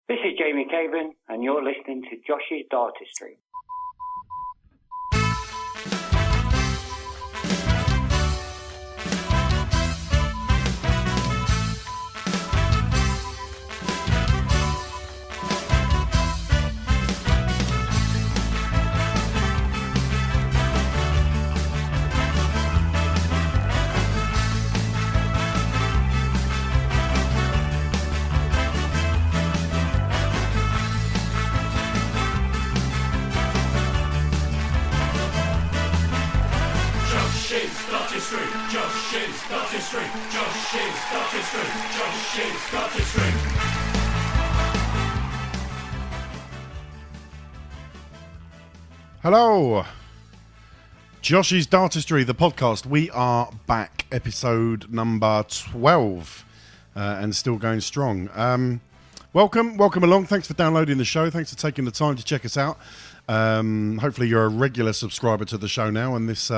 This is Jamie Caven, and you're listening to Josh's Dartistry. Hello, Josh's Dartistry, the podcast. We are back, episode number 12, and still going strong. Welcome along. Thanks for downloading the show. Thanks for taking the time to check us out. Hopefully you're a regular subscriber to the show now, and this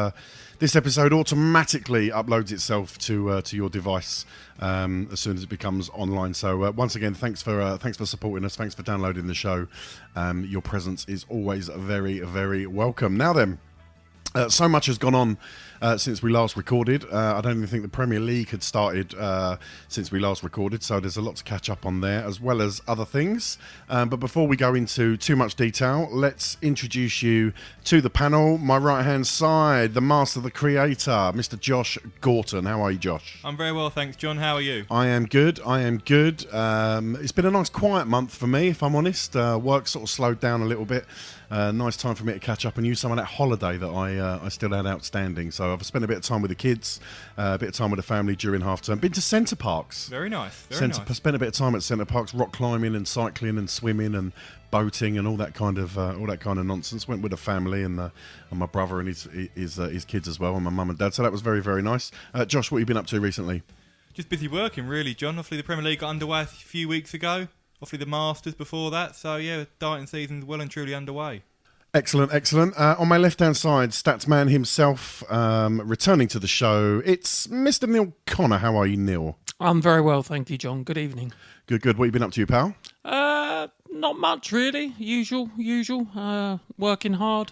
episode automatically uploads itself to your device as soon as it becomes online. So once again, thanks for supporting us. Thanks for downloading the show. Your presence is always very, very welcome. Now then, so much has gone on since we last recorded. I don't even think the Premier League had started since we last recorded, so there's a lot to catch up on there, as well as other things. But before we go into too much detail, let's introduce you to the panel. My right-hand side, the master, the creator, Mr. Josh Gorton. How are you, Josh? I'm very well, thanks, John. How are you? I am good. It's been a nice quiet month for me, if I'm honest. Work sort of slowed down a little bit. Nice time for me to catch up and use some of that holiday that I still had outstanding. So I've spent a bit of time with the kids, a bit of time with the family during half term. Been to Centre Parks. Very nice. Spent a bit of time at Centre Parks, rock climbing and cycling and swimming and boating and all that kind of nonsense. Went with the family and my brother and his kids as well, and my mum and dad. So that was very, very nice. Josh, what have you been up to recently? Just busy working, really, John. Obviously, the Premier League got underway a few weeks ago. Obviously, the Masters before that. So, yeah, darting season's well and truly underway. Excellent. On my left-hand side, Statsman himself, returning to the show. It's Mr. Neil Connor. How are you, Neil? I'm very well, thank you, John. Good evening. Good. What have you been up to, pal? Not much, really. Usual. Working hard.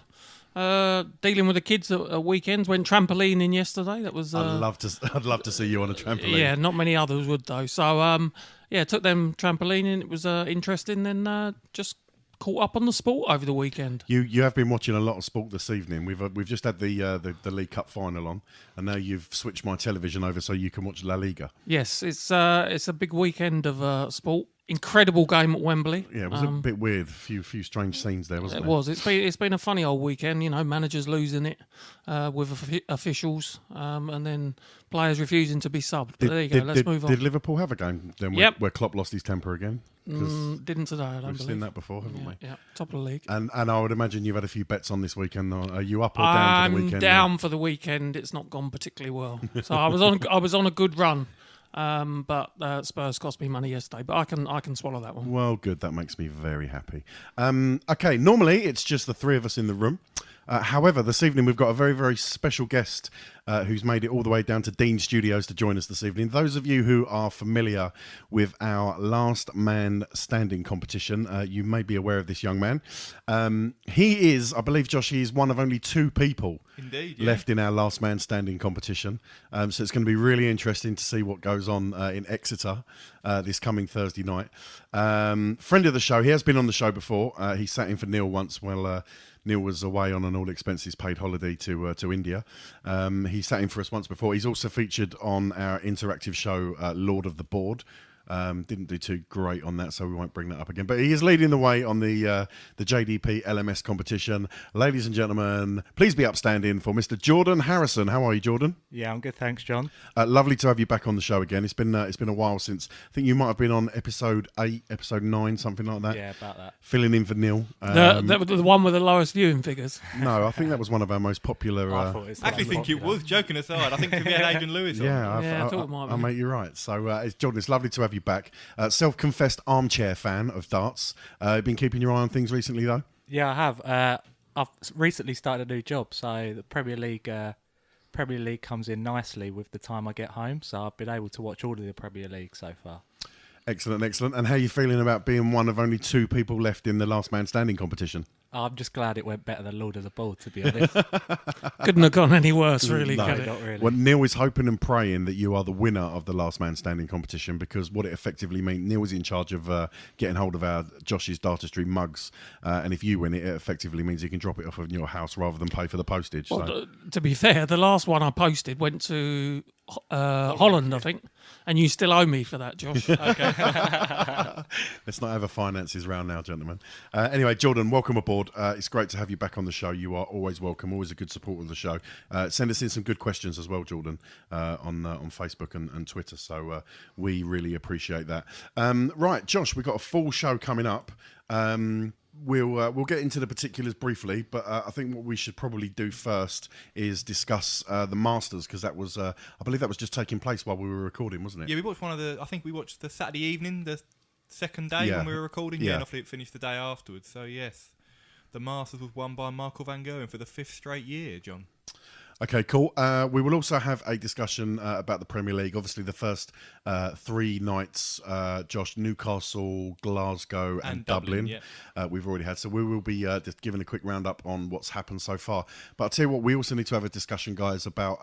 Dealing with the kids at weekends. Went trampolining yesterday. That was. I'd love to see you on a trampoline. Yeah, not many others would though. So took them trampolining. It was interesting. Then just caught up on the sport over the weekend. You have been watching a lot of sport this evening. We've just had the League Cup final on, and now you've switched my television over so you can watch La Liga. Yes, it's a big weekend of sport. Incredible game at Wembley. Yeah, it was a bit weird. A few strange scenes there, wasn't it? It was. It's been a funny old weekend. You know, managers losing it with officials, and then players refusing to be subbed. But there you go. Let's move on. Did Liverpool have a game then where Klopp lost his temper again? Didn't today, I don't believe. We've seen that before, haven't we? Yeah, top of the league. And I would imagine you've had a few bets on this weekend. Are you up or down for the weekend? I'm down for the weekend. It's not gone particularly well. So I was on a good run. But Spurs cost me money yesterday, but I can swallow that one. Well, good. That makes me very happy. Okay, normally it's just the three of us in the room. However, this evening we've got a very, very special guest who's made it all the way down to Dean Studios to join us this evening. Those of you who are familiar with our Last Man Standing competition, you may be aware of this young man. He is, I believe, Josh, he is one of only two people left in our Last Man Standing competition. So it's going to be really interesting to see what goes on in Exeter this coming Thursday night. Friend of the show, he has been on the show before. He sat in for Neil once while Neil was away on an all-expenses-paid holiday to India. He sat in for us once before. He's also featured on our interactive show, Lord of the Board. Didn't do too great on that, so we won't bring that up again. But he is leading the way on the JDP LMS competition. Ladies and gentlemen, please be upstanding for Mr. Jordan Harrison. How are you, Jordan? Yeah, I'm good, thanks, John. Lovely to have you back on the show again. It's been a while since. I think you might have been on episode 8, episode 9, something like that. Yeah, about that. Filling in for Neil. The one with the lowest viewing figures. No, I think that was one of our most popular. I actually think it was. Joking aside, I think we had Adrian Lewis on. I thought it might be. I mate, you're right. So, Jordan, it's lovely to have you back. Self-confessed armchair fan of darts. Been keeping your eye on things recently, though? Yeah, I have. I've recently started a new job, so the Premier League comes in nicely with the time I get home. So I've been able to watch all of the Premier League so far. Excellent, excellent. And how are you feeling about being one of only 2 people left in the Last Man Standing competition? I'm just glad it went better than Lord of the Ball, to be honest. Couldn't have gone any worse, really, No. could it? Not really. Well, Neil is hoping and praying that you are the winner of the Last Man Standing competition, because what it effectively means, Neil is in charge of getting hold of our Josh's Dartistry mugs, and if you win it, it effectively means you can drop it off in your house rather than pay for the postage. Well, So. to be fair, the last one I posted went to Holland, I think, and you still owe me for that, Josh. Let's not have a finances round now, gentlemen. Anyway, Jordan, welcome aboard. It's great to have you back on the show. You are always welcome, always a good supporter of the show. Send us in some good questions as well, Jordan, on Facebook and Twitter. So we really appreciate that. Right, Josh, we've got a full show coming up. We'll get into the particulars briefly, but I think what we should probably do first is discuss the Masters, because that was, I believe, that was just taking place while we were recording, wasn't it? Yeah, we watched I think we watched the Saturday evening, the second day when we were recording. Yeah. And hopefully it finished the day afterwards. So yes, the Masters was won by Michael van Gerwen for the 5th straight year, John. Okay, cool. We will also have a discussion about the Premier League. Obviously, the first 3 nights, Josh, Newcastle, Glasgow and Dublin, we've already had. So we will be just giving a quick roundup on what's happened so far. But I'll tell you what, we also need to have a discussion, guys, about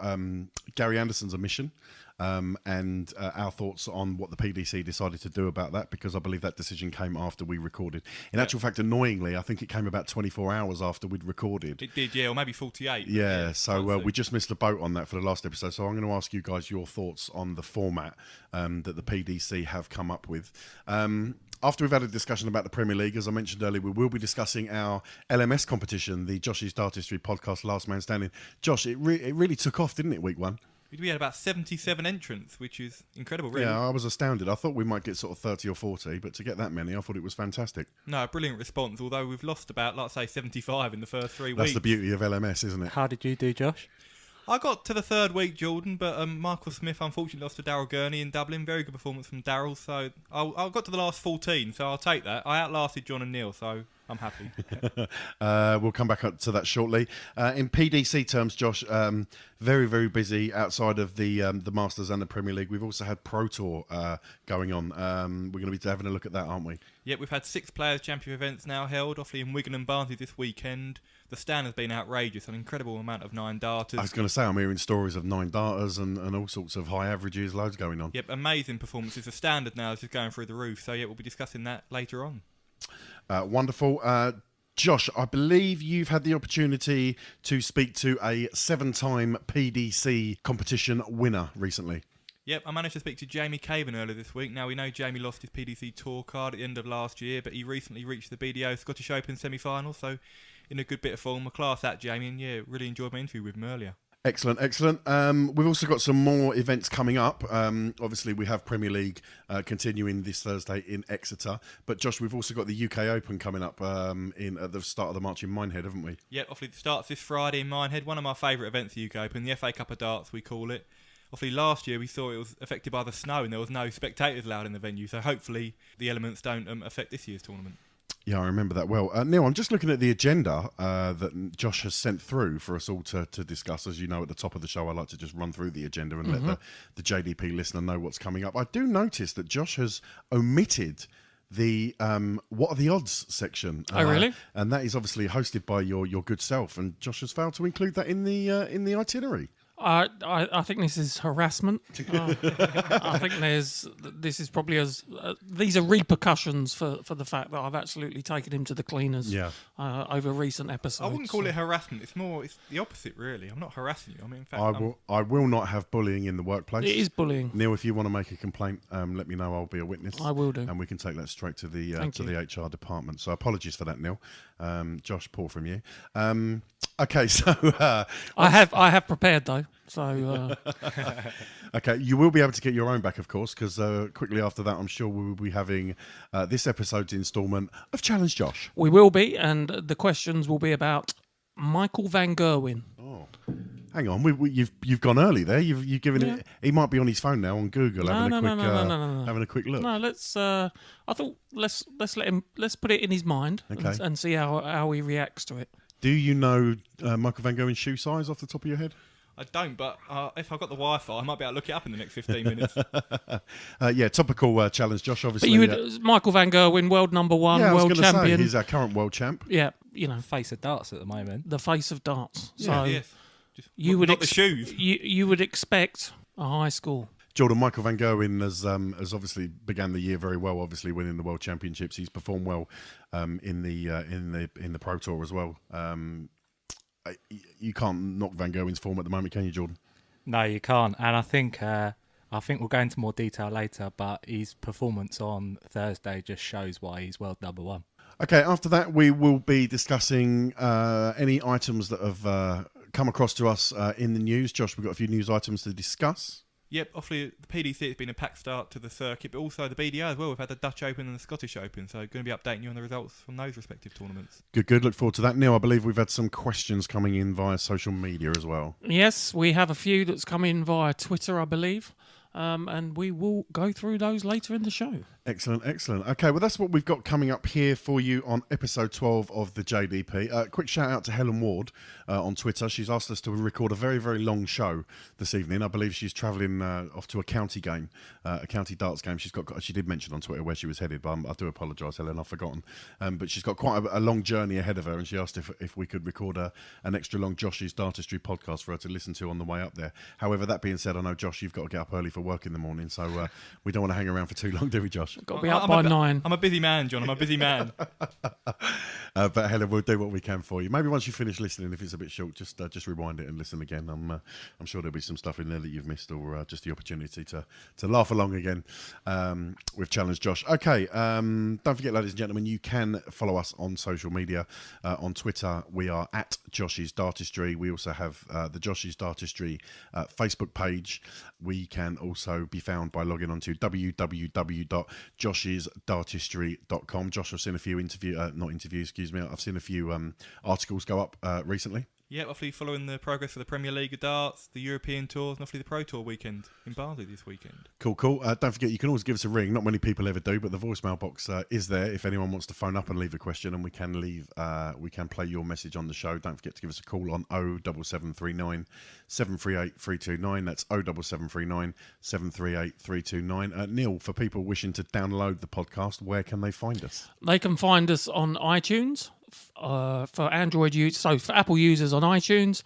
Gary Anderson's omission. And our thoughts on what the PDC decided to do about that, because I believe that decision came after we recorded. In actual fact, annoyingly, I think it came about 24 hours after we'd recorded. It did, yeah, or maybe 48. Yeah, so we just missed the boat on that for the last episode. So I'm going to ask you guys your thoughts on the format that the PDC have come up with. After we've had a discussion about the Premier League, as I mentioned earlier, we will be discussing our LMS competition, the Josh's Dartistry podcast, Last Man Standing. Josh, it really took off, didn't it, week 1? We had about 77 entrants, which is incredible, really. Yeah, I was astounded. I thought we might get sort of 30 or 40, but to get that many, I thought it was fantastic. No, brilliant response, although we've lost about, let's say, 75 in the first 3 weeks. That's the beauty of LMS, isn't it? How did you do, Josh? I got to the 3rd week, Jordan, but Michael Smith unfortunately lost to Daryl Gurney in Dublin. Very good performance from Daryl, so I got to the last 14, so I'll take that. I outlasted John and Neil, so I'm happy. We'll come back up to that shortly. In PDC terms, Josh, very, very busy outside of the Masters and the Premier League. We've also had Pro Tour going on. We're going to be having a look at that, aren't we? Yep, we've had 6 Players' Championship events now held, obviously in Wigan and Barnsley this weekend. The stand has been outrageous, an incredible amount of 9 darters. I was going to say, I'm hearing stories of 9 darters and all sorts of high averages, loads going on. Yep, amazing performances. The standard now is just going through the roof, so yeah, we'll be discussing that later on. Wonderful. Josh, I believe you've had the opportunity to speak to a 7-time PDC competition winner recently. Yep, I managed to speak to Jamie Caven earlier this week. Now, we know Jamie lost his PDC Tour card at the end of last year, but he recently reached the BDO Scottish Open semi-final, so in a good bit of form. A class act, Jamie, and yeah, really enjoyed my interview with him earlier. Excellent, excellent. We've also got some more events coming up. Obviously, we have Premier League continuing this Thursday in Exeter. But, Josh, we've also got the UK Open coming up at the start of the March in Minehead, haven't we? Yep, obviously it starts this Friday in Minehead. One of my favourite events, the UK Open, the FA Cup of Darts, we call it. Obviously, last year we saw it was affected by the snow and there was no spectators allowed in the venue. So hopefully the elements don't affect this year's tournament. Yeah, I remember that well. Neil, I'm just looking at the agenda that Josh has sent through for us all to discuss. As you know, at the top of the show, I like to just run through the agenda and let the JDP listener know what's coming up. I do notice that Josh has omitted the what are the odds section. Oh, really? And that is obviously hosted by your good self. And Josh has failed to include that in the itinerary. I think this is harassment. I think this is probably these are repercussions for the fact that I've absolutely taken him to the cleaners over recent episodes. I wouldn't call it harassment. It's the opposite, really. I'm not harassing you. I mean, in fact, I will not have bullying in the workplace. It is bullying. Neil, if you want to make a complaint, let me know. I'll be a witness. I will do, and we can take that straight to the the HR department. So apologies for that, Neil. Josh, poor from you. Okay, so I have prepared though. So okay, you will be able to get your own back, of course, because quickly after that, I'm sure we will be having this episode's instalment of Challenge Josh. We will be, and the questions will be about Michael van Gerwen. Oh, hang on, you've gone early there. You've given it. He might be on his phone now on Google having a quick look. No, let's. I thought let's put it in his mind and see how he reacts to it. Do you know Michael van Gerwen's shoe size off the top of your head? I don't, but if I've got the Wi-Fi, I might be able to look it up in the next 15 minutes. Topical challenge, Josh, obviously. But you would, Michael van Gerwen, world number one, yeah, world champion. Say, he's our current world champ. Yeah, face of darts at the moment. The face of darts. Yeah. So Yes. Just you would the shoes. You would expect a high score. Jordan, Michael van Gerwen has obviously began the year very well. Obviously, winning the World Championships, he's performed well in the Pro Tour as well. You can't knock Van Gerwen's form at the moment, can you, Jordan? No, you can't. And I think we'll go into more detail later, but his performance on Thursday just shows why he's world number one. Okay, after that, we will be discussing any items that have come across to us in the news. Josh, we've got a few news items to discuss. Yep, obviously the PDC has been a packed start to the circuit, but also the BDO as well. We've had the Dutch Open and the Scottish Open, so going to be updating you on the results from those respective tournaments. Good. Look forward to that. Neil, I believe we've had some questions coming in via social media as well. Yes, we have a few that's come in via Twitter, I believe, and we will go through those later in the show. Excellent. Okay, well, that's what we've got coming up here for you on episode 12 of the JDP. Quick shout out to Helen Ward on Twitter. She's asked us to record a very, very long show this evening. I believe she's travelling off to a county game, a county darts game. She did mention on Twitter where she was headed, but I do apologise, Helen, I've forgotten. But she's got quite a long journey ahead of her, and she asked if we could record an extra long Josh's Dartistry podcast for her to listen to on the way up there. However, that being said, I know, Josh, you've got to get up early for work in the morning, so we don't want to hang around for too long, do we, Josh? Got to be up by 9. I'm a busy man, John. I'm a busy man. But Helen, we'll do what we can for you. Maybe once you finish listening, if it's a bit short, just rewind it and listen again. I'm sure there'll be some stuff in there that you've missed, or just the opportunity to laugh along again with Challenge Josh. Okay, don't forget, ladies and gentlemen, you can follow us on social media. On Twitter, we are at Josh's Dartistry. We also have the Josh's Dartistry Facebook page. We can also be found by logging on to www.joshsdartistry.com. Josh, I've seen a few I've seen a few articles go up recently. Yeah, obviously following the progress of the Premier League of Darts, the European Tours, and obviously the Pro Tour weekend in Barnsley this weekend. Cool. Don't forget, you can always give us a ring. Not many people ever do, but the voicemail box is there if anyone wants to phone up and leave a question, and we can play your message on the show. Don't forget to give us a call on 07739 738 329. That's 07739 738 329. Neil, for people wishing to download the podcast, where can they find us? They can find us on iTunes. For Android use, so for Apple users on iTunes,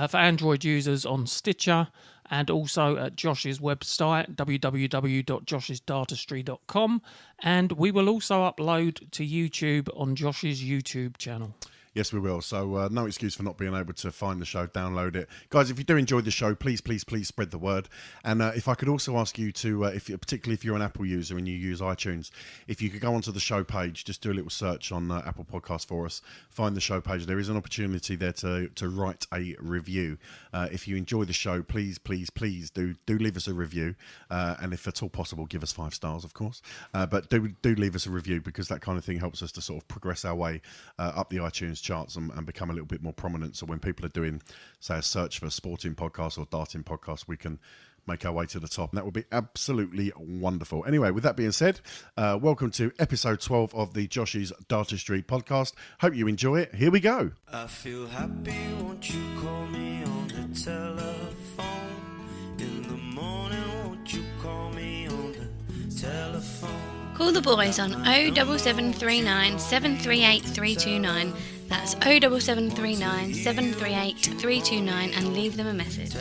for Android users on Stitcher, and also at Josh's website, www.joshsdartistry.com, and we will also upload to YouTube on Josh's YouTube channel. Yes, we will. So no excuse for not being able to find the show, download it. Guys, if you do enjoy the show, please spread the word. And if I could also ask you to, particularly if you're an Apple user and you use iTunes, if you could go onto the show page, just do a little search on Apple Podcasts for us, find the show page. There is an opportunity there to write a review. If you enjoy the show, please do leave us a review. And if at all possible, give us 5 stars, of course. But do leave us a review, because that kind of thing helps us to sort of progress our way up the iTunes charts and become a little bit more prominent. So when people are doing, say, a search for sporting podcasts or darting podcasts, we can make our way to the top, and that would be absolutely wonderful. Anyway, with that being said, welcome to episode 12 of the Josh's Dartistry podcast. Hope you enjoy it. Here we go. I feel happy, won't you call me on the telephone? In the morning, won't you call me on the telephone? Call the boys on 07739 738 329. That's 07739 738 329, and leave them a message.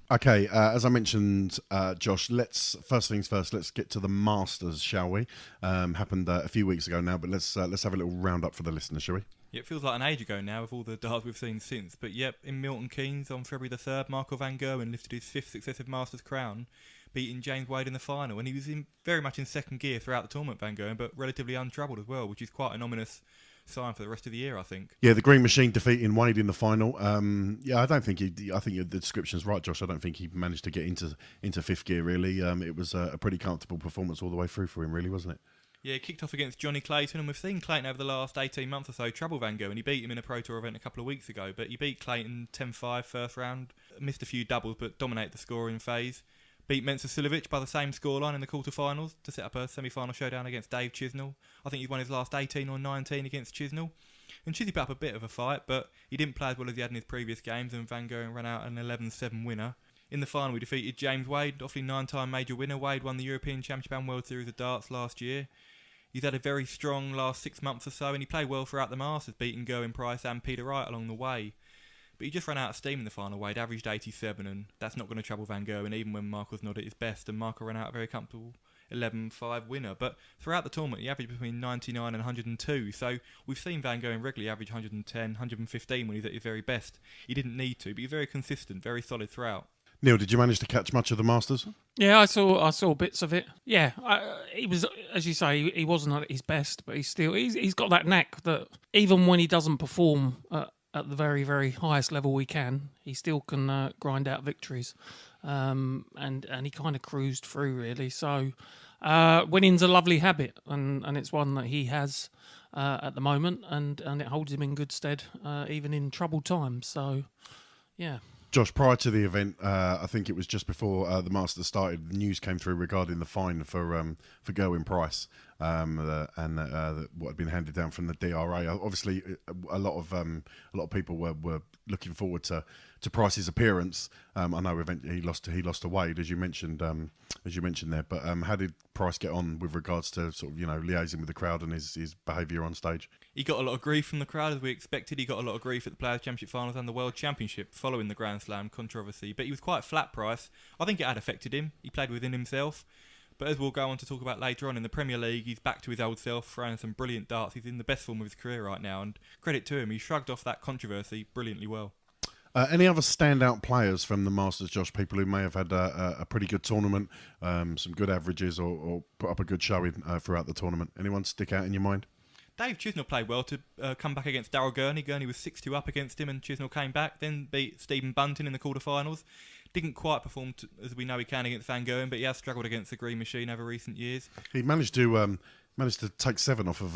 Okay, as I mentioned, Josh, first things first, let's get to the Masters, shall we? Happened a few weeks ago now, but let's have a little roundup for the listeners, shall we? Yeah, it feels like an age ago now with all the darts we've seen since. But yep, in Milton Keynes on February the 3rd, Michael van Gerwen lifted his 5th successive Masters crown, beating James Wade in the final. And he was very much in second gear throughout the tournament, Van Gerwen, but relatively untroubled as well, which is quite an ominous sign for the rest of the year, I think. Yeah, the Green Machine defeating Wade in the final. I think the description's right, Josh. I don't think he managed to get into 5th gear, really. It was a pretty comfortable performance all the way through for him, really, wasn't it? Yeah, he kicked off against Johnny Clayton, and we've seen Clayton over the last 18 months or so trouble Van Gerwen. He beat him in a Pro Tour event a couple of weeks ago, but he beat Clayton 10-5 first round, missed a few doubles, but dominated the scoring phase. Beat Mensah Silovic by the same scoreline in the quarterfinals to set up a semi-final showdown against Dave Chisnell. I think he's won his last 18 or 19 against Chisnell. And Chizzy put up a bit of a fight, but he didn't play as well as he had in his previous games, and Van Gerwen ran out an 11-7 winner. In the final, we defeated James Wade, obviously 9-time major winner. Wade won the European Championship and World Series of Darts last year. He's had a very strong last 6 months or so, and he played well throughout the Masters, beating Gerwin Price and Peter Wright along the way. But he just ran out of steam in the final. Wade averaged 87, and that's not going to trouble Van Gerwen, even when Michael's not at his best, and Michael ran out a very comfortable 11-5 winner. But throughout the tournament, he averaged between 99 and 102, so we've seen Van Gerwen regularly average 110, 115 when he's at his very best. He didn't need to, but he's very consistent, very solid throughout. Neil, did you manage to catch much of the Masters? Yeah, I saw bits of it. Yeah, he was, as you say, he wasn't at his best, but he's got that knack that even when he doesn't perform at the very, very highest level he still can grind out victories, and he kind of cruised through really. So winning's a lovely habit, and it's one that he has at the moment, and it holds him in good stead even in troubled times. So yeah. Josh, prior to the event, I think it was just before the Masters started, the news came through regarding the fine for Gerwin Price and what had been handed down from the DRA. Obviously, a lot of people were looking forward to Price's appearance. I know he lost to Wade, as you mentioned there. But how did Price get on with regards to sort of liaising with the crowd and his behaviour on stage? He got a lot of grief from the crowd, as we expected. He got a lot of grief at the Players' Championship Finals and the World Championship following the Grand Slam controversy. But he was quite flat, Price. I think it had affected him. He played within himself. But as we'll go on to talk about later on in the Premier League, he's back to his old self, throwing some brilliant darts. He's in the best form of his career right now, and credit to him, he shrugged off that controversy brilliantly well. Any other standout players from the Masters, Josh, people who may have had a pretty good tournament, some good averages or put up a good showing throughout the tournament? Anyone stick out in your mind? Dave Chisnell played well to come back against Darryl Gurney. Gurney was 6-2 up against him, and Chisnell came back, then beat Stephen Bunting in the quarterfinals. Didn't quite perform as we know he can against Van Gerwen, but he has struggled against the Green Machine over recent years. He managed to take 7 off of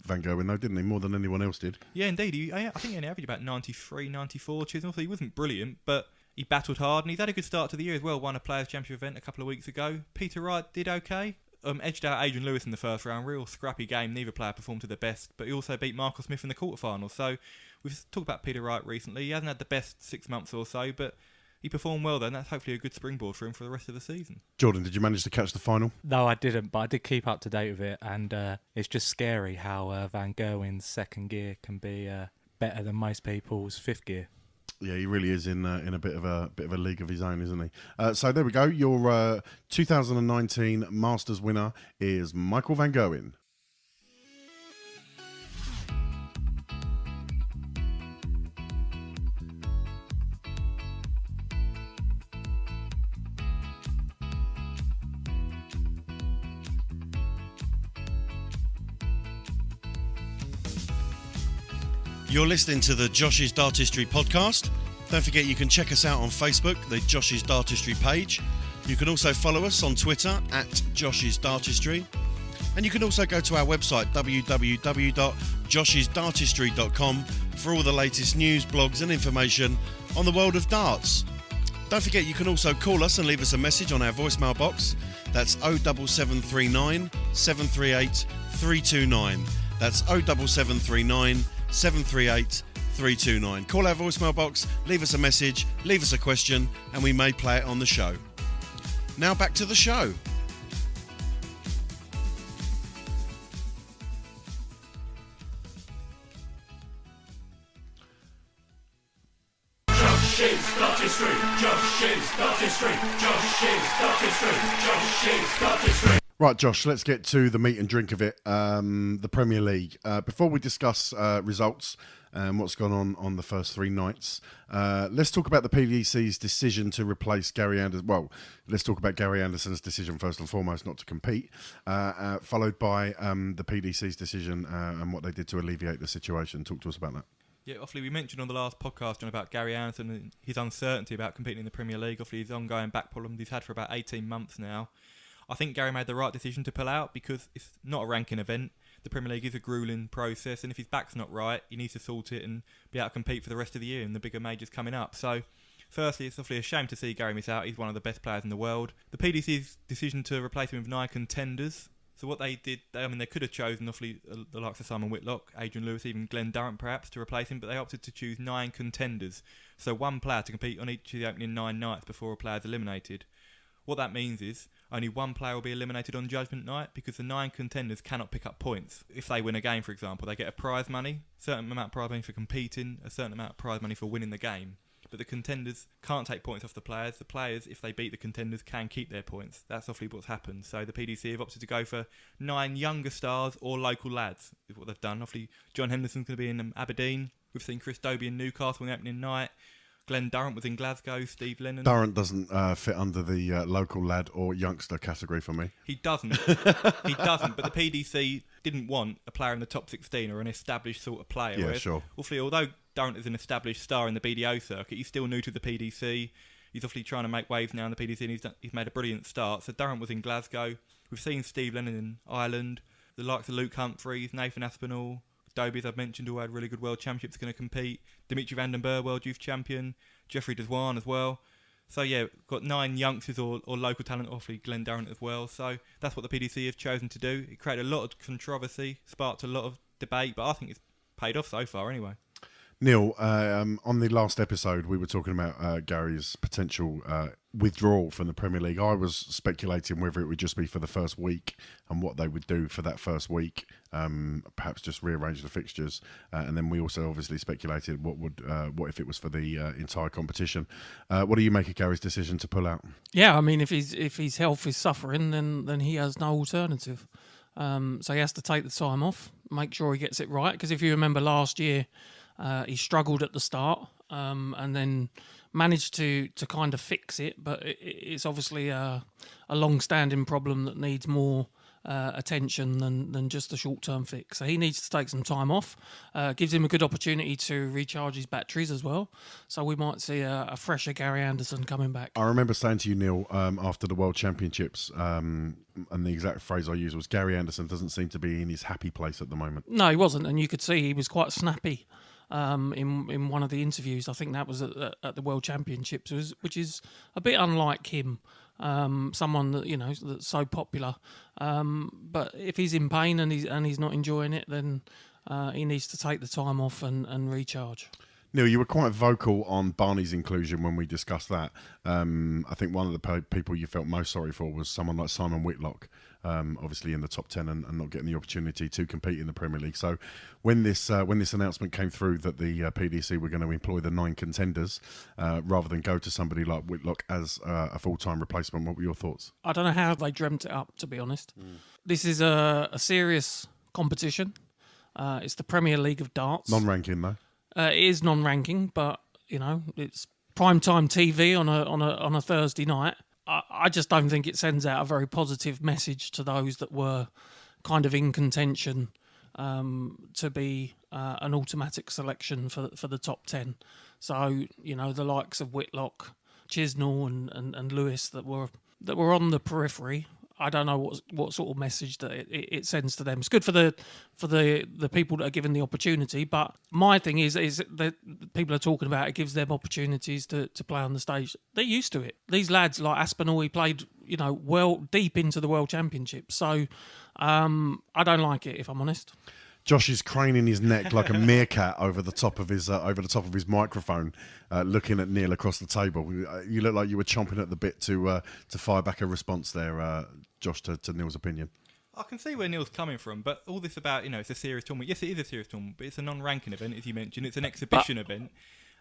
Van Gerwen, though, didn't he? More than anyone else did. Yeah, indeed. I think he only averaged about 93, 94 Chisnell, so he wasn't brilliant, but he battled hard, and he's had a good start to the year as well. Won a Players' Championship event a couple of weeks ago. Peter Wright did okay. Edged out Adrian Lewis in the first round. Real scrappy game. Neither player performed to their best, but he also beat Michael Smith in the quarterfinals. So we've talked about Peter Wright recently. He hasn't had the best 6 months or so, but he performed well, though, and that's hopefully a good springboard for him for the rest of the season. Jordan, did you manage to catch the final? No, I didn't, but I did keep up to date with it, and it's just scary how Van Gerwen's second gear can be better than most people's fifth gear. Yeah, he really is in a bit of a league of his own, isn't he? So there we go. Your 2019 Masters winner is Michael van Gerwen. You're listening to the Josh's Dartistry podcast. Don't forget you can check us out on Facebook, the Josh's Dartistry page. You can also follow us on Twitter at Josh's Dartistry. And you can also go to our website, www.joshisdartistry.com, for all the latest news, blogs and information on the world of darts. Don't forget you can also call us and leave us a message on our voicemail box. That's 07739 738 329. That's 07739 738 329. Call our voicemail box, leave us a message, leave us a question, and we may play it on the show. Now back to the show. Josh's Dartistry, Josh's Dartistry, Josh's Dartistry, Josh's Dartistry. Right, Josh, let's get to the meat and drink of it, the Premier League. Before we discuss results and what's gone on the first 3 nights, let's talk about the PDC's decision to replace Gary Anderson. Well, let's talk about Gary Anderson's decision first and foremost not to compete, followed by the PDC's decision and what they did to alleviate the situation. Talk to us about that. Yeah, obviously we mentioned on the last podcast, John, about Gary Anderson and his uncertainty about competing in the Premier League. Obviously his ongoing back problems he's had for about 18 months now. I think Gary made the right decision to pull out because it's not a ranking event. The Premier League is a gruelling process, and if his back's not right, he needs to sort it and be able to compete for the rest of the year in the bigger majors coming up. So, firstly, it's obviously a shame to see Gary miss out. He's one of the best players in the world. The PDC's decision to replace him with 9 contenders So what they did, they could have chosen obviously the likes of Simon Whitlock, Adrian Lewis, even Glenn Durrant perhaps to replace him, but they opted to choose 9 contenders. So one player to compete on each of the opening 9 nights before a player is eliminated. What that means is only one player will be eliminated on judgment night because the 9 contenders cannot pick up points. If they win a game, for example, they get a prize money, a certain amount of prize money for competing, a certain amount of prize money for winning the game. But the contenders can't take points off the players. The players, if they beat the contenders, can keep their points. That's obviously what's happened. So the PDC have opted to go for 9 younger stars or local lads, is what they've done. Obviously, John Henderson's going to be in Aberdeen. We've seen Chris Dobie in Newcastle on the opening night. Glenn Durrant was in Glasgow, Steve Lennon. Durrant doesn't fit under the local lad or youngster category for me. He doesn't. He doesn't. But the PDC didn't want a player in the top 16 or an established sort of player. Yeah, sure. Obviously, although Durrant is an established star in the BDO circuit, he's still new to the PDC. He's obviously trying to make waves now in the PDC, and he's made a brilliant start. So Durrant was in Glasgow. We've seen Steve Lennon in Ireland. The likes of Luke Humphreys, Nathan Aspinall, Dobie, as I've mentioned, all had really good World Championships going to compete. Dimitri van den Berg, World Youth Champion. Jeffrey Deswan as well. So yeah, got 9 youngsters or local talent, obviously Glenn Durrant as well. So that's what the PDC have chosen to do. It created a lot of controversy, sparked a lot of debate, but I think it's paid off so far anyway. Neil, on the last episode, we were talking about Gary's potential withdrawal from the Premier League. I was speculating whether it would just be for the first week and what they would do for that first week, perhaps just rearrange the fixtures. And then we also obviously speculated what if it was for the entire competition. What do you make of Gary's decision to pull out? Yeah, I mean, if his health is suffering, then he has no alternative. So he has to take the time off, make sure he gets it right. Because if you remember last year, he struggled at the start and then managed to kind of fix it, but it's obviously a long-standing problem that needs more attention than just a short-term fix. So he needs to take some time off. Gives him a good opportunity to recharge his batteries as well. So we might see a fresher Gary Anderson coming back. I remember saying to you, Neil, after the World Championships, and the exact phrase I used was Gary Anderson doesn't seem to be in his happy place at the moment. No, he wasn't, and you could see he was quite snappy. In one of the interviews, I think that was at the World Championships, which is a bit unlike him. Someone that that's so popular. But if he's in pain and he's not enjoying it, then he needs to take the time off and recharge. Neil, you were quite vocal on Barney's inclusion when we discussed that. I think one of the people you felt most sorry for was someone like Simon Whitlock, obviously in the top 10 and not getting the opportunity to compete in the Premier League. So when this announcement came through that the PDC were going to employ the 9 contenders rather than go to somebody like Whitlock as a full-time replacement, what were your thoughts? I don't know how they dreamt it up, to be honest. This is a serious competition. It's the Premier League of darts. Non-ranking, though. It is non-ranking, but it's primetime TV on a Thursday night. I just don't think it sends out a very positive message to those that were kind of in contention to be an automatic selection for the top 10. So the likes of Whitlock, Chisnall, and Lewis that were on the periphery. I don't know what sort of message that it sends to them. It's good for the people that are given the opportunity, but my thing is that people are talking about it gives them opportunities to play on the stage. They're used to it. These lads like Aspinall, he played well deep into the World Championship, so I don't like it, if I'm honest. Josh is craning his neck like a meerkat over the top of his microphone, looking at Neil across the table. You look like you were chomping at the bit to fire back a response there, Josh, to Neil's opinion. I can see where Neil's coming from, but all this about it's a serious tournament. Yes, it is a serious tournament, but it's a non-ranking event, as you mentioned. It's an exhibition event,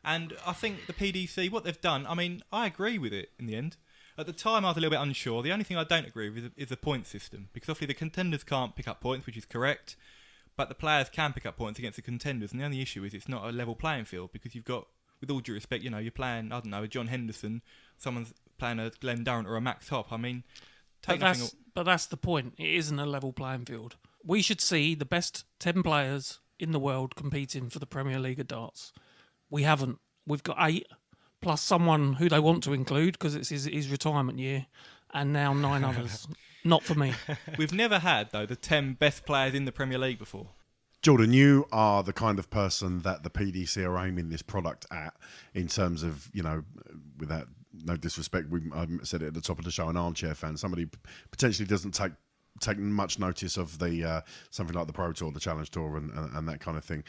and I think the PDC, what they've done, I mean, I agree with it in the end. At the time, I was a little bit unsure. The only thing I don't agree with is the point system, because obviously the contenders can't pick up points, which is correct. But the players can pick up points against the contenders, and the only issue is it's not a level playing field because you've got, with all due respect, you're playing, I don't know, a John Henderson, someone's playing a Glenn Durrant or a Max Hopp. I mean, but that's the point. It isn't a level playing field. We should see the best 10 players in the world competing for the Premier League of darts. We haven't. We've got 8, plus someone who they want to include because it's his retirement year, and now 9 others. Not for me. We've never had, though, the 10 best players in the Premier League before. Jordan, you are the kind of person that the PDC are aiming this product at in terms of, without no disrespect, I said it at the top of the show, an armchair fan, somebody potentially doesn't take taken much notice of the something like the Pro Tour, the Challenge Tour, and that kind of thing.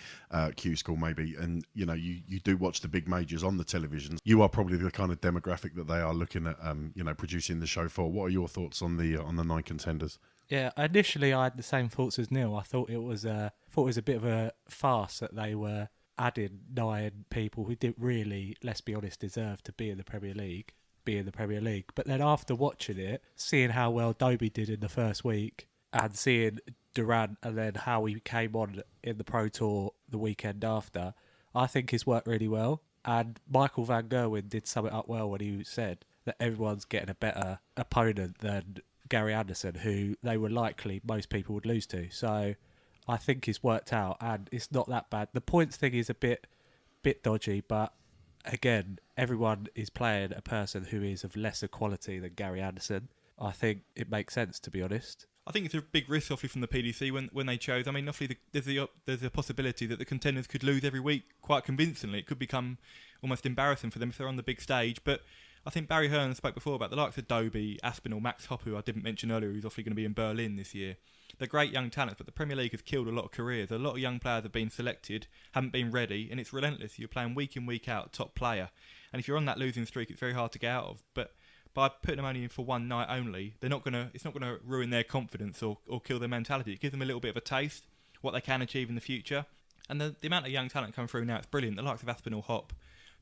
Q School maybe, and you do watch the big majors on the televisions. You are probably the kind of demographic that they are looking at, producing the show for. What are your thoughts on the 9 contenders? Yeah, initially I had the same thoughts as Neil. I thought it was a bit of a farce that they were adding 9 people who didn't really, let's be honest, deserve to be in the Premier League. But then after watching it, seeing how well Dobie did in the first week, and seeing Durant and then how he came on in the Pro Tour the weekend after, I think he's worked really well. And Michael van Gerwen did sum it up well when he said that everyone's getting a better opponent than Gary Anderson, who they were likely most people would lose to. So I think it's worked out, and it's not that bad. The points thing is a bit dodgy, but again, everyone is playing a person who is of lesser quality than Gary Anderson. I think it makes sense, to be honest. I think it's a big risk, obviously, from the PDC when they chose. I mean, obviously, there's a possibility that the contenders could lose every week quite convincingly. It could become almost embarrassing for them if they're on the big stage. But I think Barry Hearn spoke before about the likes of Dobie, Aspinall, Max Hopp, who I didn't mention earlier, who's obviously going to be in Berlin this year. They're great young talents, but the Premier League has killed a lot of careers. A lot of young players have been selected, haven't been ready, and it's relentless. You're playing week in, week out, top player. And if you're on that losing streak, it's very hard to get out of. But by putting them only in for one night only, it's not going to ruin their confidence or kill their mentality. It gives them a little bit of a taste, what they can achieve in the future. And the amount of young talent coming through now, it's brilliant. The likes of Aspinall, Hopp,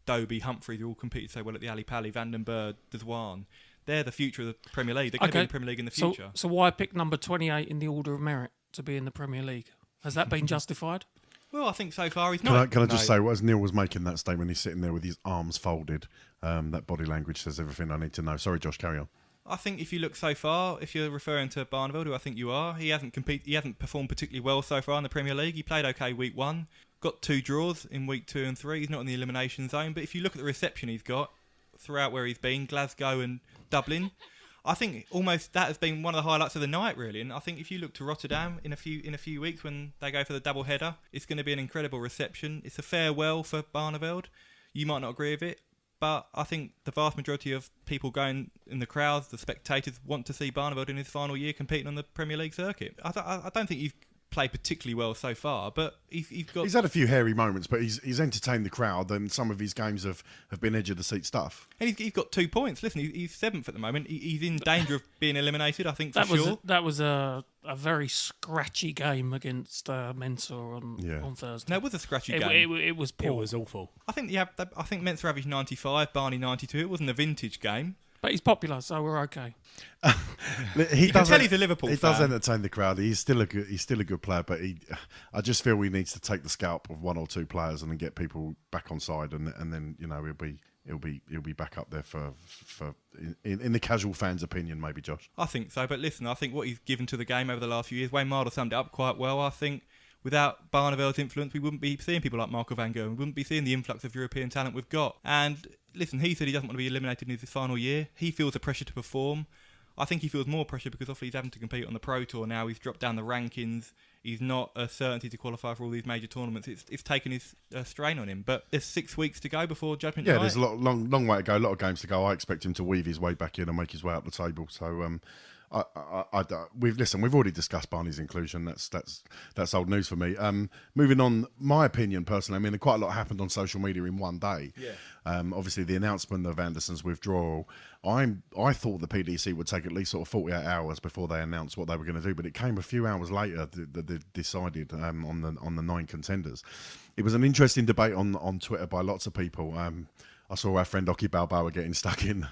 Dobie, Humphreys, who all competed so well at the Ali Pali, Vandenberg, Deswan. They're the future of the Premier League. They're going to be in the Premier League in the future. So why pick number 28 in the order of merit to be in the Premier League? Has that been justified? Well, I think so far he's not. Can I just say, as Neil was making that statement, he's sitting there with his arms folded. That body language says everything I need to know. Sorry, Josh, carry on. I think if you look so far, if you're referring to Barneveld, who I think you are, he hasn't performed particularly well so far in the Premier League. He played okay week 1, got 2 draws in week 2 and 3. He's not in the elimination zone, but if you look at the reception he's got throughout where he's been, Glasgow and Dublin, I think almost that has been one of the highlights of the night, really. And I think if you look to Rotterdam in a few weeks when they go for the double header, it's going to be an incredible reception. It's a farewell for Barneveld. You might not agree with it, but I think the vast majority of people going in the crowds, the spectators, want to see Barneveld in his final year competing on the Premier League circuit. I don't think he's played particularly well so far, but he's had a few hairy moments, but he's entertained the crowd, and some of his games have been edge of the seat stuff. And he's got 2 points. Listen, he's 7th at the moment. He's in danger of being eliminated, I think, sure. That was a very scratchy game against Mensa on Thursday. No, it was a scratchy game. It was poor. It was awful. I think Mensa averaged 95, Barney 92. It wasn't a vintage game. But he's popular, so we're okay. You can tell he's a Liverpool fan. He does entertain the crowd. He's still a good player, but I just feel he needs to take the scalp of 1 or 2 players and then get people back on side, and then he'll be back up there for in the casual fan's opinion, maybe, Josh. I think so, but listen, I think what he's given to the game over the last few years, Wayne Milder summed it up quite well. I think without Barneveld's influence, we wouldn't be seeing people like Michael van Gerwen. We wouldn't be seeing the influx of European talent we've got. And listen, he said he doesn't want to be eliminated in his final year. He feels the pressure to perform. I think he feels more pressure because obviously he's having to compete on the Pro Tour now. He's dropped down the rankings. He's not a certainty to qualify for all these major tournaments. It's taken his strain on him. But there's 6 weeks to go before Judgment Night. Yeah, there's a long way to go, a lot of games to go. I expect him to weave his way back in and make his way up the table. So we've already discussed Barney's inclusion. That's old news for me. Moving on, my opinion personally, I mean, quite a lot happened on social media in one day. Yeah. Obviously, the announcement of Anderson's withdrawal, I thought the PDC would take at least sort of 48 hours before they announced what they were going to do, but it came a few hours later that they decided on the 9 contenders. It was an interesting debate on Twitter by lots of people. I saw our friend Oki Balboa getting stuck in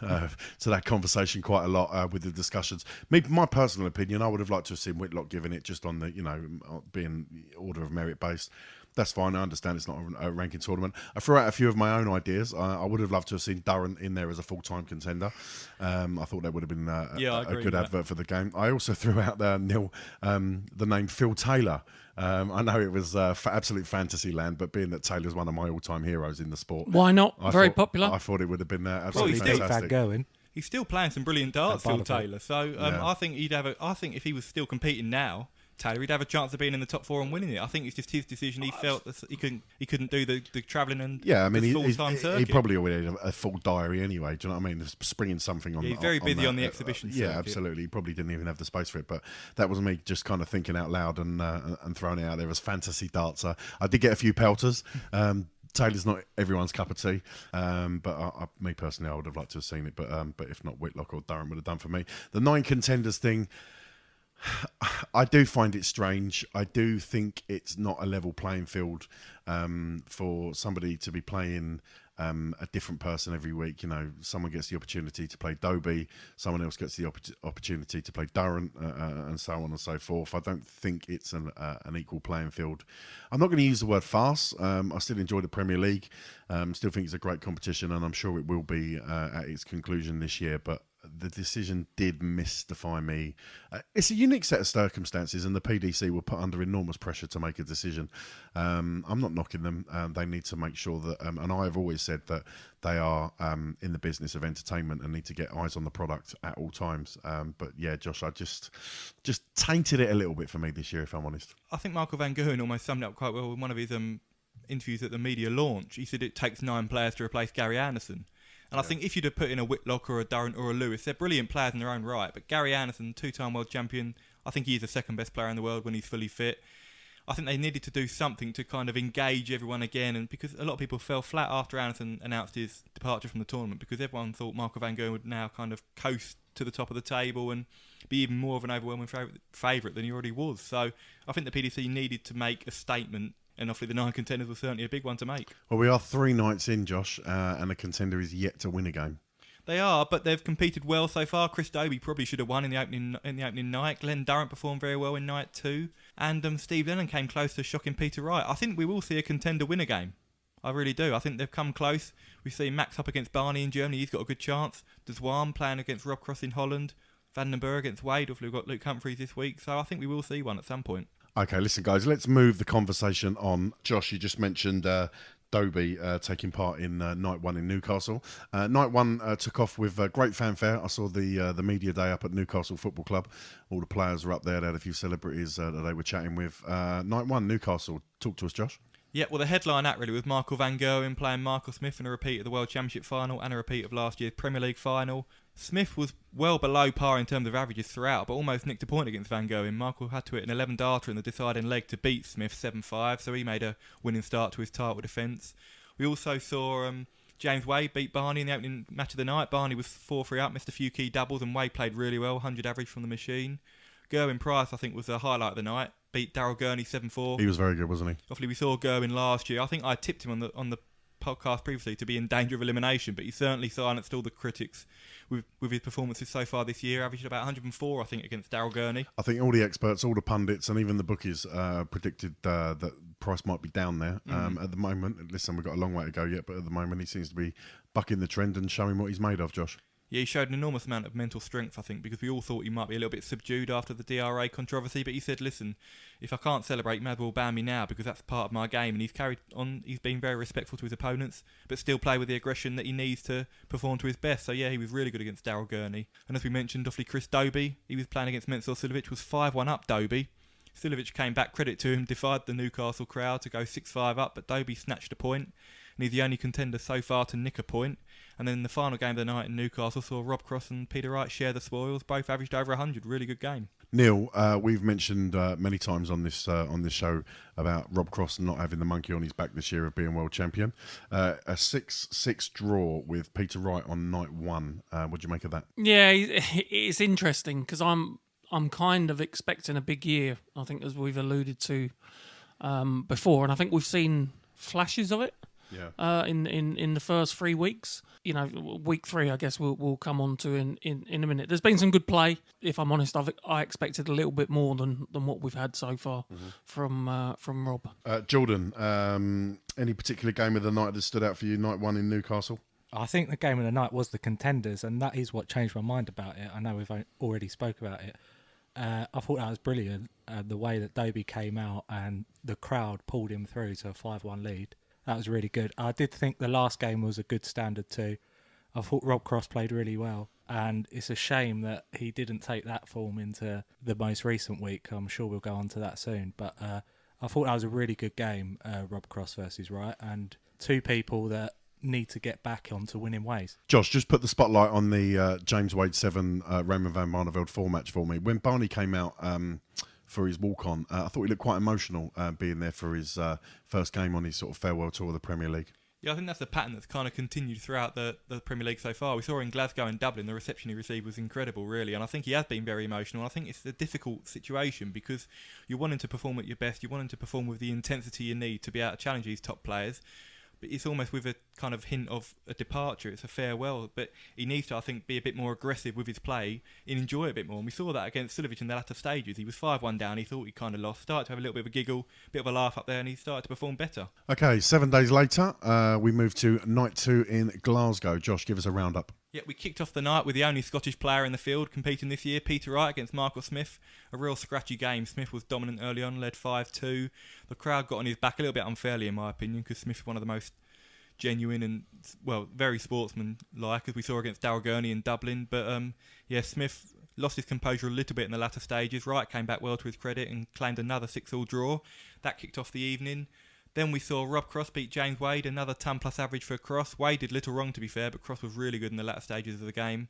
to that conversation quite a lot with the discussions. My personal opinion, I would have liked to have seen Whitlock given it just on the, being order of merit based. That's fine. I understand it's not a ranking tournament. I threw out a few of my own ideas. I would have loved to have seen Durant in there as a full-time contender. I thought that would have been a good advert for the game. I also threw out there, Neil, the name Phil Taylor. I know it was absolute fantasy land, but being that Taylor's one of my all-time heroes in the sport. Why not? Very popular. I thought it would have been absolutely fantastic. He's still playing some brilliant darts, Phil Taylor. So I think I think if he was still competing now, Taylor, he'd have a chance of being in the top 4 and winning it. I think it's just his decision. He felt that he couldn't do the travelling and full-time circuit. He probably already had a full diary anyway. Do you know what I mean? Springing something on. Yeah, he's very busy on the exhibition circuit. Yeah, absolutely. He probably didn't even have the space for it. But that was me just kind of thinking out loud and throwing it out there as fantasy darts. I did get a few pelters. Taylor's not everyone's cup of tea, but me personally, I would have liked to have seen it. But if not, Whitlock or Durham would have done for me. The 9 contenders thing, I do find it strange. I do think it's not a level playing field for somebody to be playing a different person every week. You know, someone gets the opportunity to play Dobie, someone else gets the opportunity to play Durham, and so on and so forth. I don't think it's an equal playing field. I'm not going to use the word farce. I still enjoy the Premier League. Still think it's a great competition, and I'm sure it will be at its conclusion this year. But the decision did mystify me. It's a unique set of circumstances, and the PDC were put under enormous pressure to make a decision. I'm not knocking them. They need to make sure that, and I have always said that they are in the business of entertainment and need to get eyes on the product at all times. But yeah, Josh, I just tainted it a little bit for me this year, if I'm honest. I think Michael van Gerwen almost summed it up quite well in one of his interviews at the media launch. He said it takes 9 players to replace Gary Anderson. And I think if you'd have put in a Whitlock or a Durrant or a Lewis, they're brilliant players in their own right. But Gary Anderson, 2-time world champion, I think he is the second best player in the world when he's fully fit. I think they needed to do something to kind of engage everyone again, and because a lot of people fell flat after Anderson announced his departure from the tournament, because everyone thought Michael van Gerwen would now kind of coast to the top of the table and be even more of an overwhelming favourite than he already was. So I think the PDC needed to make a statement. And obviously the 9 contenders was certainly a big one to make. Well, we are 3 nights in, Josh, and a contender is yet to win a game. They are, but they've competed well so far. Chris Dobie probably should have won in the opening night. Glenn Durrant performed very well in night 2. And Steve Lennon came close to shocking Peter Wright. I think we will see a contender win a game. I really do. I think they've come close. We've seen Max up against Barney in Germany. He's got a good chance. Dezwan playing against Rob Cross in Holland. Van den Burg against Wade. We've got Luke Humphreys this week. So I think we will see one at some point. Okay, listen, guys, let's move the conversation on. Josh, you just mentioned Dobie taking part in night 1 in Newcastle. Night 1 took off with great fanfare. I saw the media day up at Newcastle Football Club. All the players were up there. They had a few celebrities that they were chatting with. Night 1, Newcastle. Talk to us, Josh. Yeah, well, the headline act really was Michael van Gerwen playing Michael Smith in a repeat of the World Championship final and a repeat of last year's Premier League final. Smith was well below par in terms of averages throughout, but almost nicked a point against Van Gerwen. Michael had to hit an 11-darter in the deciding leg to beat Smith 7-5, so he made a winning start to his title defence. We also saw James Wade beat Barney in the opening match of the night. Barney was 4-3 up, missed a few key doubles, and Wade played really well, 100 average from the machine. Gerwin Price, I think, was the highlight of the night. Beat Daryl Gurney 7-4. He was very good, wasn't he? Obviously, we saw Gerwin last year. I think I tipped him on the podcast previously to be in danger of elimination, but he certainly silenced all the critics with his performances so far this year, averaged about 104, I think, against Daryl Gurney. I think all the experts, all the pundits, and even the bookies predicted that Price might be down there at the moment. Listen, we've got a long way to go yet, but at the moment he seems to be bucking the trend and showing what he's made of, Josh. Yeah, he showed an enormous amount of mental strength, I think, because we all thought he might be a little bit subdued after the DRA controversy, but he said, listen, if I can't celebrate, you may as well ban me now, because that's part of my game, and he's carried on, he's been very respectful to his opponents, but still play with the aggression that he needs to perform to his best. So yeah, he was really good against Daryl Gurney. And as we mentioned, obviously Chris Dobie, he was playing against Mensur Suljovic, was 5-1 up Dobie. Suljovic came back, credit to him, defied the Newcastle crowd to go 6-5 up, but Dobie snatched a point, and he's the only contender so far to nick a point. And then the final game of the night in Newcastle saw Rob Cross and Peter Wright share the spoils. Both averaged over 100. Really good game. Neil, we've mentioned many times on this show about Rob Cross not having the monkey on his back this year of being world champion. A 6-6 draw with Peter Wright on night 1. What do you make of that? Yeah, it's interesting because I'm kind of expecting a big year. I think, as we've alluded to before, and I think we've seen flashes of it. Yeah. In the first 3 weeks, you know, week 3, I guess we'll come on to in a minute. There's been some good play. If I'm honest, I expected a little bit more than what we've had so far from Rob. Jordan, any particular game of the night that stood out for you? Night 1 in Newcastle. I think the game of the night was the contenders, and that is what changed my mind about it. I know we've already spoke about it. I thought that was brilliant. The way that Dobie came out and the crowd pulled him through to a 5-1 lead. That was really good. I did think the last game was a good standard too. I thought Rob Cross played really well. And it's a shame that he didn't take that form into the most recent week. I'm sure we'll go on to that soon. But I thought that was a really good game, Rob Cross versus Wright, and two people that need to get back onto winning ways. Josh, just put the spotlight on the James Wade 7 Raymond van Barneveld 4 match for me. When Barney came out for his walk-on, I thought he looked quite emotional being there for his first game on his sort of farewell tour of the Premier League. Yeah, I think that's the pattern that's kind of continued throughout the Premier League so far. We saw in Glasgow and Dublin, the reception he received was incredible, really, and I think he has been very emotional. I think it's a difficult situation because you're wanting to perform at your best, you're wanting to perform with the intensity you need to be able to challenge these top players, but it's almost with a kind of hint of a departure. It's a farewell, but he needs to, I think, be a bit more aggressive with his play and enjoy it a bit more. And we saw that against Sulovic in the latter stages. He was 5-1 down. He thought he kind of lost. Started to have a little bit of a giggle, a bit of a laugh up there, and he started to perform better. Okay, 7 days later, we move to night 2 in Glasgow. Josh, give us a roundup. Yeah, we kicked off the night with the only Scottish player in the field competing this year, Peter Wright against Michael Smith. A real scratchy game. Smith was dominant early on, led 5-2. The crowd got on his back a little bit unfairly, in my opinion, because Smith was one of the most genuine and, well, very sportsman-like, as we saw against Darrell Gurney in Dublin. But, Smith lost his composure a little bit in the latter stages. Wright came back well to his credit and claimed another 6-all draw. That kicked off the evening. Then we saw Rob Cross beat James Wade, another 10+ average for Cross. Wade did little wrong, to be fair, but Cross was really good in the latter stages of the game.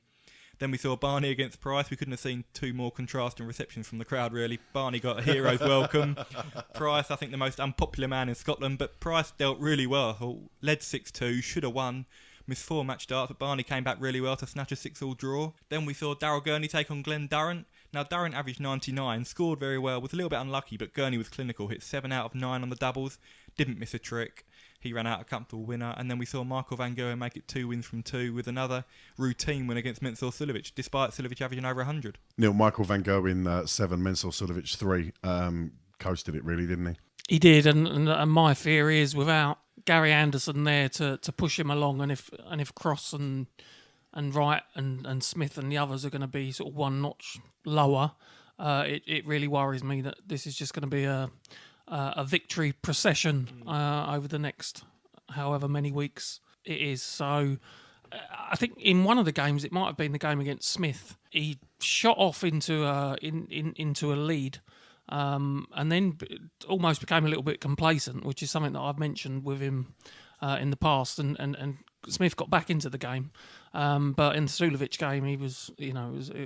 Then we saw Barney against Price. We couldn't have seen two more contrasting receptions from the crowd, really. Barney got a hero's welcome. Price, I think, the most unpopular man in Scotland, but Price dealt really well. Led 6-2, should have won. Missed 4 match starts, but Barney came back really well to snatch a 6-all draw. Then we saw Darrell Gurney take on Glenn Durrant. Now, Durrant averaged 99, scored very well, was a little bit unlucky, but Gurney was clinical, hit 7 out of 9 on the doubles, didn't miss a trick. He ran out a comfortable winner, and then we saw Michael van Gerwen make it 2 wins from 2 with another routine win against Mensur Suljovic, despite Suljovic averaging over 100. Neil, Michael van Gerwen 7, Mensur Suljovic 3, coasted it really, didn't he? He did, and my theory is without Gary Anderson there to push him along, and if Cross and Wright and Smith and the others are going to be sort of one notch lower, it really worries me that this is just going to be a victory procession over the next however many weeks it is. So I think in one of the games, it might have been the game against Smith, he shot off into a lead, and then almost became a little bit complacent, which is something that I've mentioned with him in the past, and Smith got back into the game, but in the Suljovic game, he was, it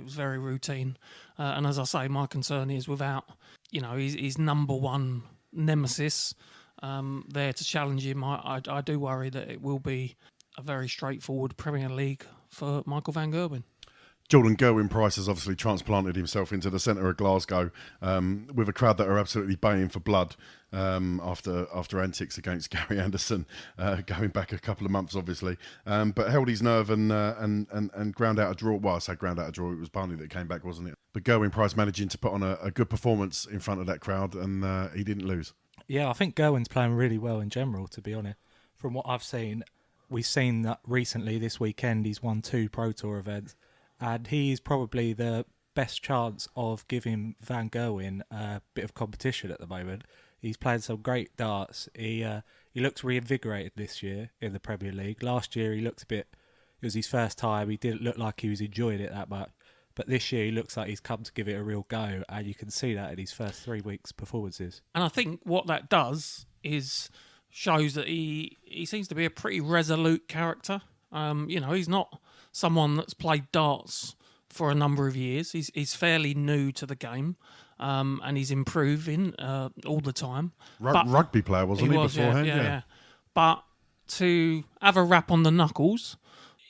was very routine, and as I say, my concern is without, his number one nemesis there to challenge him, I do worry that it will be a very straightforward Premier League for Michael van Gerwen. Jordan Gerwin-Price has obviously transplanted himself into the centre of Glasgow with a crowd that are absolutely baying for blood after antics against Gary Anderson going back a couple of months, obviously. But held his nerve and ground out a draw. Well, I say ground out a draw. It was Barney that came back, wasn't it? But Gerwin-Price managing to put on a good performance in front of that crowd, and he didn't lose. Yeah, I think Gerwin's playing really well in general, to be honest. From what I've seen, we've seen that recently this weekend he's won 2 Pro Tour events. And he's probably the best chance of giving Van Gerwen a bit of competition at the moment. He's playing some great darts. He looks reinvigorated this year in the Premier League. Last year he looked it was his first time. He didn't look like he was enjoying it that much. But this year he looks like he's come to give it a real go. And you can see that in his first 3 weeks' performances. And I think what that does is shows that he seems to be a pretty resolute character. He's not someone that's played darts for a number of years. He's fairly new to the game, and he's improving all the time. Rugby player, wasn't he beforehand? Yeah. But to have a rap on the knuckles,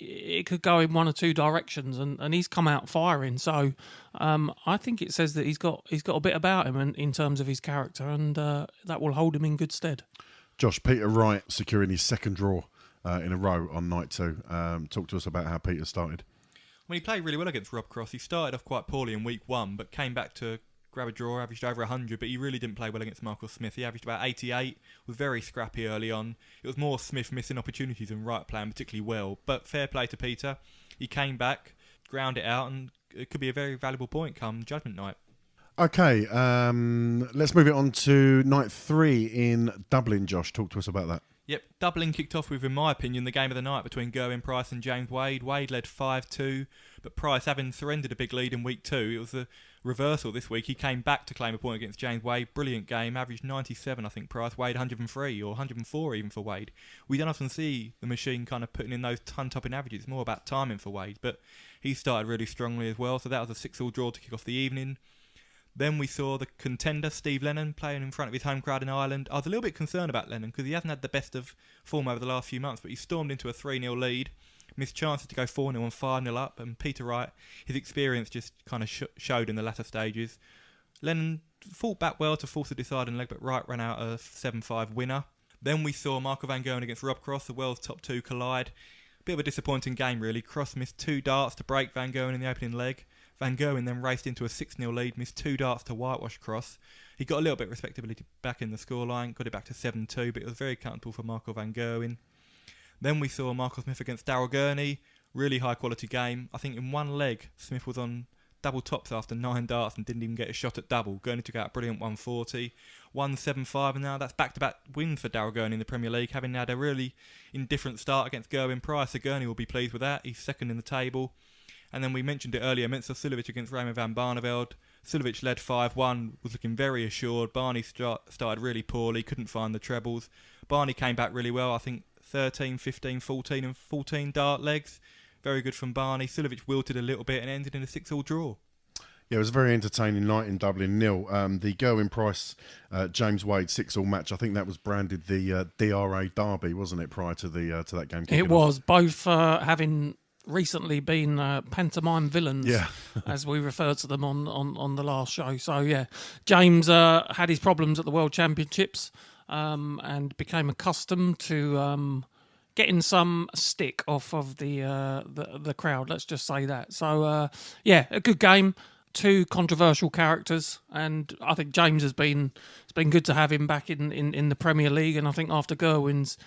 it could go in one or two directions, and he's come out firing. So I think it says that he's got a bit about him in terms of his character, and that will hold him in good stead. Josh, Peter Wright securing his second draw in a row on night 2. Talk to us about how Peter started. Well, he played really well against Rob Cross. He started off quite poorly in week 1, but came back to grab a draw, averaged over 100, but he really didn't play well against Michael Smith. He averaged about 88, was very scrappy early on. It was more Smith missing opportunities than Wright playing particularly well, but fair play to Peter. He came back, ground it out, and it could be a very valuable point come judgment night. Okay, let's move it on to night 3 in Dublin. Josh, talk to us about that. Yep, Dublin kicked off with, in my opinion, the game of the night between Gerwen Price and James Wade. Wade led 5-2, but Price, having surrendered a big lead in week 2, it was a reversal this week. He came back to claim a point against James Wade. Brilliant game, averaged 97, I think, Price. Wade 103 or 104 even for Wade. We don't often see the machine kind of putting in those ton-topping averages. It's more about timing for Wade, but he started really strongly as well, so that was a 6-all draw to kick off the evening. Then we saw the contender, Steve Lennon, playing in front of his home crowd in Ireland. I was a little bit concerned about Lennon because he hasn't had the best of form over the last few months, but he stormed into a 3-0 lead, missed chances to go 4-0 and 5-0 up, and Peter Wright, his experience just kind of showed in the latter stages. Lennon fought back well to force a deciding leg, but Wright ran out a 7-5 winner. Then we saw Michael van Gerwen against Rob Cross, the world's top 2 collide. Bit of a disappointing game, really. Cross missed 2 darts to break van Gerwen in the opening leg. Van Gerwen then raced into a 6-0 lead, missed 2 darts to whitewash Cross. He got a little bit of respectability back in the scoreline, got it back to 7-2, but it was very comfortable for Michael van Gerwen. Then we saw Michael Smith against Daryl Gurney. Really high quality game. I think in one leg, Smith was on double tops after 9 darts and didn't even get a shot at double. Gurney took out a brilliant 140. 1-7-5, and now that's back-to-back wins for Daryl Gurney in the Premier League, having had a really indifferent start against Gerwen Price. So Gurney will be pleased with that. He's second in the table. And then we mentioned it earlier, Mensah Suljovic against Raymond van Barneveld. Suljovic led 5-1, was looking very assured. Barney started really poorly, couldn't find the trebles. Barney came back really well, I think 13, 15, 14 and 14 dart legs. Very good from Barney. Suljovic wilted a little bit and ended in a 6-all draw. Yeah, it was a very entertaining night in Dublin. Neil, the Gerwen Price James Wade 6-all match, I think that was branded the DRA Derby, wasn't it, prior to that game? It was, both having recently been pantomime villains, as we referred to them on the last show. So yeah, James had his problems at the World Championships and became accustomed to getting some stick off of the crowd. Let's just say that. So yeah, a good game. 2 controversial characters, and I think James it's been good to have him back in the Premier League. And I think after Gerwen's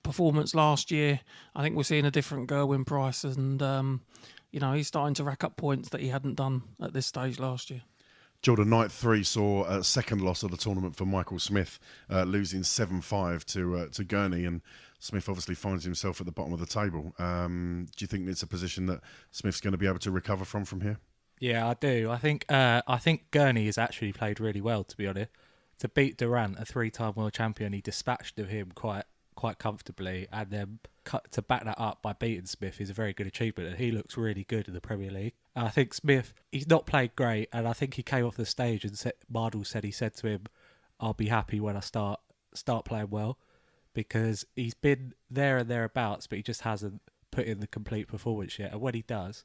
performance last year, I think we're seeing a different Gerwen Price, and he's starting to rack up points that he hadn't done at this stage last year. Jordan, night 3 saw a second loss of the tournament for Michael Smith, losing 7-5 to Gurney, and Smith obviously finds himself at the bottom of the table. Do you think it's a position that Smith's going to be able to recover from here? Yeah, I do. I think Gurney has actually played really well, to be honest. To beat Durrant, a 3-time world champion, he dispatched of him quite comfortably, and then to back that up by beating Smith is a very good achievement, and he looks really good in the Premier League. And I think Smith, he's not played great, and I think he came off the stage and Mardle said to him, "I'll be happy when I start playing well," because he's been there and thereabouts, but he just hasn't put in the complete performance yet. And when he does,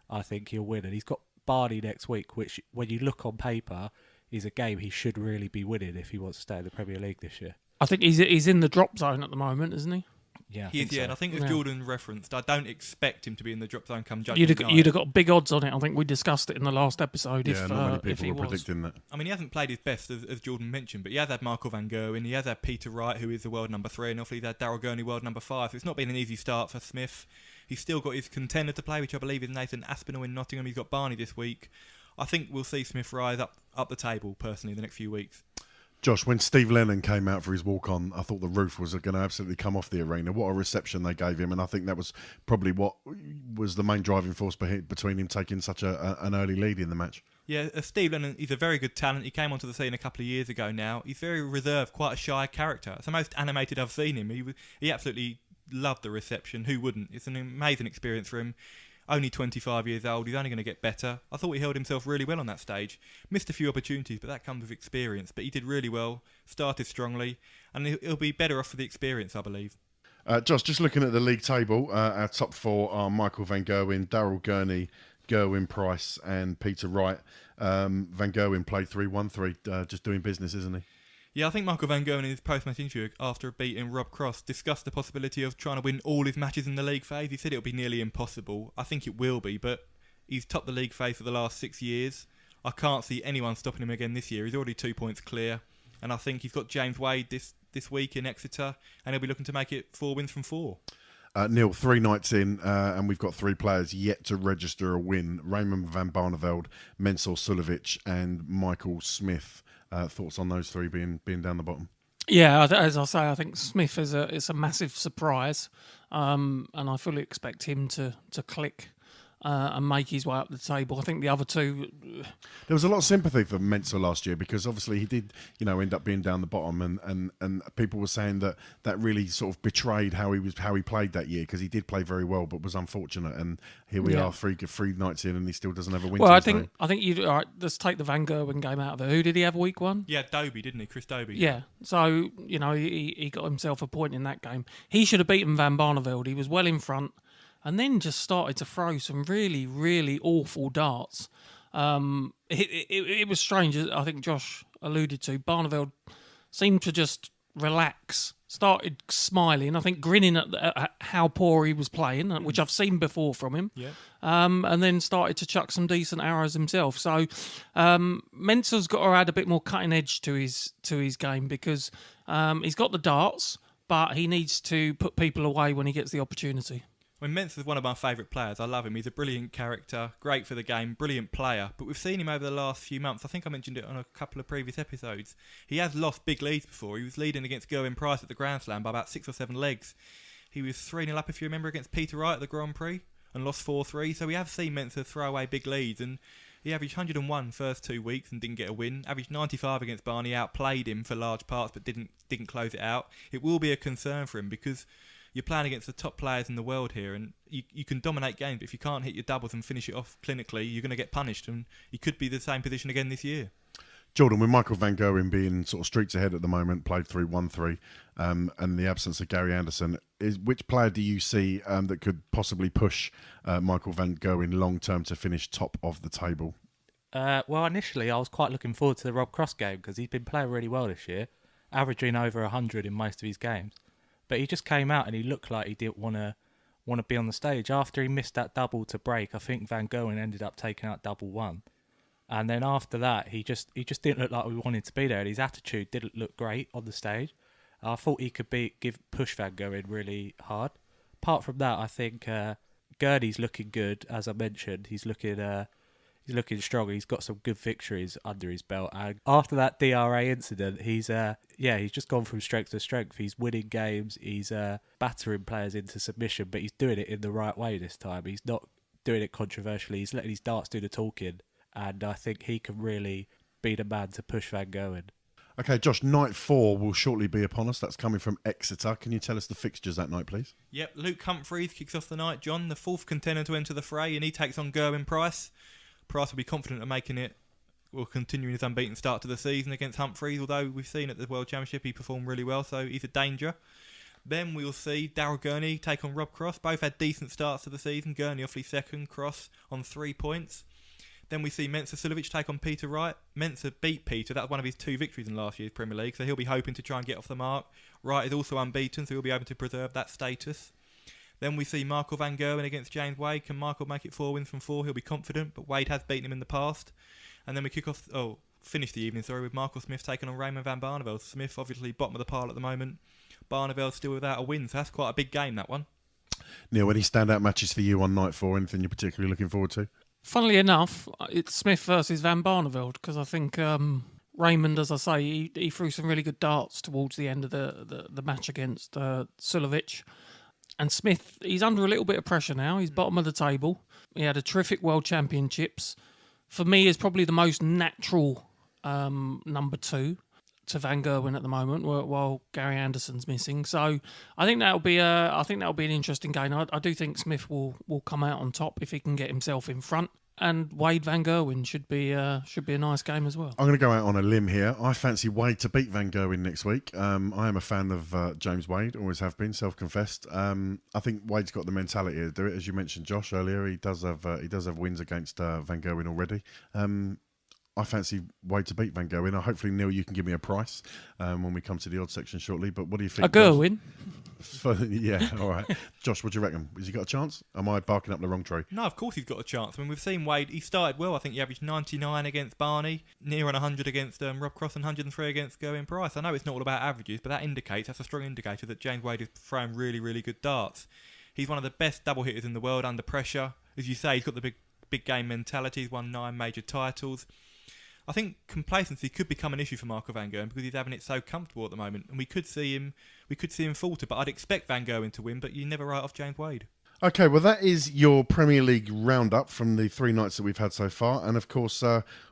I think he'll win. And he's got Barney next week, which, when you look on paper, is a game he should really be winning if he wants to stay in the Premier League this year. I think he's in the drop zone at the moment, isn't he? Yeah, he is. Yeah, so. And I think as Jordan referenced, I don't expect him to be in the drop zone come judgment You'd have got big odds on it. I think we discussed it in the last episode. Yeah, not many people were were predicting that. I mean, he hasn't played his best, as Jordan mentioned, but he has had Michael van Gerwen, he has had Peter Wright, who is the world number 3, and obviously he's had Daryl Gurney, world number 5. So it's not been an easy start for Smith. He's still got his contender to play, which I believe is Nathan Aspinall in Nottingham. He's got Barney this week. I think we'll see Smith rise up the table, personally, in the next few weeks. Josh, when Steve Lennon came out for his walk-on, I thought the roof was going to absolutely come off the arena. What a reception they gave him, and I think that was probably what was the main driving force between him taking such an early lead in the match. Yeah, Steve Lennon, he's a very good talent. He came onto the scene a couple of years ago now. He's very reserved, quite a shy character. It's the most animated I've seen him. He absolutely loved the reception. Who wouldn't? It's an amazing experience for him. Only 25 years old, he's only going to get better. I thought he held himself really well on that stage. Missed a few opportunities, but that comes with experience. But he did really well, started strongly, and he'll be better off for the experience, I believe. Josh, just looking at the league table, our top 4 are Michael van Gerwen, Daryl Gurney, Gerwen Price and Peter Wright. Van Gerwen played 3-1-3, just doing business, isn't he? Yeah, I think Michael van Gerwen in his post-match interview after beating Rob Cross discussed the possibility of trying to win all his matches in the league phase. He said it'll be nearly impossible. I think it will be, but he's topped the league phase for the last 6 years. I can't see anyone stopping him again this year. He's already 2 points clear, and I think he's got James Wade this week in Exeter, and he'll be looking to make it 4 wins from 4. Neil, 3 nights in, and we've got 3 players yet to register a win. Raymond van Barneveld, Mensah Suljovic and Michael Smith. Thoughts on those 3 being down the bottom? Yeah, as I say, I think Smith is a massive surprise, and I fully expect him to click and make his way up the table. I think the other two. There was a lot of sympathy for Mensah last year because obviously he did, end up being down the bottom, and people were saying that really sort of betrayed how he played that year, because he did play very well but was unfortunate, and here we are three nights in and he still doesn't have a win. Well, I think you. All right, let's take the Van Gerwen game out of it. Who did he have week one? Yeah, Dobie, didn't he? Chris Dobie. Yeah, so he got himself a point in that game. He should have beaten Van Barneveld. He was well in front, and then just started to throw some really, really awful darts. It was strange, as I think Josh alluded to. Barneveld seemed to just relax, started smiling, I think grinning at how poor he was playing, which I've seen before from him. Yeah. And then started to chuck some decent arrows himself. So Mensah's got to add a bit more cutting edge to his game, because he's got the darts, but he needs to put people away when he gets the opportunity. Mensah's one of my favourite players. I love him. He's a brilliant character, great for the game, brilliant player. But we've seen him over the last few months. I think I mentioned it on a couple of previous episodes. He has lost big leads before. He was leading against Gerwyn Price at the Grand Slam by about 6 or 7 legs. He was 3-0 up, if you remember, against Peter Wright at the Grand Prix and lost 4-3. So we have seen Mensah throw away big leads, and he averaged 101 first 2 weeks and didn't get a win. Averaged 95 against Barney, outplayed him for large parts but didn't close it out. It will be a concern for him, because you're playing against the top players in the world here, and you can dominate games, but if you can't hit your doubles and finish it off clinically, you're going to get punished, and he could be the same position again this year. Jordan, with Michael van Gerwen being sort of streets ahead at the moment, played 3-1-3, and the absence of Gary Anderson, which player do you see that could possibly push Michael van Gerwen long term to finish top of the table? Well, initially I was quite looking forward to the Rob Cross game, because he's been playing really well this year, averaging over 100 in most of his games. But he just came out and he looked like he didn't want to be on the stage. After he missed that double to break, I think Van Gerwen ended up taking out double one. And then after that, he just didn't look like we wanted to be there. And his attitude didn't look great on the stage. I thought he could push Van Gerwen really hard. Apart from that, I think Gurney's looking good, as I mentioned. He's looking strong. He's got some good victories under his belt. And after that DRA incident, he's just gone from strength to strength. He's winning games. He's battering players into submission, but he's doing it in the right way this time. He's not doing it controversially. He's letting his darts do the talking, and I think he can really be the man to push Van Gerwen. Okay, Josh, night 4 will shortly be upon us. That's coming from Exeter. Can you tell us the fixtures that night, please? Yep, Luke Humphreys kicks off the night, John, the 4th contender to enter the fray, and he takes on Gerwyn Price. Price will be confident of making it, will continue his unbeaten start to the season against Humphreys, although we've seen at the World Championship he performed really well, so he's a danger. Then we'll see Daryl Gurney take on Rob Cross. Both had decent starts to the season. Gurney obviously second, Cross on 3 points. Then we see Mensah Suljovic take on Peter Wright. Mensah beat Peter. That was one of his 2 victories in last year's Premier League, so he'll be hoping to try and get off the mark. Wright is also unbeaten, so he'll be able to preserve that status. Then we see Michael van Gerwen against James Wade. Can Michael make it 4 wins from 4? He'll be confident, but Wade has beaten him in the past. And then we finish the evening, with Michael Smith taking on Raymond van Barneveld. Smith obviously bottom of the pile at the moment. Barneveld still without a win, so that's quite a big game, that one. Neil, any standout matches for you on night 4? Anything you're particularly looking forward to? Funnily enough, it's Smith versus Van Barneveld, because I think Raymond, as I say, he threw some really good darts towards the end of the match against Suljovic. And Smith, he's under a little bit of pressure now. He's bottom of the table. He had a terrific World Championships. For me, is probably the most natural number 2 to Van Gerwen at the moment, while Gary Anderson's missing. So I think that'll be an interesting game. I do think Smith will come out on top if he can get himself in front. And Wade van Gerwen should be a nice game as well. I'm going to go out on a limb here. I fancy Wade to beat Van Gerwen next week. I am a fan of James Wade, always have been, self-confessed. I think Wade's got the mentality to do it, as you mentioned, Josh, earlier. He does have wins against Van Gerwen already. I fancy Wade to beat Van Gerwen. Hopefully, Neil, you can give me a price when we come to the odds section shortly. But what do you think? A Gerwin? Yeah, all right. Josh, what do you reckon? Has he got a chance? Am I barking up the wrong tree? No, of course he's got a chance. I mean, we've seen Wade. He started well. I think he averaged 99 against Barney, near on 100 against Rob Cross, and 103 against Gerwyn Price. I know it's not all about averages, but that's a strong indicator that James Wade is throwing really, really good darts. He's one of the best double hitters in the world under pressure. As you say, he's got the big game mentality. He's won 9 major titles. I think complacency could become an issue for Michael van Gerwen because he's having it so comfortable at the moment, and we could see him falter. But I'd expect Van Gerwen to win, but you never write off James Wade. Okay, well, that is your Premier League roundup from the 3 nights that we've had so far. And, of course,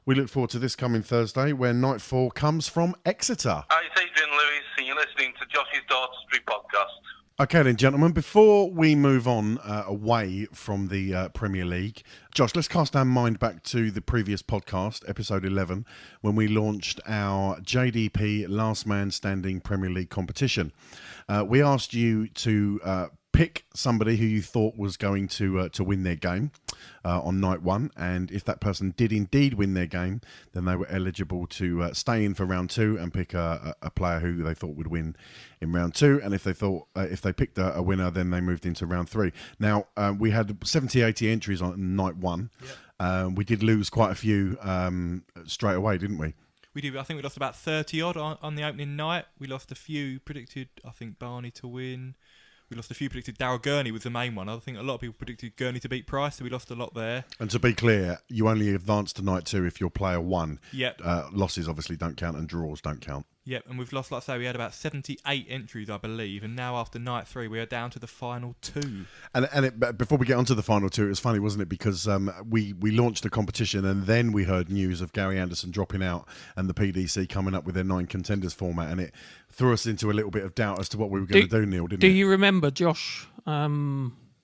we look forward to this coming Thursday where night 4 comes from Exeter. Hi, it's Adrian Lewis, and you're listening to Josh's Dartistry podcast. Okay, then, gentlemen, before we move on away from the Premier League, Josh, let's cast our mind back to the previous podcast, episode 11, when we launched our JDP Last Man Standing Premier League competition. We asked you to pick somebody who you thought was going to win their game on night 1, and if that person did indeed win their game, then they were eligible to stay in for round 2 and pick a player who they thought would win in round 2, and if they picked a winner, then they moved into round 3. Now, we had 70-80 entries on night 1. Yep. We did lose quite a few straight away, didn't we? We did. I think we lost about 30 odd on the opening night. We lost a few predicted, I think, Barney to win. We lost a few predicted. Daryl Gurney was the main one. I think a lot of people predicted Gurney to beat Price, so we lost a lot there. And to be clear, you only advance to night 2 if your player won. Yep. Losses obviously don't count and draws don't count. Yep, and we've lost, like I say, we had about 78 entries, I believe, and now after night 3, we are down to the final 2. And before we get on to the final 2, it was funny, wasn't it? Because we launched the competition and then we heard news of Gary Anderson dropping out and the PDC coming up with their 9 contenders format, and it threw us into a little bit of doubt as to what we were going to do, Neil, didn't it? Do you remember Josh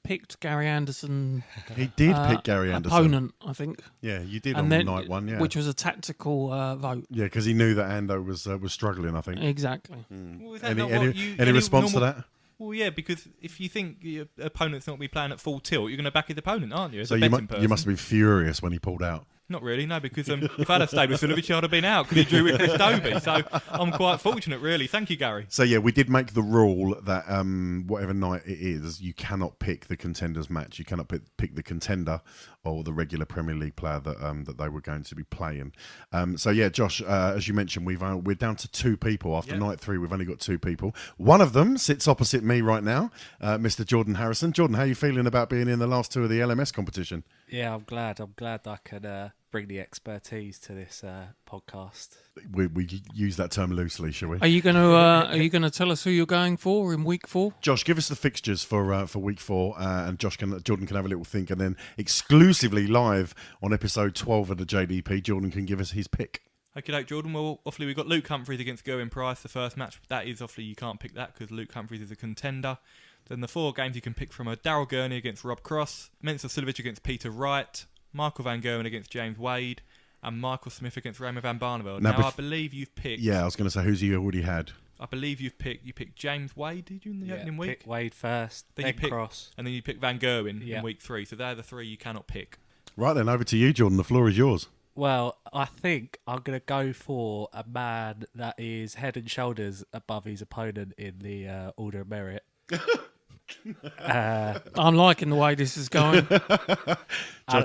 picked Gary Anderson? He did pick Gary Anderson. Opponent, I think. Yeah, you did and on night 1, yeah. Which was a tactical vote. Yeah, because he knew that Ando was struggling, I think. Exactly. Well, is Any that not what any response to that? Well, yeah, because if you think your opponent's not going to be playing at full tilt, you're going to back his opponent, aren't you? As so a betting person. You must have been furious when he pulled out. Not really, no, because if I'd have stayed with Silovic, I'd have been out because he drew with Chris Dobie. So I'm quite fortunate, really. Thank you, Gary. So, yeah, we did make the rule that whatever night it is, you cannot pick the contenders match. You cannot pick the contender or the regular Premier League player that they were going to be playing. So, yeah, Josh, as you mentioned, we're down to 2 people. After night 3, we've only got 2 people. One of them sits opposite me right now, Mr. Jordan Harrison. Jordan, how are you feeling about being in the last 2 of the LMS competition? Yeah, I'm glad I could bring the expertise to this podcast. We use that term loosely, shall we? Are you going to tell us who you're going for in week 4? Josh, give us the fixtures for week 4, and Jordan can have a little think, and then exclusively live on episode 12 of the JDP, Jordan can give us his pick. Okay, Jordan. Well, obviously we've got Luke Humphries against Gerwin Price, the first match. That is obviously you can't pick that because Luke Humphries is a contender. Then the 4 games you can pick from are Daryl Gurney against Rob Cross, Mensah Silovic against Peter Wright, Michael van Gerwen against James Wade, and Michael Smith against Raymond van Barneveld. Now, I believe you've picked... Yeah, I was going to say, who's you already had? I believe you picked James Wade, did you, in the opening week? Pick Wade first, then Cross. And then you pick Van Gerwen in week 3. So they're the 3 you cannot pick. Right then, over to you, Jordan. The floor is yours. Well, I think I'm going to go for a man that is head and shoulders above his opponent in the order of merit. I'm liking the way this is going.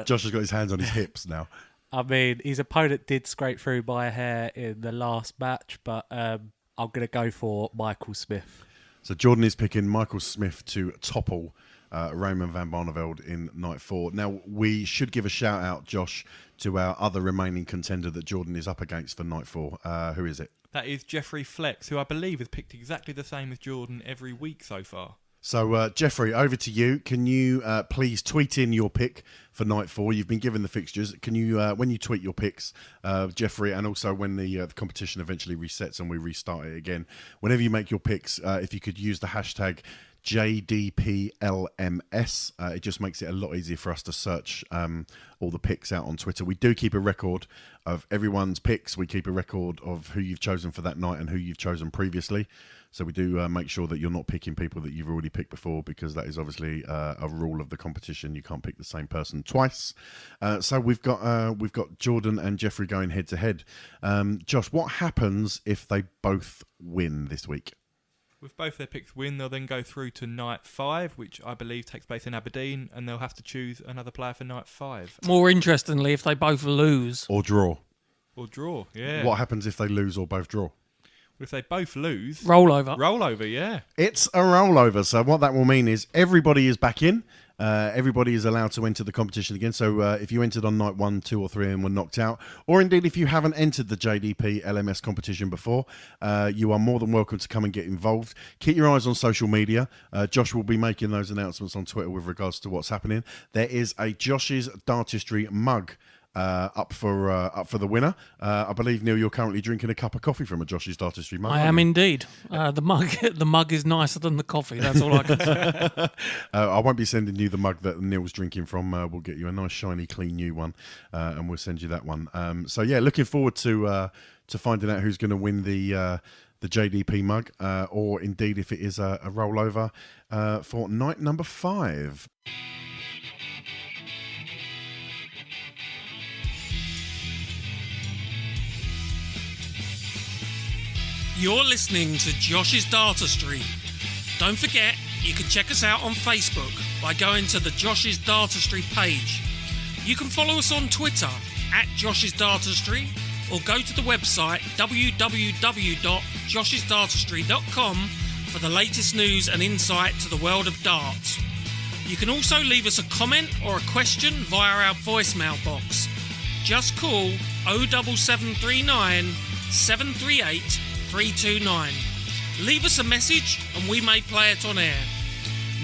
Josh has got his hands on his hips now. I mean, his opponent did scrape through by a hair in the last match, but I'm going to go for Michael Smith. So Jordan is picking Michael Smith to topple Raymond van Barneveld in night 4. Now, we should give a shout out, Josh, to our other remaining contender that Jordan is up against for night 4. Who is it? That is Jeffrey Flex, who I believe has picked exactly the same as Jordan every week so far. So, Jeffrey, over to you. Can you please tweet in your pick for night 4? You've been given the fixtures. Can you, when you tweet your picks, Jeffrey, and also when the competition eventually resets and we restart it again, whenever you make your picks, if you could use the hashtag JDPLMS, it just makes it a lot easier for us to search all the picks out on Twitter. We do keep a record of everyone's picks. We keep a record of who you've chosen for that night and who you've chosen previously. So we do make sure that you're not picking people that you've already picked before, because that is obviously a rule of the competition. You can't pick the same person twice. So we've got Jordan and Jeffrey going head to head. Josh, what happens if they both win this week? If both their picks win, they'll then go through to night 5, which I believe takes place in Aberdeen, and they'll have to choose another player for night 5. More interestingly, if they both lose or draw. Or draw, yeah. What happens if they lose or both draw? If they both lose... Rollover. Rollover, yeah. It's a rollover. So what that will mean is everybody is back in. Everybody is allowed to enter the competition again. So if you entered on night 1, 2 or 3 and were knocked out, or indeed if you haven't entered the JDP LMS competition before, you are more than welcome to come and get involved. Keep your eyes on social media. Josh will be making those announcements on Twitter with regards to what's happening. There is a Josh's Dartistry mug up for the winner. I believe, Neil, you're currently drinking a cup of coffee from a Josh's Dartistry mug. I am indeed. The mug is nicer than the coffee. That's all I can say. I won't be sending you the mug that Neil's drinking from. We'll get you a nice, shiny, clean new one, and we'll send you that one. So yeah, looking forward to finding out who's going to win the JDP mug, or indeed if it is a rollover for night number 5. You're listening to Josh's Dartistry. Don't forget, you can check us out on Facebook by going to the Josh's Dartistry page. You can follow us on Twitter at Josh's Dartistry, or go to the website www.joshisdartistry.com for the latest news and insight to the world of darts. You can also leave us a comment or a question via our voicemail box. Just call 07739 738 329. Leave us a message and we may play it on air.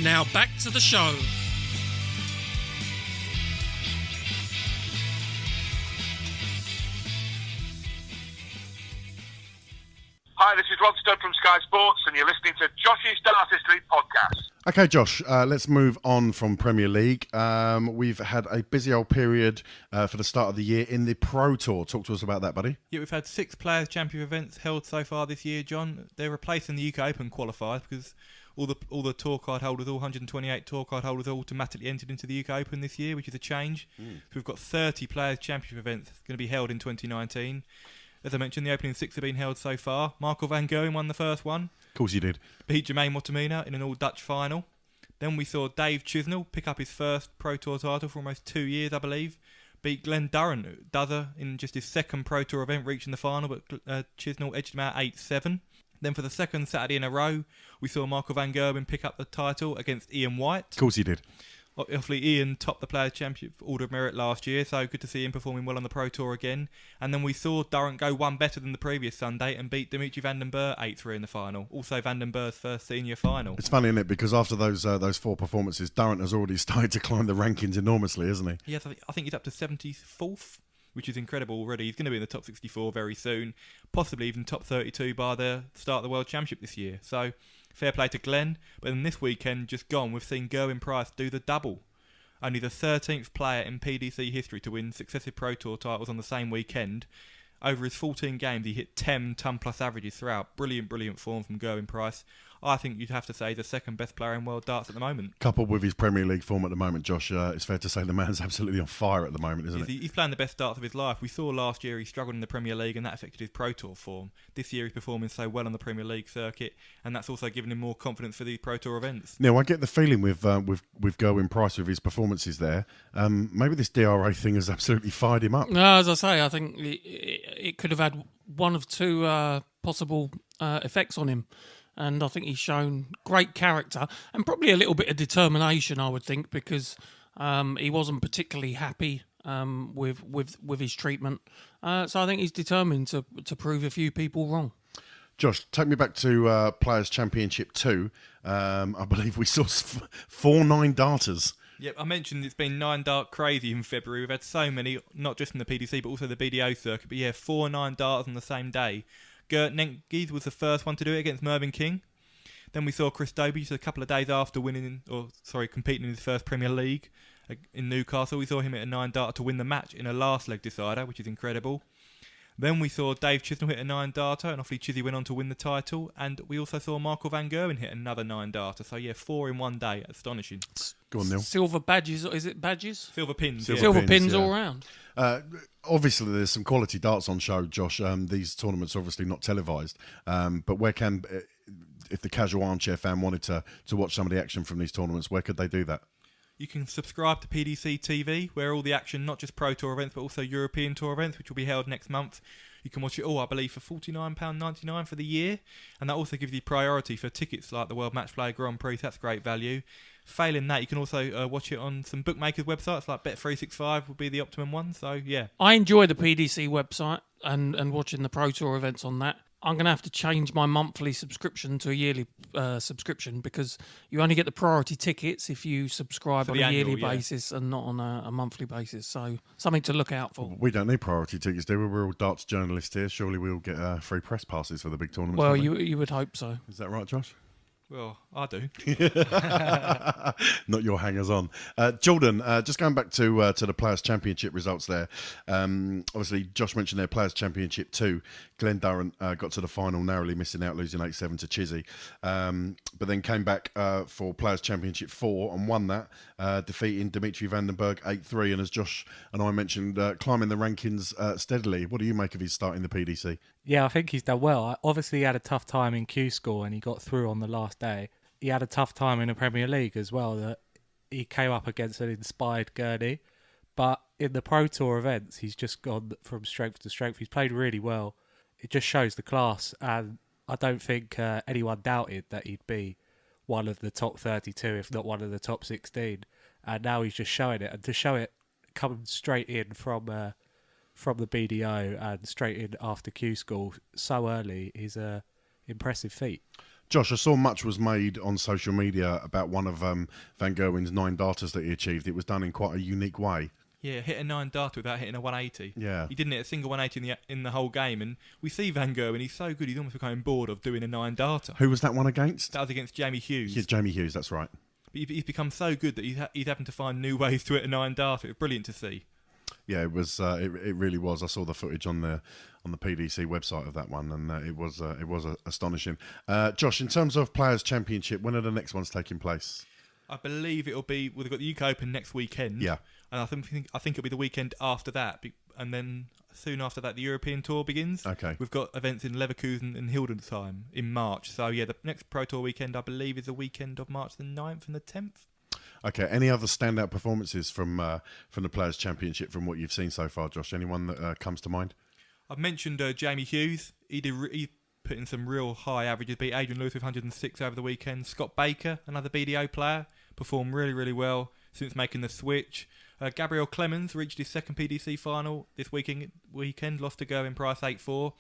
Now back to the show. Hi, this is Rod Stud from Sky Sports, and you're listening to Josh's Dartistry podcast. Okay, Josh, let's move on from Premier League. We've had a busy old period for the start of the year in the Pro Tour. Talk to us about that, buddy. Yeah, we've had 6 Players' Championship events held so far this year, John. They're replacing the UK Open qualifiers because all the tour card holders, all 128 tour card holders, are automatically entered into the UK Open this year, which is a change. So we've got 30 Players' Championship events going to be held in 2019. As I mentioned, the opening 6 have been held so far. Michael van Gerwen won the first one. Of course he did. Beat Jermaine Motamina in an all-Dutch final. Then we saw Dave Chisnell pick up his first Pro Tour title for almost 2 years, I believe. Beat Glenn Duzzer in just his second Pro Tour event, reaching the final, but Chisnell edged him out 8-7. Then for the second Saturday in a row, we saw Michael van Gerwen pick up the title against Ian White. Of course he did. Obviously, Ian topped the Players' Championship Order of Merit last year, so good to see him performing well on the Pro Tour again. And then we saw Durrant go one better than the previous Sunday and beat Dimitri van den Bergh 8-3 in the final. Also van den Bergh's first senior final. It's funny, isn't it? Because after those 4 performances, Durrant has already started to climb the rankings enormously, isn't he? Yes, I think he's up to 74th, which is incredible already. He's going to be in the top 64 very soon, possibly even top 32 by the start of the World Championship this year. So, fair play to Glenn. But then this weekend, just gone, we've seen Gerwyn Price do the double. Only the 13th player in PDC history to win successive Pro Tour titles on the same weekend. Over his 14 games, he hit 10 ton-plus averages throughout. Brilliant form from Gerwyn Price. I think you'd have to say the second best player in world darts at the moment. Coupled with his Premier League form at the moment, Josh, it's fair to say the man's absolutely on fire at the moment, isn't it? He's playing the best darts of his life. We saw last year he struggled in the Premier League and that affected his Pro Tour form. This year he's performing so well on the Premier League circuit, and that's also given him more confidence for these Pro Tour events. Now, I get the feeling with Gerwyn Price, with his performances there, maybe this DRA thing has absolutely fired him up. No, as I say, I think it could have had one of 2 possible effects on him. And I think he's shown great character and probably a little bit of determination, I would think, because he wasn't particularly happy with his treatment. So I think he's determined to prove a few people wrong. Josh, take me back to Players' Championship 2. I believe we saw 4 9-darters. Yep, I mentioned it's been 9-dart crazy in February. We've had so many, not just from the PDC, but also the BDO circuit. But yeah, 4 9-darters on the same day. Gert Nengies was the first one to do it against Mervyn King. Then we saw Chris Dobie just a couple of days after competing in his first Premier League in Newcastle. We saw him hit a 9-darter to win the match in a last leg decider, which is incredible. Then we saw Dave Chisnell hit a 9-darter, and obviously Chizzy went on to win the title. And we also saw Michael van Gerwen hit another 9-darter. So yeah, 4 in one day. Astonishing. Go on, Neil. Silver badges, is it badges? Silver pins. Silver pins all round. Obviously, there's some quality darts on show, Josh. These tournaments are obviously not televised. But where can, if the casual armchair fan wanted to watch some of the action from these tournaments, where could they do that? You can subscribe to PDC TV, where all the action, not just Pro Tour events, but also European Tour events, which will be held next month. You can watch it all, I believe, for £49.99 for the year, and that also gives you priority for tickets like the World Match Play Grand Prix. That's great value. Failing that, you can also watch it on some bookmakers' websites like Bet365 would be the optimum one. So, yeah. I enjoy the PDC website and watching the Pro Tour events on that. I'm going to have to change my monthly subscription to a yearly subscription because you only get the priority tickets if you subscribe on a yearly basis and not on a monthly basis. So something to look out for. We don't need priority tickets, do we? We're all darts journalists here. Surely we'll get free press passes for the big tournaments. Well, you would hope so. Is that right, Josh? Well, I do. Not your hangers-on. Jordan, just going back to the Players' Championship results there. Obviously, Josh mentioned their Players' Championship 2. Glenn Durrant got to the final, narrowly missing out, losing 8-7 to Chizzy. But then came back for Players' Championship 4 and won that, defeating Dimitri Vandenberg 8-3. And as Josh and I mentioned, climbing the rankings steadily. What do you make of his start in the PDC? Yeah, I think he's done well. Obviously, he had a tough time in Q-Score and he got through on the last day. He had a tough time in the Premier League as well. That he came up against an inspired Gurney. But in the Pro Tour events, he's just gone from strength to strength. He's played really well. It just shows the class. And I don't think anyone doubted that he'd be one of the top 32, if not one of the top 16. And now he's just showing it. And to show it coming straight in from the BDO and straight in after Q-School so early is a impressive feat. Josh, I saw much was made on social media about one of Van Gerwen's 9 darters that he achieved. It was done in quite a unique way. Yeah, hit a 9 darter without hitting a 180. Yeah. He didn't hit a single 180 in the whole game, and we see Van Gerwen, he's so good, he's almost becoming bored of doing a 9 darter. Who was that one against? That was against Jamie Hughes. Yeah, Jamie Hughes, that's right. But he's become so good that he's having to find new ways to hit a 9 darter. It was brilliant to see. Yeah, it was. It really was. I saw the footage on the PDC website of that one, and it was astonishing. Josh, in terms of Players' Championship, when are the next ones taking place? I believe it'll be. Well, they've got the UK Open next weekend. Yeah, and I think it'll be the weekend after that, and then soon after that the European Tour begins. Okay, we've got events in Leverkusen and Hildesheim in March. So yeah, the next Pro Tour weekend I believe is the weekend of March the 9th and the 10th. Okay. Any other standout performances from the Players' Championship from what you've seen so far, Josh? Anyone that comes to mind? I've mentioned Jamie Hughes. He put in some real high averages. Beat Adrian Lewis with 106 over the weekend. Scott Baker, another BDO player, performed really, really well since making the switch. Gabriel Clemens reached his second PDC final this weekend, lost to Gerwin Price 8-4.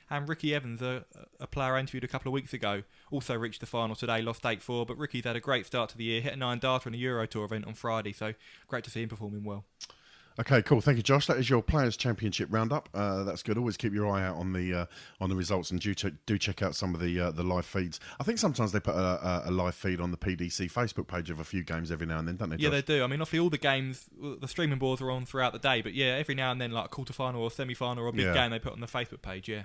And Ricky Evans, a player I interviewed a couple of weeks ago, also reached the final today, lost 8-4. But Ricky's had a great start to the year, hit a 9 darter in a Euro Tour event on Friday. So great to see him performing well. Okay, cool. Thank you, Josh. That is your Players' Championship roundup. That's good. Always keep your eye out on the results, and do check out some of the live feeds. I think sometimes they put a live feed on the PDC Facebook page of a few games every now and then, don't they, Josh? Yeah, they do. I mean, obviously all the games, the streaming boards are on throughout the day, but yeah, every now and then, like a quarter-final or semi-final or a big game, they put on the Facebook page, yeah.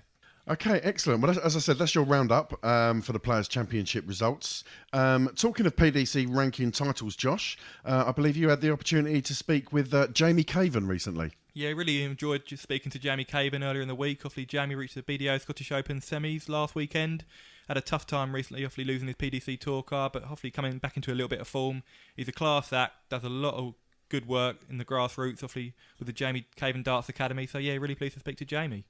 Okay, excellent. Well, as I said, that's your roundup for the Players' Championship results. Talking of PDC ranking titles, Josh, I believe you had the opportunity to speak with Jamie Caven recently. Yeah, really enjoyed just speaking to Jamie Caven earlier in the week. Obviously, Jamie reached the BDO Scottish Open semis last weekend. Had a tough time recently, obviously losing his PDC tour card, but hopefully coming back into a little bit of form. He's a class act, does a lot of good work in the grassroots, obviously with the Jamie Caven Darts Academy. So yeah, really pleased to speak to Jamie.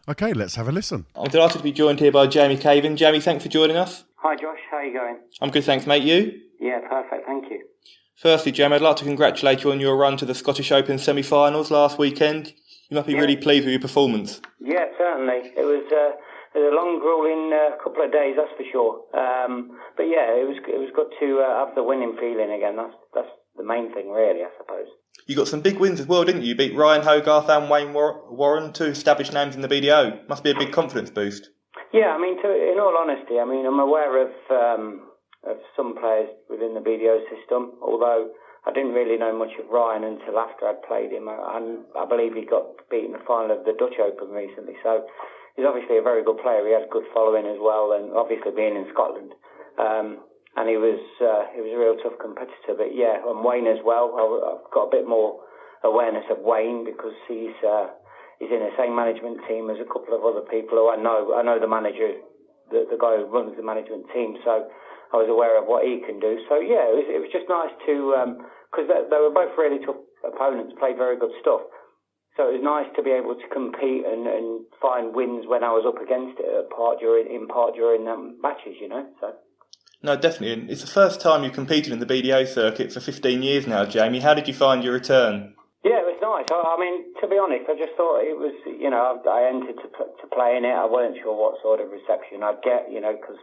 Okay, let's have a listen. I'm delighted to be joined here by Jamie Caven. Jamie, thanks for joining us. Hi Josh, how are you going? I'm good, thanks mate. You? Yeah, perfect, thank you. Firstly, Jamie, I'd like to congratulate you on your run to the Scottish Open semi-finals last weekend. You must be really pleased with your performance. Yeah, certainly. It was a long, grueling couple of days, that's for sure. But yeah, it was good to have the winning feeling again. That's the main thing, really, I suppose. You got some big wins as well, didn't you? You beat Ryan Hogarth and Wayne Warren, 2 established names in the BDO. Must be a big confidence boost. Yeah, I mean, in all honesty, I mean, I'm aware of some players within the BDO system, although I didn't really know much of Ryan until after I'd played him, and I believe he got beaten in the final of the Dutch Open recently, so he's obviously a very good player. He has good following as well, and obviously being in Scotland. And he was a real tough competitor. But yeah, and Wayne as well. I've got a bit more awareness of Wayne because he's in the same management team as a couple of other people who I know. I know the manager, the guy who runs the management team. So I was aware of what he can do. So yeah, it was just nice to because they were both really tough opponents, played very good stuff. So it was nice to be able to compete and find wins when I was up against it in part during matches, you know. So. No, definitely. And it's the first time you've competed in the BDO circuit for 15 years now, Jamie. How did you find your return? Yeah, it was nice. I mean, to be honest, I just thought it was, you know, I entered to play in it. I wasn't sure what sort of reception I'd get, you know, because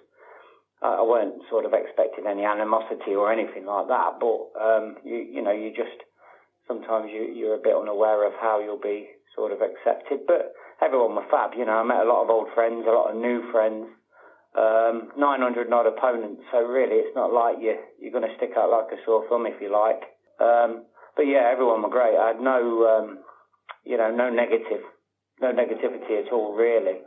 I weren't sort of expecting any animosity or anything like that. But, you know, you just, sometimes you're a bit unaware of how you'll be sort of accepted. But everyone was fab, you know. I met a lot of old friends, a lot of new friends, 900 odd opponents. So really, it's not like you're going to stick out like a sore thumb, if you like. But yeah, everyone were great. I had no negativity at all, really.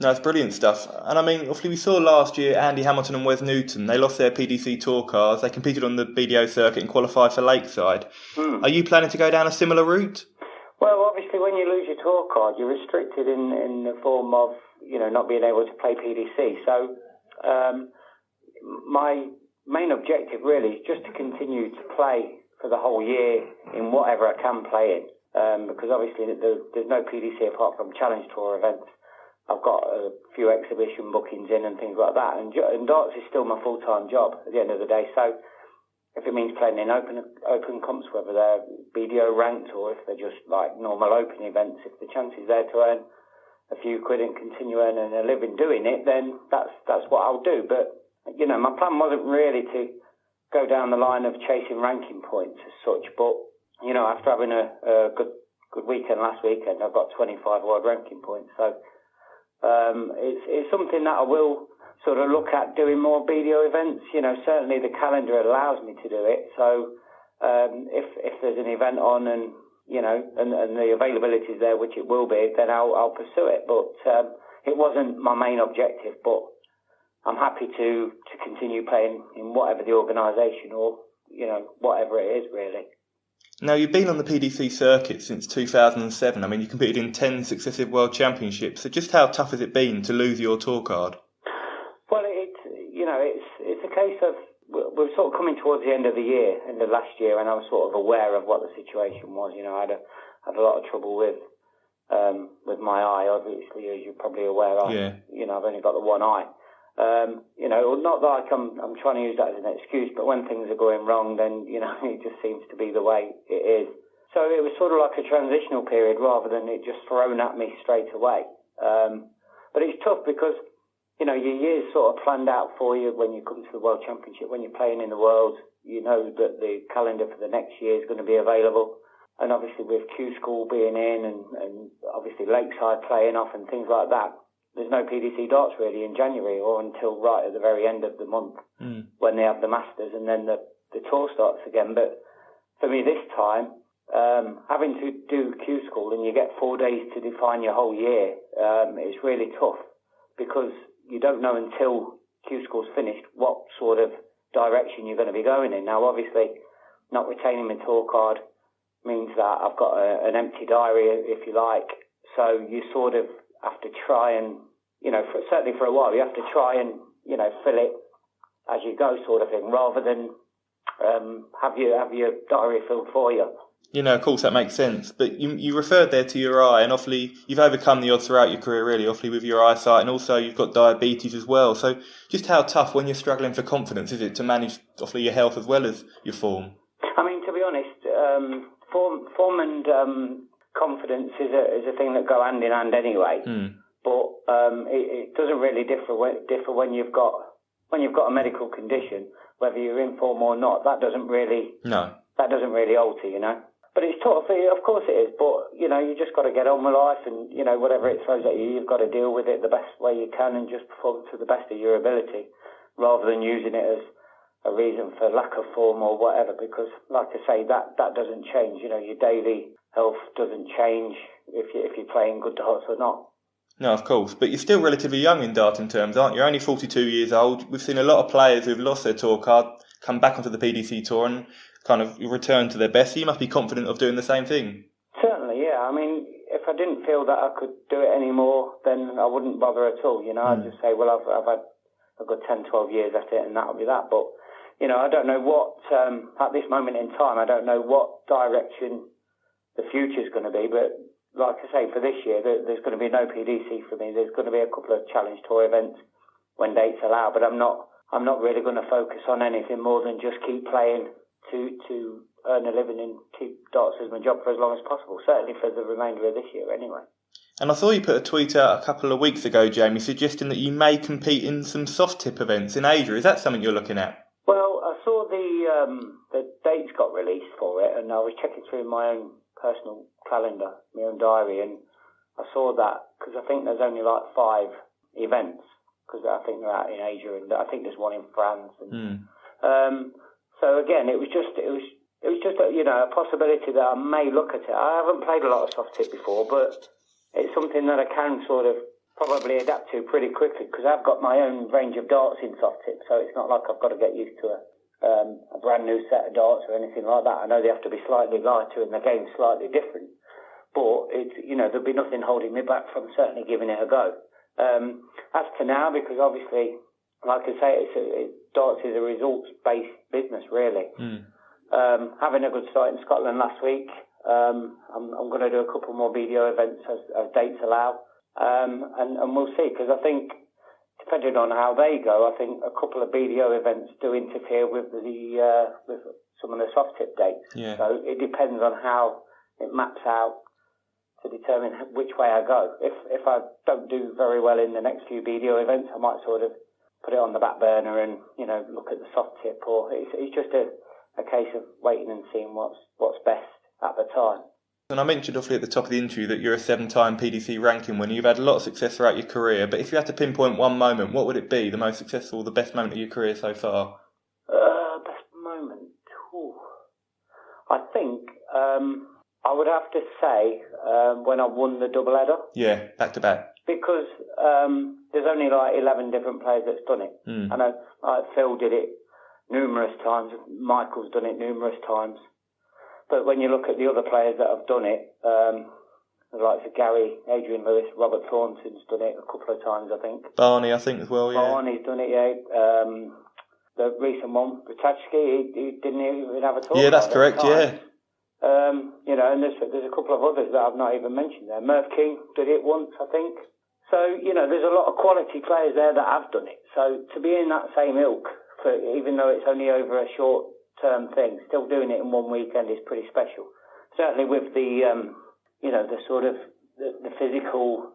No, it's brilliant stuff. And I mean, obviously we saw last year Andy Hamilton and Wes Newton. They lost their PDC Tour cars. They competed on the BDO circuit and qualified for Lakeside. Are you planning to go down a similar route? Well, obviously when you lose your tour card, you're restricted in the form of, you know, not being able to play PDC. So my main objective really is just to continue to play for the whole year in whatever I can play in. Because obviously there's no PDC apart from Challenge Tour events. I've got a few exhibition bookings in and things like that. And darts is still my full-time job at the end of the day. So if it means playing in open comps, whether they're BDO ranked or if they're just like normal open events, if the chance is there to earn a few quid and continue earning a living doing it, then that's what I'll do. But, you know, my plan wasn't really to go down the line of chasing ranking points as such. But, you know, after having a good weekend last weekend, I've got 25 world ranking points. So it's something that I will sort of look at doing more BDO events. You know, certainly the calendar allows me to do it. So if there's an event on and, you know, and the availability is there, which it will be, then I'll pursue it. But it wasn't my main objective. But I'm happy to continue playing in whatever the organisation or, you know, whatever it is, really. Now, you've been on the PDC circuit since 2007. I mean, you competed in 10 successive World Championships. So just how tough has it been to lose your tour card? Well, it's a case of, we're sort of coming towards the end of last year, and I was sort of aware of what the situation was. You know, I had a lot of trouble with my eye, obviously, as you're probably aware of. Yeah. You know, I've only got the one eye. You know, not like I'm trying to use that as an excuse, but when things are going wrong, then, you know, it just seems to be the way it is. So it was sort of like a transitional period rather than it just thrown at me straight away. But it's tough because, you know, your year's sort of planned out for you when you come to the World Championship. When you're playing in the World, you know that the calendar for the next year is going to be available. And obviously with Q School being in and obviously Lakeside playing off and things like that, there's no PDC darts really in January or until right at the very end of the month when they have the Masters and then the tour starts again. But for me this time, having to do Q School and you get 4 days to define your whole year, it's really tough because you don't know until Q School's finished what sort of direction you're going to be going in. Now, obviously, not retaining my tour card means that I've got an empty diary, if you like. So you sort of have to try and, you know, certainly for a while, you have to try and, you know, fill it as you go sort of thing, rather than have your diary filled for you. You know, of course, that makes sense. But you referred there to your eye, and obviously you've overcome the odds throughout your career, really, obviously with your eyesight, and also you've got diabetes as well. So just how tough, when you're struggling for confidence, is it to manage, obviously, your health as well as your form? I mean, to be honest, form and confidence is a thing that go hand in hand anyway. But it doesn't really differ when you've got a medical condition, whether you're in form or not. That doesn't really alter, you know. But it's tough, of course it is. But you know, you just got to get on with life, and you know, whatever it throws at you, you've got to deal with it the best way you can, and just perform to the best of your ability, rather than using it as a reason for lack of form or whatever. Because, like I say, that doesn't change. You know, your daily health doesn't change if you're playing good darts or not. No, of course, but you're still relatively young in darting terms, aren't you? You're only 42 years old. We've seen a lot of players who've lost their tour card come back onto the PDC tour and kind of return to their best. So you must be confident of doing the same thing. Certainly, yeah. I mean, if I didn't feel that I could do it anymore, then I wouldn't bother at all. You know, I'd just say, well, I've had a good 10, 12 years at it, and that'll be that. But you know, I don't know what at this moment in time, I don't know what direction the future's going to be, but like I say, for this year, there's going to be no PDC for me. There's going to be a couple of Challenge Tour events when dates allow, but I'm not really going to focus on anything more than just keep playing to earn a living and keep darts as my job for as long as possible, certainly for the remainder of this year anyway. And I saw you put a tweet out a couple of weeks ago, Jamie, suggesting that you may compete in some soft tip events in Asia. Is that something you're looking at? Well, I saw the dates got released for it, and I was checking through my own personal calendar, my own diary, and I saw that because I think there's only like 5 events, because I think they're out in Asia, and I think there's one in France. And, so again, it was just a possibility that I may look at it. I haven't played a lot of soft tip before, but it's something that I can sort of probably adapt to pretty quickly, because I've got my own range of darts in soft tip, so it's not like I've got to get used to a brand new set of darts or anything like that. I know they have to be slightly lighter and the game's slightly different, but it's, there'll be nothing holding me back from certainly giving it a go. As to now, because obviously, like I say, darts is a results-based business, really. Having a good start in Scotland last week, I'm going to do a couple more BDO events as dates allow, and we'll see, because I think, depending on how they go, I think a couple of BDO events do interfere with with some of the soft tip dates. Yeah. So it depends on how it maps out to determine which way I go. If I don't do very well in the next few BDO events, I might sort of put it on the back burner and look at the soft tip, or it's just a case of waiting and seeing what's best at the time. And I mentioned obviously at the top of the interview that you're a 7-time PDC ranking winner. You've had a lot of success throughout your career, but if you had to pinpoint one moment, what would it be? The most successful, the best moment of your career so far? Best moment? Ooh. I think I would have to say when I won the double header. Yeah, back to back. Because there's only like 11 different players that's done it. I know Phil did it numerous times. Michael's done it numerous times. But when you look at the other players that have done it, the likes of Gary, Adrian Lewis, Robert Thornton's done it a couple of times, I think. And I think as well, yeah. Barney's done it, yeah. The recent one, Rutachki, he didn't even have a talk. Yeah, that's correct, yeah. And there's a couple of others that I've not even mentioned there. Merv King did it once, I think. So, there's a lot of quality players there that have done it. So to be in that same ilk, even though it's only over a short-term thing, still doing it in one weekend is pretty special. Certainly with the, the sort of the physical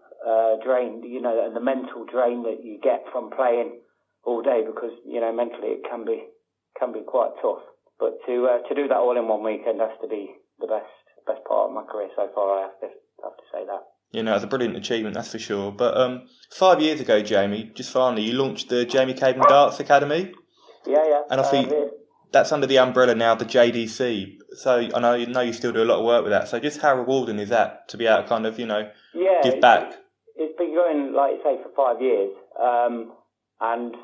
drain, and the mental drain that you get from playing all day, because, mentally it can be quite tough. But to do that all in one weekend has to be the best part of my career so far. I have to say that. It's a brilliant achievement, that's for sure. But 5 years ago, Jamie, just finally, you launched the Jamie Caven Darts Academy. Yeah. And I think that's under the umbrella now, the JDC. So I know you still do a lot of work with that. So just how rewarding is that to be able to kind of, give back? It's been going, like you say, for 5 years. And,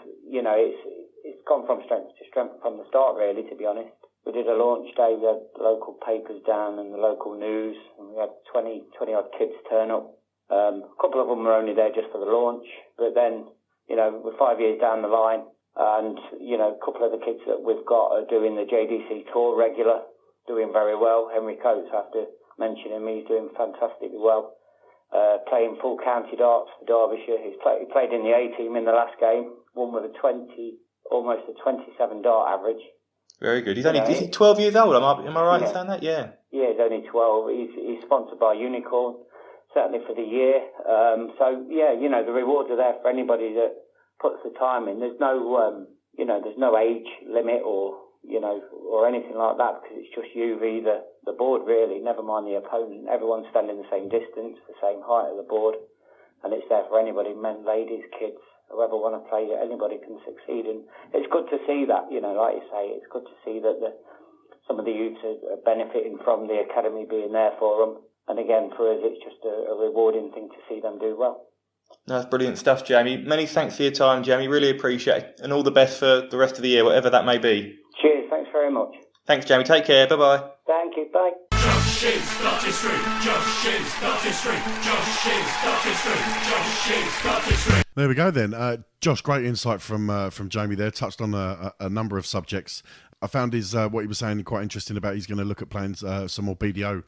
it's gone from strength to strength from the start, really, to be honest. We did a launch day, we had the local papers down and the local news, and we had 20-odd kids turn up. A couple of them were only there just for the launch, but then, we're 5 years down the line, and, a couple of the kids that we've got are doing the JDC Tour regular, doing very well. Henry Coates, I have to mention him, he's doing fantastically well. Playing full county darts for Derbyshire. He played in the A-team in the last game, won with almost a 27 dart average. Very good. Is he 12 years old? Am I right in saying that? Yeah. Yeah, he's only 12. He's sponsored by Unicorn, certainly for the year. The rewards are there for anybody that puts the time in. There's no, there's no age limit or anything like that, because it's just you v the board, really. Never mind the opponent. Everyone's standing the same distance, the same height of the board, and it's there for anybody, men, ladies, kids. Whoever want to play it, anybody can succeed. And it's good to see that, like you say, it's good to see that some of the youths are benefiting from the academy being there for them. And again, for us, it's just a rewarding thing to see them do well. That's brilliant stuff, Jamie. Many thanks for your time, Jamie. Really appreciate it. And all the best for the rest of the year, whatever that may be. Cheers. Thanks very much. Thanks, Jamie. Take care. Bye-bye. Thank you. Bye. Josh's Dartistry. Josh's Dartistry. Josh's Dartistry. Josh's Dartistry. There we go then. Josh, great insight from Jamie there. Touched on a number of subjects. I found his what he was saying quite interesting about he's going to look at playing some more BDO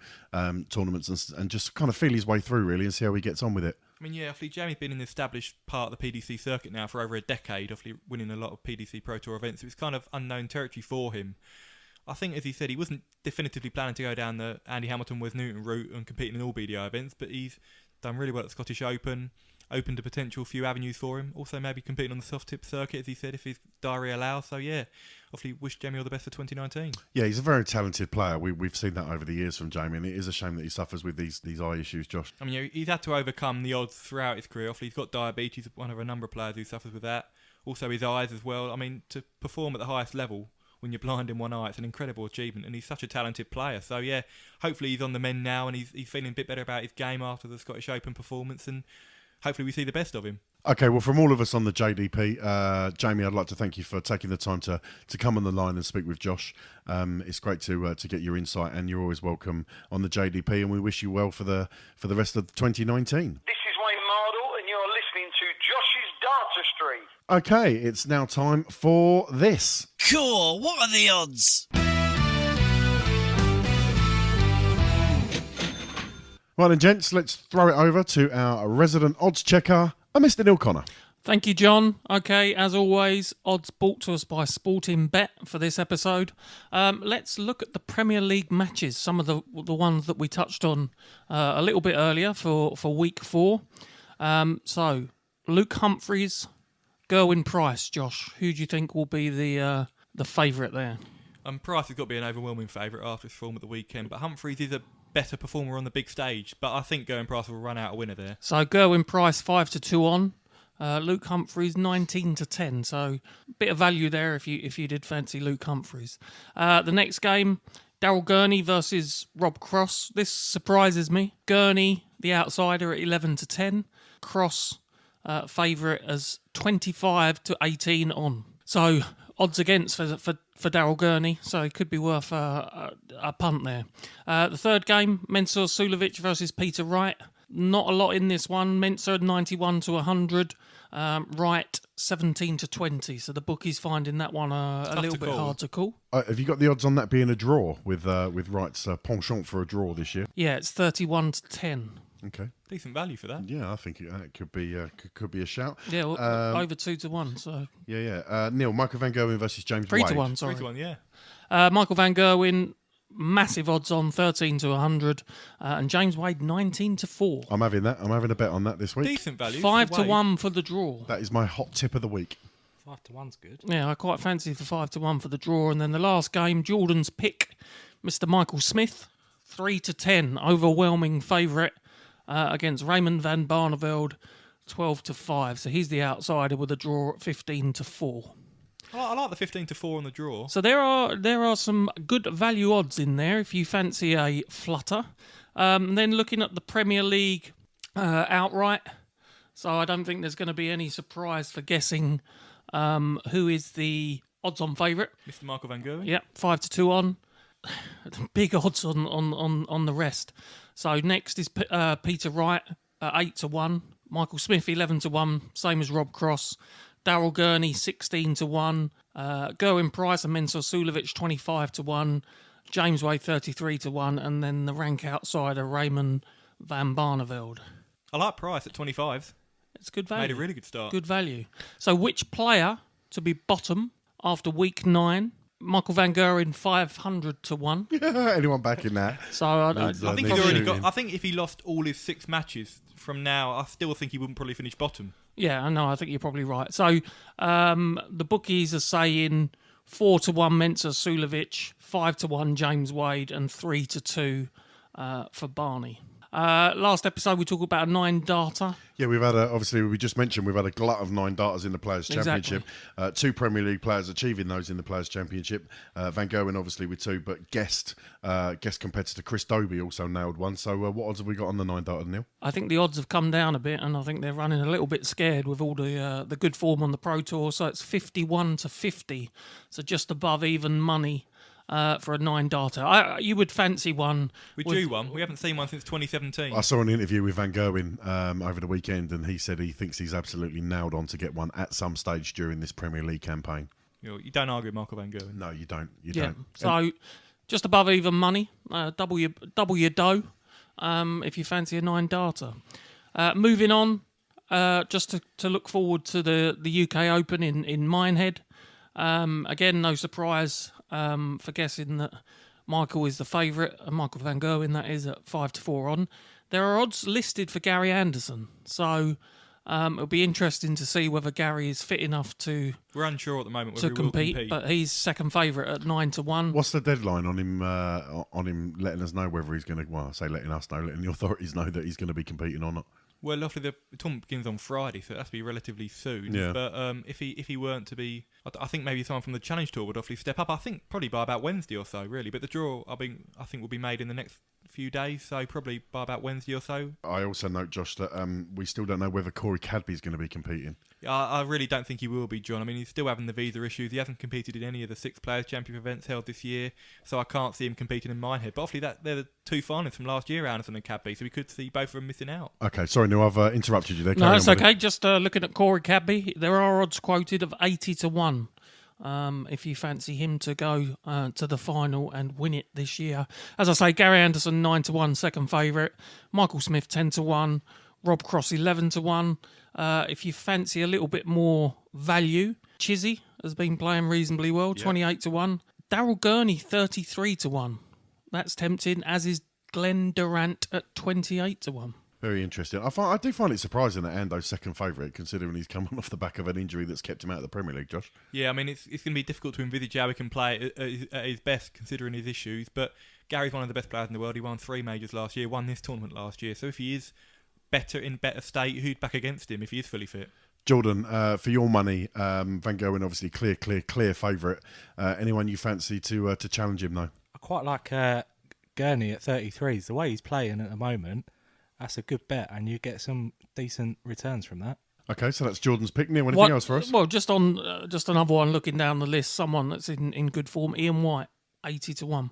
tournaments and just kind of feel his way through really and see how he gets on with it. I mean, yeah, obviously Jamie's been in the established part of the PDC circuit now for over a decade, obviously winning a lot of PDC Pro Tour events. So it's kind of unknown territory for him. I think, as he said, he wasn't definitively planning to go down the Andy Hamilton Wes Newton route and competing in all BDO events, but he's done really well at the Scottish Open, opened a potential few avenues for him. Also maybe competing on the soft tip circuit, as he said, if his diary allows. So yeah, obviously wish Jamie all the best for 2019. Yeah, he's a very talented player. We've seen that over the years from Jamie, and it is a shame that he suffers with these eye issues, Josh. I mean, he's had to overcome the odds throughout his career. Obviously, he's got diabetes, one of a number of players who suffers with that. Also his eyes as well. I mean, to perform at the highest level when you're blind in one eye, it's an incredible achievement, and he's such a talented player. So yeah, hopefully he's on the mend now, and he's feeling a bit better about his game after the Scottish Open performance, and hopefully we see the best of him. Okay, well, from all of us on the JDP, Jamie, I'd like to thank you for taking the time to come on the line and speak with Josh. It's great to get your insight, and you're always welcome on the JDP, and we wish you well for the rest of 2019. This is Wayne Mardle, and you're listening to Josh's Dartistry. Okay, it's now time for this. Cool, what are the odds? Right then, gents, let's throw it over to our resident odds checker, Mr. Neil Connor. Thank you, John. Okay, as always, odds brought to us by Sporting Bet for this episode. Let's look at the Premier League matches, some of the ones that we touched on a little bit earlier for week 4. So, Luke Humphries, Gerwin Price, Josh. Who do you think will be the favourite there? Price has got to be an overwhelming favourite after his form at the weekend, but Humphries is a better performer on the big stage, but I think Gerwin Price will run out a winner there. So Gerwin Price 5-2 on, Luke Humphries 19-10. So a bit of value there if you did fancy Luke Humphries. The next game, Daryl Gurney versus Rob Cross. This surprises me. Gurney, the outsider, at 11-10. Cross favourite as 25-18 on. So odds against for Daryl Gurney, so it could be worth a punt there. The third game, Mensur Suljovic versus Peter Wright. Not a lot in this one. Mensur 91-100, Wright 17-20. So the bookies finding that one a little bit hard to call. Have you got the odds on that being a draw with Wright's penchant for a draw this year? Yeah, it's 31-10. Okay, decent value for that. Yeah, I think it could be a shout. Yeah, well, over 2-1. So yeah. Neil, Michael van Gerwen versus James Wade. 3-1. Sorry, 3-1. Yeah. Michael van Gerwen, massive odds on 13-100, and James Wade 19-4. I'm having that. I'm having a bet on that this week. Decent value. 5-1 for the draw. That is my hot tip of the week. 5-1's good. Yeah, I quite fancy the 5-1 for the draw. And then the last game, Jordan's pick, Mr. Michael Smith, 3-10, overwhelming favourite against Raymond van Barneveld, 12-5. So he's the outsider with a draw at 15-4. I like the 15-4 on the draw. So there are some good value odds in there if you fancy a flutter. Then looking at the Premier League outright, so I don't think there's going to be any surprise for guessing who is the odds-on favourite. Mr. Michael van Gerwen. Yep, 5-2 on. Big odds on the rest. So next is Peter Wright at 8-1. Michael Smith 11-1, same as Rob Cross. Daryl Gurney 16-1. Gerwin Price and Mensur Suljovic 25-1. James Wade 33-1, and then the rank outsider Raymond van Barneveld. I like Price at 25. It's good value. Made a really good start. Good value. So which player to be bottom after week 9? Michael van Gerwen 500-1. Anyone back in that? So I think he's already got. I think if he lost all his 6 matches from now, I still think he wouldn't probably finish bottom. Yeah, I know. I think you're probably right. So the bookies are saying 4-1 Mensur Suljovic, 5-1 James Wade, and 3-2 for Barney. Last episode we talked about a 9-darter. Yeah, we've had obviously we just mentioned we've had a glut of 9-darters in the Players' Championship. 2 Premier League players achieving those in the Players' Championship. Van Gerwen obviously with 2, but guest competitor Chris Dobie also nailed one. So what odds have we got on the 9-darter, Neil? I think the odds have come down a bit, and I think they're running a little bit scared with all the good form on the Pro Tour. So it's 51-50, so just above even money. For a 9-darter. You would fancy one. We do one. We haven't seen one since 2017. I saw an interview with Van Gerwen over the weekend, and he said he thinks he's absolutely nailed on to get one at some stage during this Premier League campaign. You don't argue with Michael van Gerwen. No, you don't. You don't. So just above even money, double your dough if you fancy a 9-darter. Moving on, just to look forward to the UK Open in Minehead. Again, no surprise for guessing that Michael is the favourite, Michael van Gerwen, that is, at 5-4 on. There are odds listed for Gary Anderson, so it'll be interesting to see whether Gary is fit enough to. We're unsure at the moment to whether he will compete, but he's second favourite at 9-1. What's the deadline on him? On him letting us know whether he's going to? Well, I say letting us know, letting the authorities know that he's going to be competing or not. Well, luckily the tournament begins on Friday, so it has to be relatively soon. Yeah. But if he weren't to be, I think maybe someone from the Challenge Tour would obviously step up. I think probably by about Wednesday or so, really. But the draw, I think, will be made in the next few days, so probably by about Wednesday or so. I also note, Josh, that we still don't know whether Corey Cadby's going to be competing. I really don't think he will be, John. I mean, he's still having the visa issues. He hasn't competed in any of the 6 Players Championship events held this year, so I can't see him competing in Minehead. But obviously, they're the 2 finalists from last year, Anderson and Cadby, so we could see both of them missing out. Okay, sorry, Neil, I've interrupted you there. No, it's okay. Just looking at Corey Cadby, there are odds quoted of 80-1. If you fancy him to go to the final and win it this year. As I say, Gary Anderson 9-1, second favourite. Michael Smith 10-1. Rob Cross 11-1. If you fancy a little bit more value, Chizzy has been playing reasonably well, 28-1. Daryl Gurney 33-1. That's tempting, as is Glenn Durant at 28-1. Very interesting. I do find it surprising that Ando's second favourite, considering he's coming off the back of an injury that's kept him out of the Premier League, Josh. Yeah, I mean, it's going to be difficult to envisage how he can play at his best, considering his issues. But Gary's one of the best players in the world. He won 3 majors last year, won this tournament last year. So if he is in better state, who'd back against him if he is fully fit? Jordan, for your money, Van Gerwen obviously clear favourite. Anyone you fancy to challenge him, though? I quite like Gurney at 33s. The way he's playing at the moment, that's a good bet, and you get some decent returns from that. Okay, so that's Jordan's pick. Neil, anything else for us? Well, just another one looking down the list, someone that's in good form, Ian White, 80-1.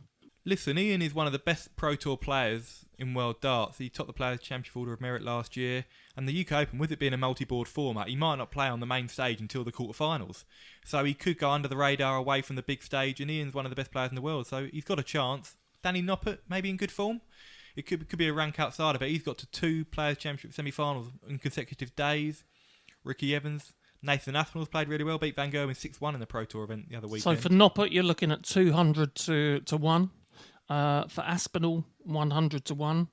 Listen, Ian is one of the best Pro Tour players in world darts. He topped the Players' Championship Order of Merit last year, and the UK Open, with it being a multi-board format, he might not play on the main stage until the quarterfinals. So he could go under the radar away from the big stage, and Ian's one of the best players in the world, so he's got a chance. Danny Noppert, maybe in good form. It could be a rank outsider, but he's got to 2 Players' Championship semi-finals in consecutive days. Ricky Evans, Nathan Aspinall's played really well, beat Van Gerwen 6-1 in the Pro Tour event the other weekend. So for Noppert, you're looking at 200-1. For Aspinall, 100-1.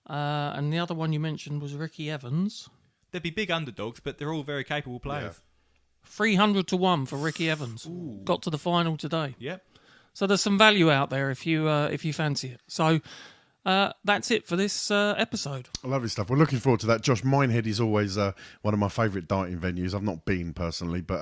And the other one you mentioned was Ricky Evans. They'd be big underdogs, but they're all very capable players. 300-1 for Ricky Evans. Ooh. Got to the final today. Yep. So there's some value out there if you fancy it. So that's it for this episode. Lovely stuff. We're looking forward to that. Josh, Minehead is always one of my favourite darting venues. I've not been personally, but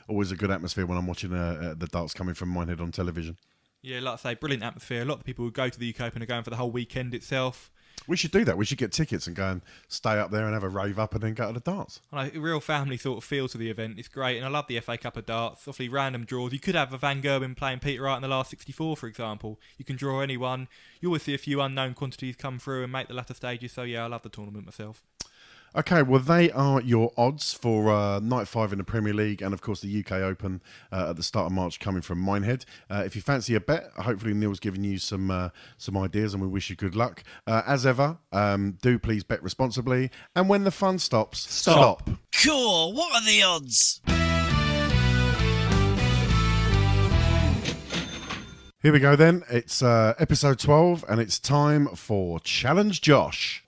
always a good atmosphere when I'm watching the darts coming from Minehead on television. Yeah, like I say, brilliant atmosphere. A lot of the people who go to the UK Open are going for the whole weekend itself. We should do that. We should get tickets and go and stay up there and have a rave up and then go to the darts. I know, a real family sort of feel to the event. It's great, and I love the FA Cup of darts. Obviously, random draws. You could have a Van Gerwen playing Peter Wright in the last 64, for example. You can draw anyone. You always see a few unknown quantities come through and make the latter stages. So, yeah, I love the tournament myself. Okay, well, they are your odds for Night 5 in the Premier League and, of course, the UK Open at the start of March coming from Minehead. If you fancy a bet, hopefully Neil's given you some ideas and we wish you good luck. As ever, do please bet responsibly. And when the fun stops, stop. Cool, what are the odds? Here we go then. It's episode 12 and it's time for Challenge Josh.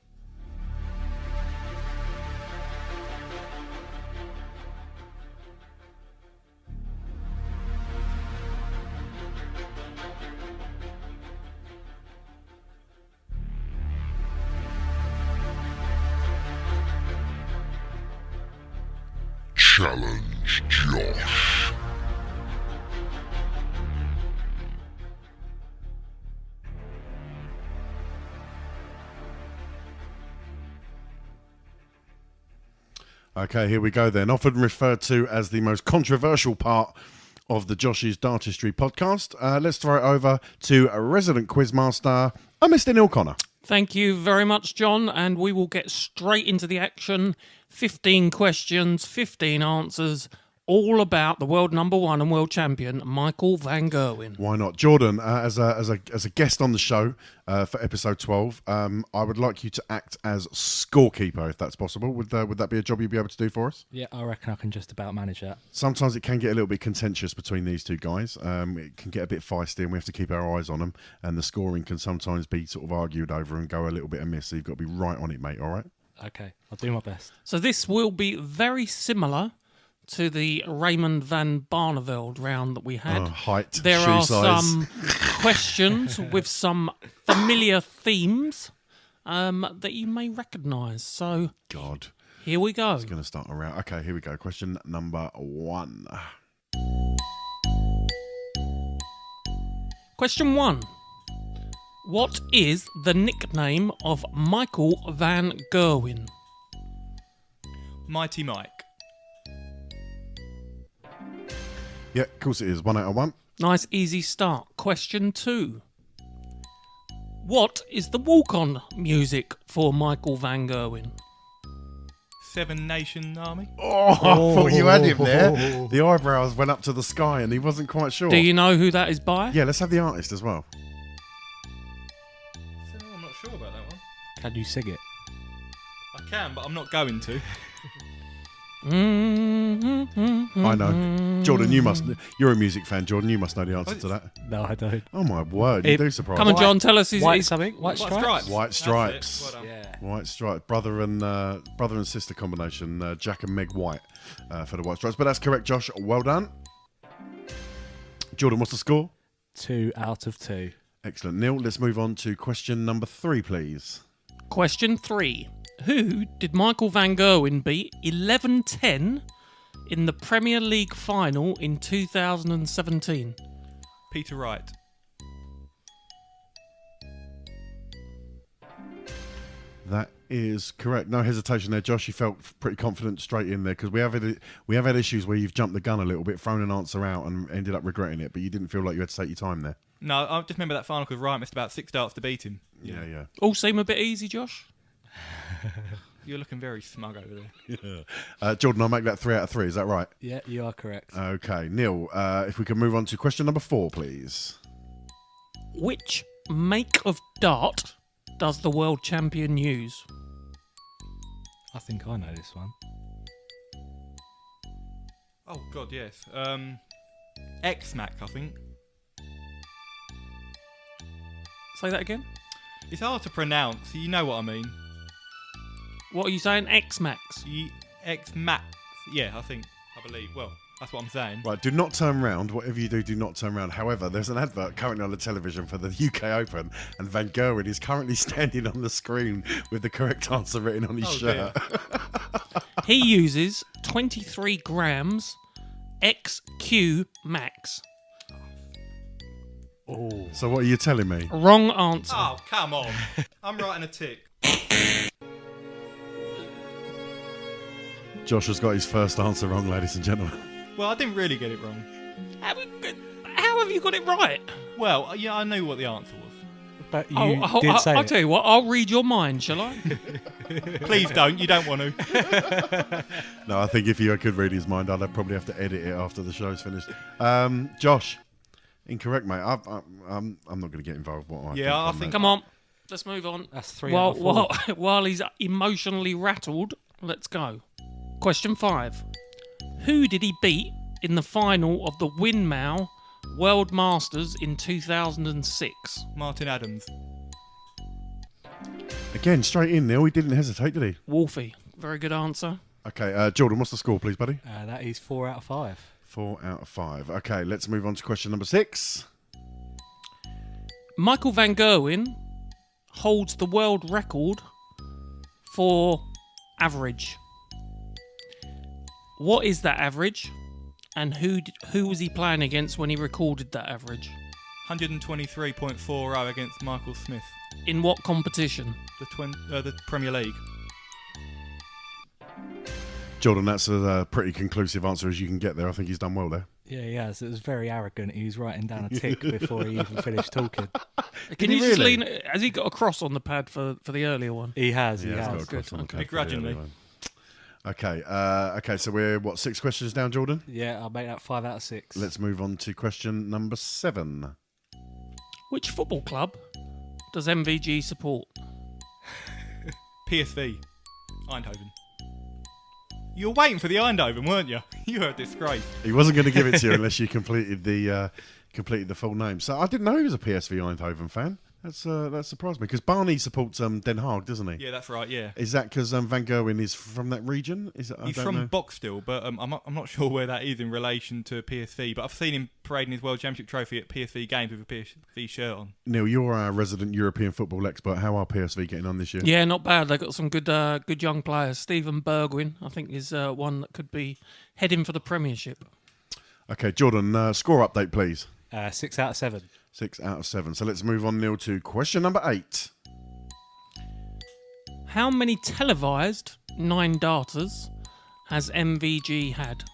Challenge Josh. Okay, here we go then. Often referred to as the most controversial part of the Josh's Dartistry podcast. Let's throw it over to a resident quizmaster, Mr. Neil Connor. Thank you very much, John, and we will get straight into the action. 15 questions, 15 answers, all about the world number 1 and world champion, Michael van Gerwen. Why not? Jordan, as a guest on the show for episode 12, I would like you to act as scorekeeper, if that's possible. Would that be a job you'd be able to do for us? Yeah, I reckon I can just about manage that. Sometimes it can get a little bit contentious between these two guys. It can get a bit feisty and we have to keep our eyes on them. And the scoring can sometimes be sort of argued over and go a little bit amiss. So you've got to be right on it, mate, all right? Okay, I'll do my best. So this will be very similar to the Raymond van Barneveld round that we had. Height, there shoe are size. some questions with some familiar themes that you may recognise. So, God, here we go. It's going to start around. Okay, here we go. Question number 1. Question 1. What is the nickname of Michael van Gerwen? Mighty Mike. Yeah, of course it is. 1 out of 1. Nice, easy start. Question 2. What is the walk-on music for Michael van Gerwen? Seven Nation Army. Oh, I thought you had him there. The eyebrows went up to the sky and he wasn't quite sure. Do you know who that is by? Yeah, let's have the artist as well. I'm not sure about that one. Can you sing it? I can, but I'm not going to. I know. Jordan, you're a music fan, Jordan. You must know the answer to that. No, I don't. Oh, my word. You do surprise Come on, John, tell us. White something? White Stripes? White Stripes. Well done. Yeah. White Stripes. Brother and sister combination. Jack and Meg White for the White Stripes. But that's correct, Josh. Well done. Jordan, what's the score? 2 out of 2. Excellent. Neil, let's move on to question number 3, please. Question 3. Who did Michael van Gerwen beat 11-10 in the Premier League final in 2017? Peter Wright. That is correct. No hesitation there, Josh. You felt pretty confident straight in there because we have had issues where you've jumped the gun a little bit, thrown an answer out, and ended up regretting it. But you didn't feel like you had to take your time there. No, I just remember that final because Wright missed about 6 darts to beat him. Yeah. All seem a bit easy, Josh. You're looking very smug over there. Yeah. Jordan, I'll make that 3 out of 3. Is that right? Yeah, you are correct. Okay, Neil. If we can move on to question number 4, please. Which make of dart does the world champion use? I think I know this one. Oh God, yes. X-Mac, I think. Say that again. It's hard to pronounce. You know what I mean. What are you saying? X-Max? X-Max. Yeah, I believe. Well, that's what I'm saying. Right, do not turn round. Whatever you do not turn round. However, there's an advert currently on the television for the UK Open, and Van Gerwen is currently standing on the screen with the correct answer written on his shirt. He uses 23 grams XQ Max. Oh. So what are you telling me? Wrong answer. Oh, come on. I'm writing a tick. Josh has got his first answer wrong, ladies and gentlemen. Well, I didn't really get it wrong. How have you got it right? Well, yeah, I knew what the answer was. But you did say I'll it. tell you what, I'll read your mind, shall I? Please don't. You don't want to. No, I think if you could read his mind, I'd probably have to edit it after the show's finished. Josh, incorrect, mate. I'm not going to get involved. I think. Come on, let's move on. That's 3 out of 4. While he's emotionally rattled, let's go. Question 5. Who did he beat in the final of the Windmill World Masters in 2006? Martin Adams. Again, straight in, Neil. He didn't hesitate, did he? Wolfie. Very good answer. Okay, Jordan, what's the score, please, buddy? That is 4 out of 5. 4 out of 5. Okay, let's move on to question number 6. Michael van Gerwen holds the world record for average. What is that average? And who was he playing against when he recorded that average? 123.40 against Michael Smith. In what competition? The Premier League. Jordan, that's a pretty conclusive answer as you can get there. I think he's done well there. Yeah, he has. It was very arrogant. He was writing down a tick before he even finished talking. Can you just lean? Has he got a cross on the pad for the earlier one? He has. He has got a Good. cross on the pad. Begrudgingly. Okay. Okay. So we're 6 questions down, Jordan? Yeah, I'll make that 5 out of 6. Let's move on to question number 7. Which football club does MVG support? PSV. Eindhoven. You were waiting for the Eindhoven, weren't you? You were a disgrace. He wasn't going to give it to you unless you completed the full name. So I didn't know he was a PSV Eindhoven fan. That surprised me because Barney supports Den Haag, doesn't he? Yeah, that's right. Yeah. Is that because Van Gerwen is from that region? He's from Boxtel, but I'm not sure where that is in relation to PSV. But I've seen him parading his World Championship trophy at PSV games with a PSV shirt on. Neil, you're our resident European football expert. How are PSV getting on this year? Yeah, not bad. They've got some good young players. Stephen Bergwijn, I think, is one that could be heading for the Premiership. Okay, Jordan, score update, please. 6 out of 7. 6 out of 7. So let's move on, Neil, to question number 8. How many televised 9 darters has MVG had?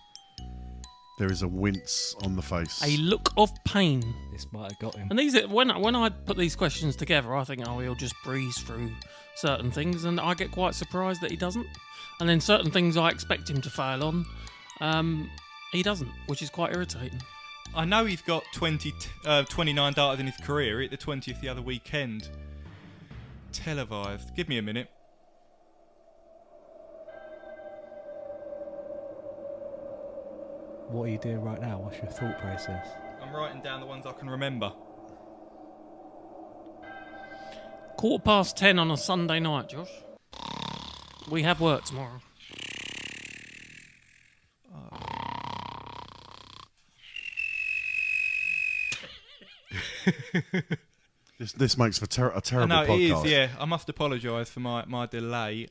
There is a wince on the face. A look of pain. This might have got him. And these are, when I put these questions together, I think, he'll just breeze through certain things, and I get quite surprised that he doesn't. And then certain things I expect him to fail on, he doesn't, which is quite irritating. I know he's got 29 darters in his career. He hit the 20th the other weekend. Televised. Give me a minute. What are you doing right now? What's your thought process? I'm writing down the ones I can remember. 10:15 on a Sunday night, Josh. We have work tomorrow. This makes for a terrible podcast. It is, yeah. I must apologise for my delay.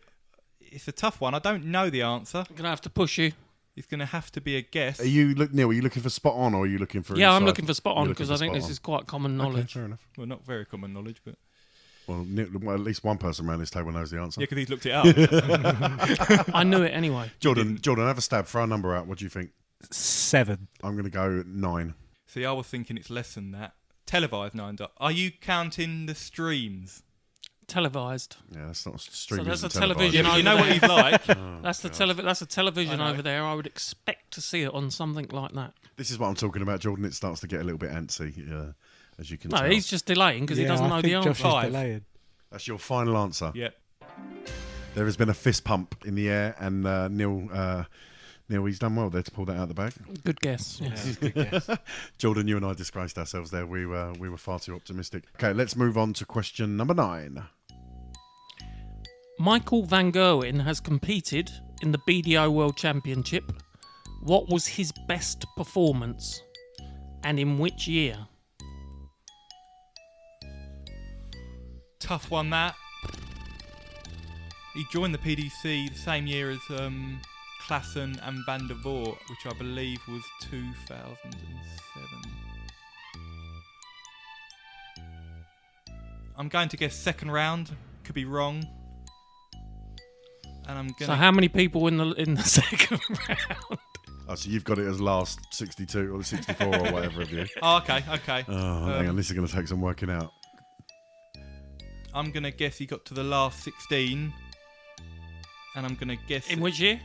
It's a tough one. I don't know the answer. I'm going to have to push you. It's going to have to be a guess. Neil, are you looking for spot on or are you looking for Yeah, inside? I'm looking for spot on because I think this is quite common knowledge. Okay, fair enough. Well, not very common knowledge, but... Well, at least one person around this table knows the answer. Yeah, because he's looked it up. I knew it anyway. Jordan, have a stab. Throw a number out. What do you think? 7. I'm going to go 9. See, I was thinking it's less than that. Televised 9 darters. Are you counting the streams? Televised. Yeah, that's not streaming. So that's a television. Yeah, you know what he's like. That's a television over there. I would expect to see it on something like that. This is what I'm talking about, Jordan. It starts to get a little bit antsy, as you can tell. No, he's just delaying because he doesn't know the answer. Josh is delaying. That's your final answer. Yeah. There has been a fist pump in the air, and Neil, he's done well there to pull that out of the bag. Good guess. Yes. Yeah, good guess. Jordan, you and I disgraced ourselves there. We were far too optimistic. Okay, let's move on to question number 9. Michael van Gerwen has competed in the BDO World Championship. What was his best performance, and in which year? Tough one, that. He joined the PDC the same year as Klassen and Van der Voort, which I believe was 2007. I'm going to guess second round. Could be wrong. And I'm going. So how many people in the second round? Oh, so you've got it as last 62 or 64 or whatever of you. Oh, okay. Oh, hang on, this is going to take some working out. I'm going to guess he got to the last 16. And I'm going to guess... In which year?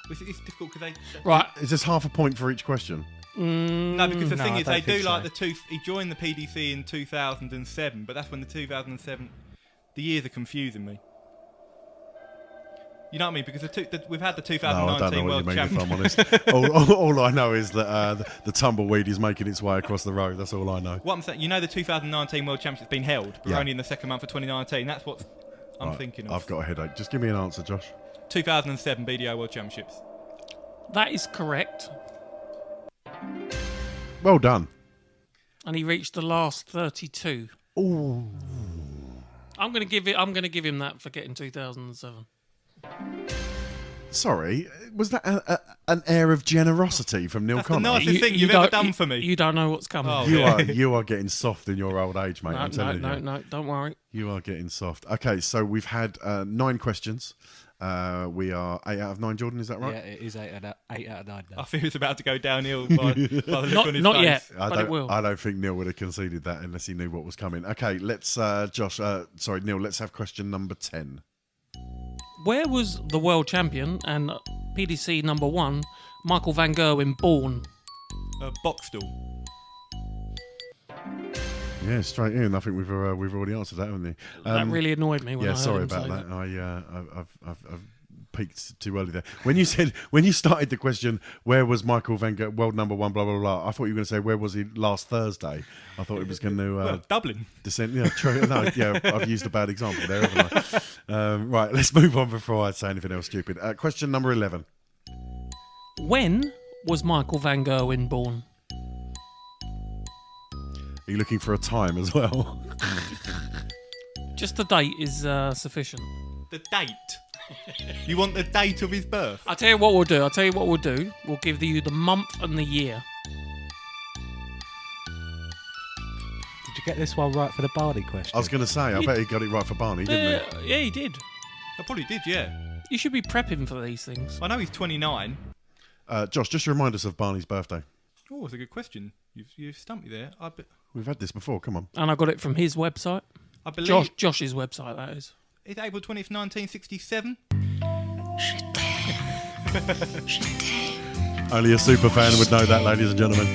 It's difficult because they... Right. Is this half a point for each question? No, because the thing is, they do like so. He joined the PDC in 2007, but that's when the 2007... The years are confusing me. You know what I mean? Because we've had the 2019 World Championship. If I'm honest. all I know is that the tumbleweed is making its way across the road. That's all I know. What I'm saying, the 2019 World Championship's been held, but Yeah. only in the second month of 2019. That's what I'm thinking of. I've got a headache. Just give me an answer, Josh. 2007 BDO World Championships. That is correct. Well done. And he reached the last 32. Ooh. I'm going to give him that for getting 2007. Sorry, was that an air of generosity from Neil Connor? That's the nicest thing you've ever done for me. You don't know what's coming. Oh, you are getting soft in your old age, mate. I'm telling you. No, don't worry. You are getting soft. Okay, so we've had 9 questions. We are 8 out of 9, Jordan, is that right? Yeah, it is 8 out of 9 now. I feel it's about to go downhill by the look on his not face. yet, but it will. I don't think Neil would have conceded that unless he knew what was coming. Okay, let's, Neil, let's have question number 10. Where was the world champion and PDC number 1, Michael van Gerwen, born? Boxstall. Yeah, straight in. I think we've already answered that, haven't we? That really annoyed me when I heard sorry him about say that. I've peaked too early there. When you started the question, where was Michael van Gerwen, world number 1, blah blah blah. I thought you were going to say where was he last Thursday. I thought it was going to Dublin. Descent. Yeah, true. No, yeah, I've used a bad example there, haven't I? Right, let's move on before I say anything else stupid. Question number 11. When was Michael van Gerwen born? Are you looking for a time as well? Just the date is sufficient. The date. You want the date of his birth? I'll tell you what we'll do. We'll give you the month and the year. Did you get this one right for the Barney question? I was going to say, I bet he got it right for Barney, didn't he? Yeah, he did. I probably did, yeah. You should be prepping for these things. I know he's 29. Josh, just remind us of Barney's birthday. Oh, that's a good question. You've stumped me there. We've had this before, come on. And I got it from his website. I believe Josh's website, that is. It's April 20th, 1967. Only a super fan would know that, ladies and gentlemen.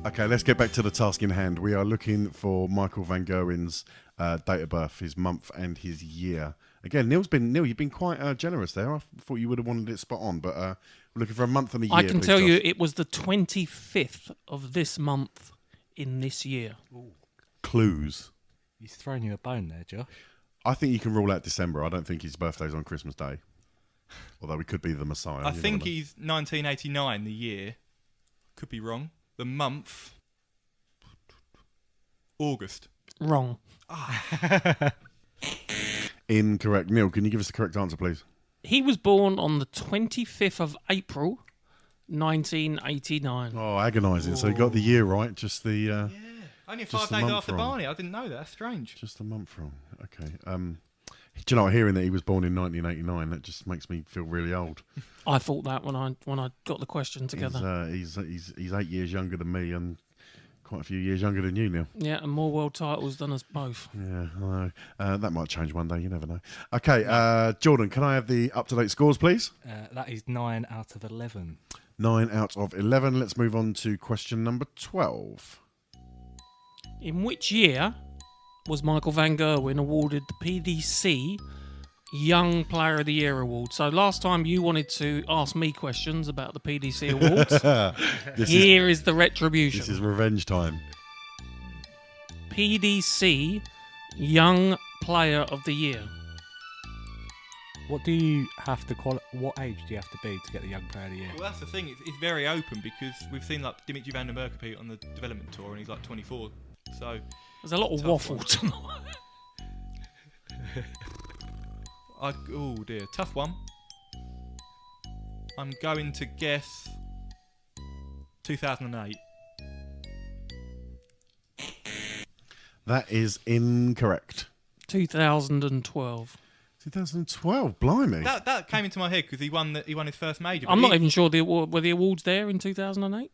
Okay, let's get back to the task in hand. We are looking for Michael van Gerwen's date of birth, his month and his year. Again, Neil, you've been quite generous there. I thought you would have wanted it spot on, but we're looking for a month and a year. I can tell you it was the 25th of this month in this year. Ooh. Clues. He's thrown you a bone there, Josh. I think you can rule out December. I don't think his birthday's on Christmas Day. Although he could be the Messiah. I think he's 1989, the year. Could be wrong. The month. August. Wrong. Incorrect. Neil, can you give us the correct answer, please? He was born on the 25th of April, 1989. Oh, agonising. So he got the year right, just the... yeah. Only 5 days after Barney. I didn't know that. That's strange. Just a month wrong. Okay. Do you know, hearing that he was born in 1989, that just makes me feel really old. I thought that when I got the question together. He's 8 years younger than me and quite a few years younger than you, Neil. Yeah, and more world titles than us both. Yeah, I know. That might change one day. You never know. Okay, Jordan, can I have the up-to-date scores, please? That is 9 out of 11. 9 out of 11. Let's move on to question number 12. In which year was Michael van Gerwen awarded the PDC Young Player of the Year award? So last time you wanted to ask me questions about the PDC awards. Here is the retribution. This is revenge time. PDC Young Player of the Year. What do you have to What age do you have to be to get the Young Player of the Year? Well, that's the thing. It's very open because we've seen like Dimitri van der Merwe compete on the development tour, and he's like 24. So there's a lot of waffle tonight. Oh dear, tough one. I'm going to guess 2008. That is incorrect. 2012. 2012, blimey. That came into my head because he won his first major. I'm not even sure were the awards there in 2008.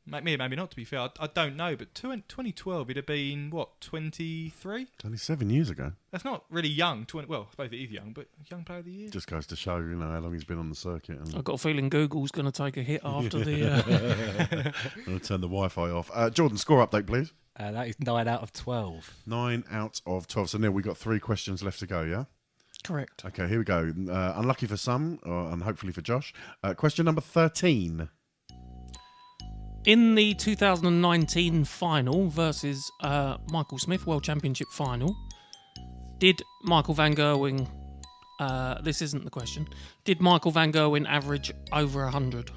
Maybe not, to be fair. I don't know, but 2012, it'd have been, what, 23? 27 years ago. That's not really young. Well, I suppose it is young, but Young Player of the Year? Just goes to show, how long he's been on the circuit. And... I've got a feeling Google's going to take a hit after the... I'm going to turn the Wi-Fi off. Jordan, score update, please. That is 9 out of 12. 9 out of 12. So, Neil, we've got 3 questions left to go, yeah? Correct. Okay, here we go. Unlucky for some, and hopefully for Josh. Question number 13. In the 2019 final versus Michael Smith World Championship final, did Michael van Gerwen... this isn't the question. Did Michael van Gerwen average over 100?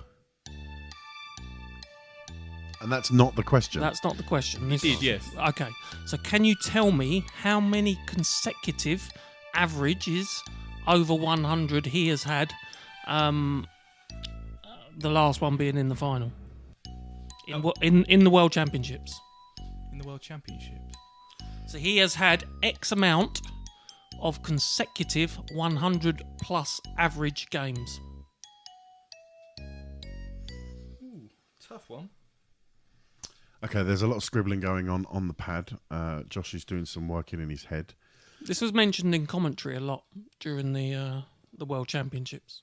And that's not the question. That's not the question. He did, yes. Okay. So can you tell me how many consecutive averages over 100 he has had, the last one being in the final? In the World Championships. In the World Championships. So he has had X amount of consecutive 100 plus average games. Ooh, tough one. Okay, there's a lot of scribbling going on the pad. Josh is doing some working in his head. This was mentioned in commentary a lot during the World Championships.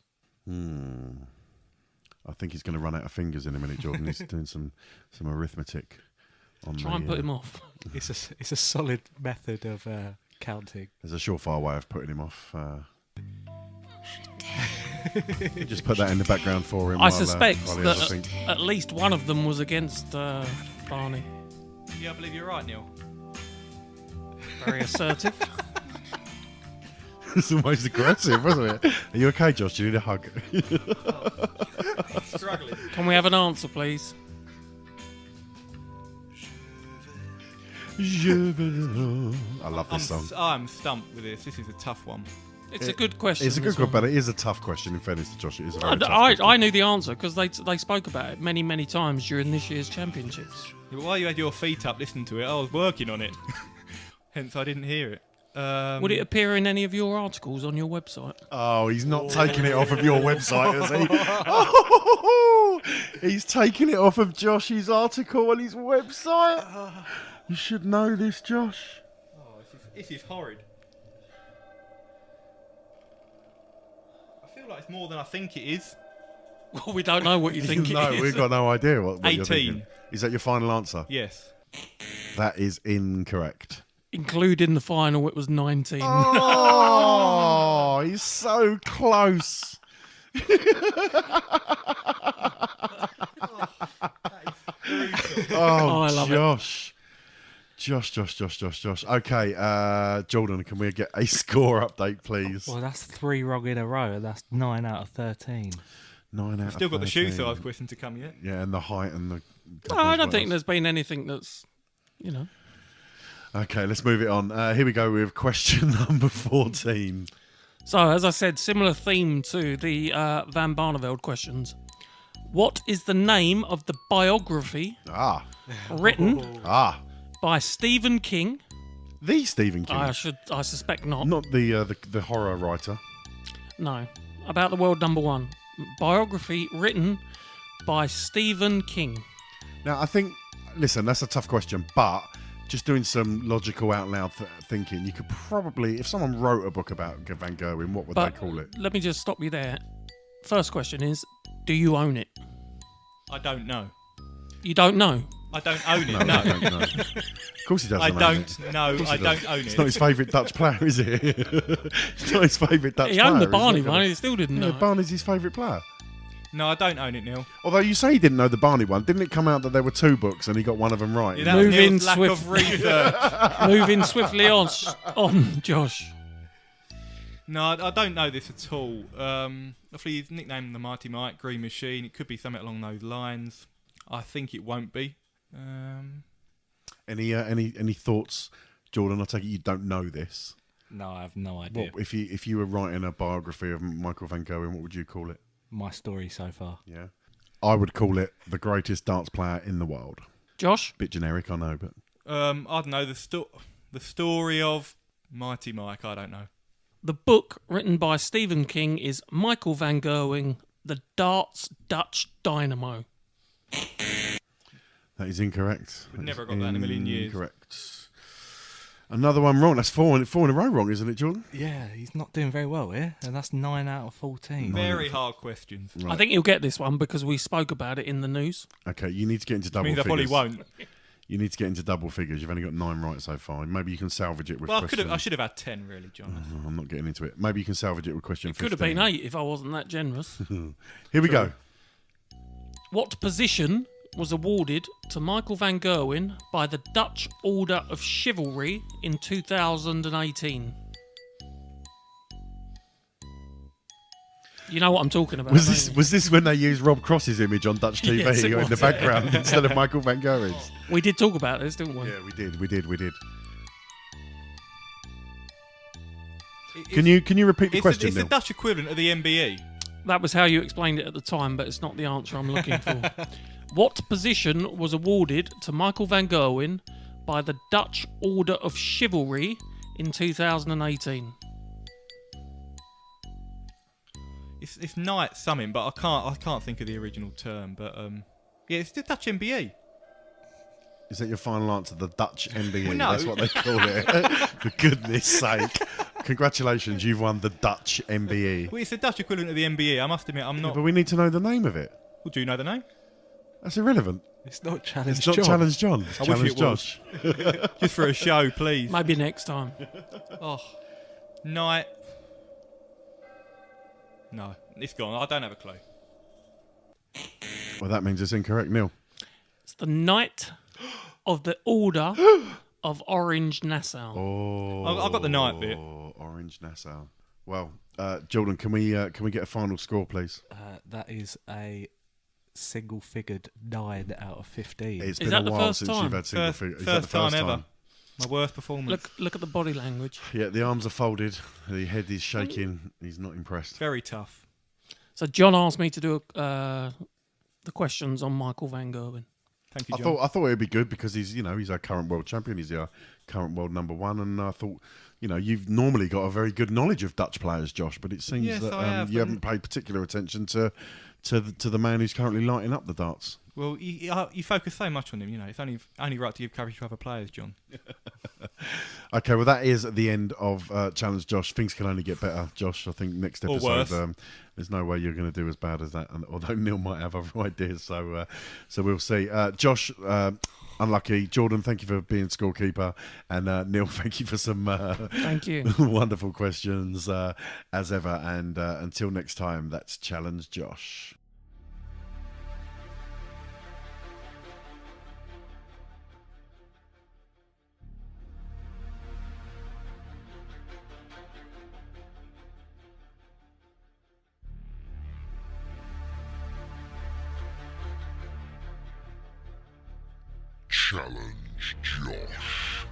I think he's going to run out of fingers in a minute, Jordan. He's doing some arithmetic. Try and put him off. It's a solid method of counting. There's a surefire way of putting him off. Just put that in the background for him. I suspect that at least one of them was against Barney. Yeah, I believe you're right, Neil. Very assertive. It's almost aggressive, wasn't it? Are you okay, Josh? Do you need a hug? Struggling. Can we have an answer, please? I love this song. I'm stumped with this. This is a tough one. It's a good question. It's a good one, but it is a tough question. In fairness to Josh, it is a very tough question. I knew the answer because they spoke about it many, many times during this year's championships. Yeah, while you had your feet up listening to it, I was working on it. Hence, I didn't hear it. Would it appear in any of your articles on your website? Oh, he's not taking it off of your website, is he? Oh, he's taking it off of Josh's article on his website. You should know this, Josh. Oh, this is horrid. I feel like it's more than I think it is. Well, we don't know what you think it is. We've got no idea what 18. you're thinking. Is that your final answer? Yes. That is incorrect. Including the final, it was 19. Oh, he's so close. I love Josh. Josh. Okay, Jordan, can we get a score update, please? Well, that's 3 wrong in a row. That's 9 out of 13. 9 out of Still got 13. the shoe size question to come yet. Yeah, and the height and the... I don't think there's been anything that's, Okay, let's move it on. Here we go with question number 14. So, as I said, similar theme to the Van Barneveld questions. What is the name of the biography written by Stephen King? The Stephen King? I suspect not. Not the horror writer. No. About the world number one. Biography written by Stephen King. Now, I think, listen, that's a tough question, but just doing some logical out loud thinking, you could probably, if someone wrote a book about Van Gerwen, what would they call it? Let me just stop you there. First question is, do you own it? I don't know. You don't know? I don't own it, no. I don't know. Of course he doesn't. I don't know. I don't own it. It's not his favourite Dutch player, is it? It's not his favourite Dutch player. He owned the Barney one, he still didn't know. Barney's his favourite player. No, I don't own it, Neil. Although you say he didn't know the Barney one. Didn't it come out that there were 2 books and he got one of them right? Yeah, moving swiftly on, Josh. No, I don't know this at all. Obviously, he's nicknamed the Mighty Mike, Green Machine. It could be something along those lines. I think it won't be. Any thoughts, Jordan? I take it you don't know this. No, I have no idea. What, if you were writing a biography of Michael van Gerwen, what would you call it? My story so far. Yeah, I would call it the greatest darts player in the world. Josh, bit generic, I know, but I don't know the story of Mighty Mike. I don't know. The book written by Stephen King is Michael van Gerwen, The Darts Dutch Dynamo. That is incorrect. We've never got that in a million years. Incorrect. Another one wrong. That's 4 in a row wrong, isn't it, Jordan? Yeah, he's not doing very well here, and that's 9 out of 14. Very hard questions. Right. I think you'll get this one because we spoke about it in the news. Okay, you need to get into double figures. I probably won't. You need to get into double figures. You've only got 9 right so far. Maybe you can salvage it with question... I should have had 10, really, John. I'm not getting into it. Maybe you can salvage it with question 15. It could have been 8 if I wasn't that generous. Here we go. What position was awarded to Michael van Gerwen by the Dutch Order of Chivalry in 2018? You know what I'm talking about. Was this when they used Rob Cross's image on Dutch TV Yes, in the background instead of Michael van Gerwen's? We did talk about this, didn't we? Yeah, we did. Can you repeat the question, It's Neil? the Dutch equivalent of the MBE. That was how you explained it at the time, but it's not the answer I'm looking for. What position was awarded to Michael van Gerwen by the Dutch Order of Chivalry in 2018? It's knight something, but I can't think of the original term. But yeah, it's the Dutch MBE. Is that your final answer? The Dutch MBE? Well, no. That's what they call it. For goodness sake. Congratulations, you've won the Dutch MBE. Well, it's the Dutch equivalent of the MBE. I must admit, I'm not... Yeah, but we need to know the name of it. Well, do you know the name? That's irrelevant. It's not Challenge It's not John. Challenge John. It's I Challenge wish it Josh. was. Just for a show, please. Maybe next time. Oh, night. No, it's gone. I don't have a clue. Well, that means it's incorrect, Neil. It's the Knight of the Order of Orange Nassau. Oh, I got the night bit. Orange Nassau. Well, Jordan, can we get a final score, please? That is a single-figured 9 out of 15. It's Is been that a the while first since time? you've had single figure. Is that First the first time ever. My worst performance. Look at the body language. Yeah, the arms are folded. The head is shaking. He's not impressed. Very tough. So John asked me to do the questions on Michael van Gerwen. Thank you, I John. thought it'd be good because he's our current world champion. He's our current world number one, and I thought, you've normally got a very good knowledge of Dutch players, Josh, but it seems Yes, that I have, you haven't paid particular attention to the man who's currently lighting up the darts. Well, you focus so much on him, It's only right to give coverage to other players, John. Okay, well, that is the end of Challenge Josh. Things can only get better, Josh. I think next Or episode, worse. there's no way you're going to do as bad as that. And although Neil might have other ideas, so we'll see. Josh, unlucky. Jordan, thank you for being scorekeeper, and Neil, thank you for some Thank you. wonderful questions as ever. And until next time, that's Challenge Josh. Challenge Josh.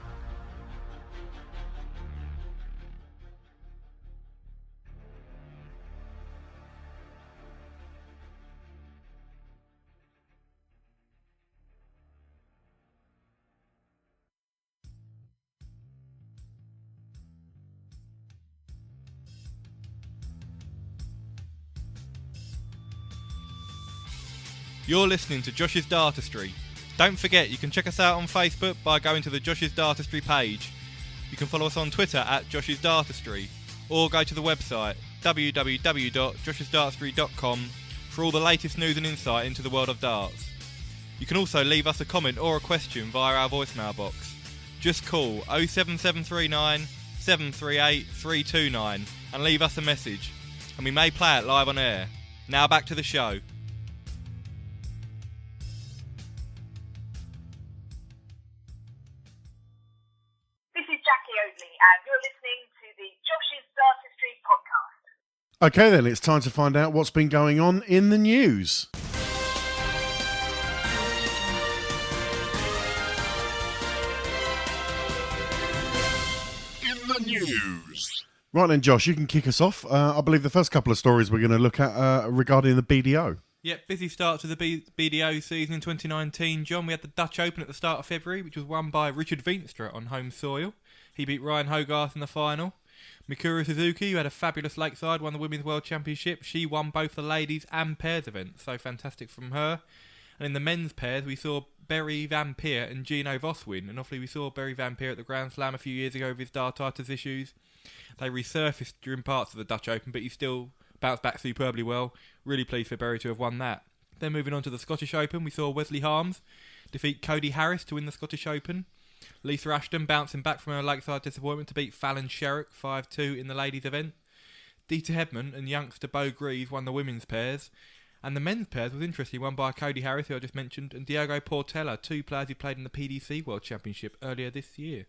You're listening to Josh's Dartistry. Don't forget, you can check us out on Facebook by going to the Josh's Dartistry page. You can follow us on Twitter at Josh's Dartistry, or go to the website www.joshsdartistry.com for all the latest news and insight into the world of darts. You can also leave us a comment or a question via our voicemail box. Just call 07739 738 329 and leave us a message, and we may play it live on air. Now back to the show. And you're listening to the Josh's Dartistry podcast. Okay, then it's time to find out what's been going on in the news. In the news. Right then, Josh, you can kick us off. I believe the first couple of stories we're going to look at regarding the BDO. Yep, busy start to the BDO season in 2019. John, we had the Dutch Open at the start of February, which was won by Richard Veenstra on home soil. He beat Ryan Hogarth in the final. Mikuru Suzuki, who had a fabulous lakeside, won the Women's World Championship. She won both the ladies and pairs events, so fantastic from her. And in the men's pairs, we saw Barry Van Peer and Gino Voss win. And obviously we saw Barry Van Peer at the Grand Slam a few years ago with his dartitis issues. They resurfaced during parts of the Dutch Open, but he still bounced back superbly well. Really pleased for Barry to have won that. Then moving on to the Scottish Open, we saw Wesley Harms defeat Cody Harris to win the Scottish Open. Lisa Ashton bouncing back from her lakeside disappointment to beat Fallon Sherrock 5-2 in the ladies' event. Dieter Hedman and youngster Bo Greaves won the women's pairs. And the men's pairs was interesting, won by Cody Harris, who I just mentioned, and Diogo Portela, two players who played in the PDC World Championship earlier this year.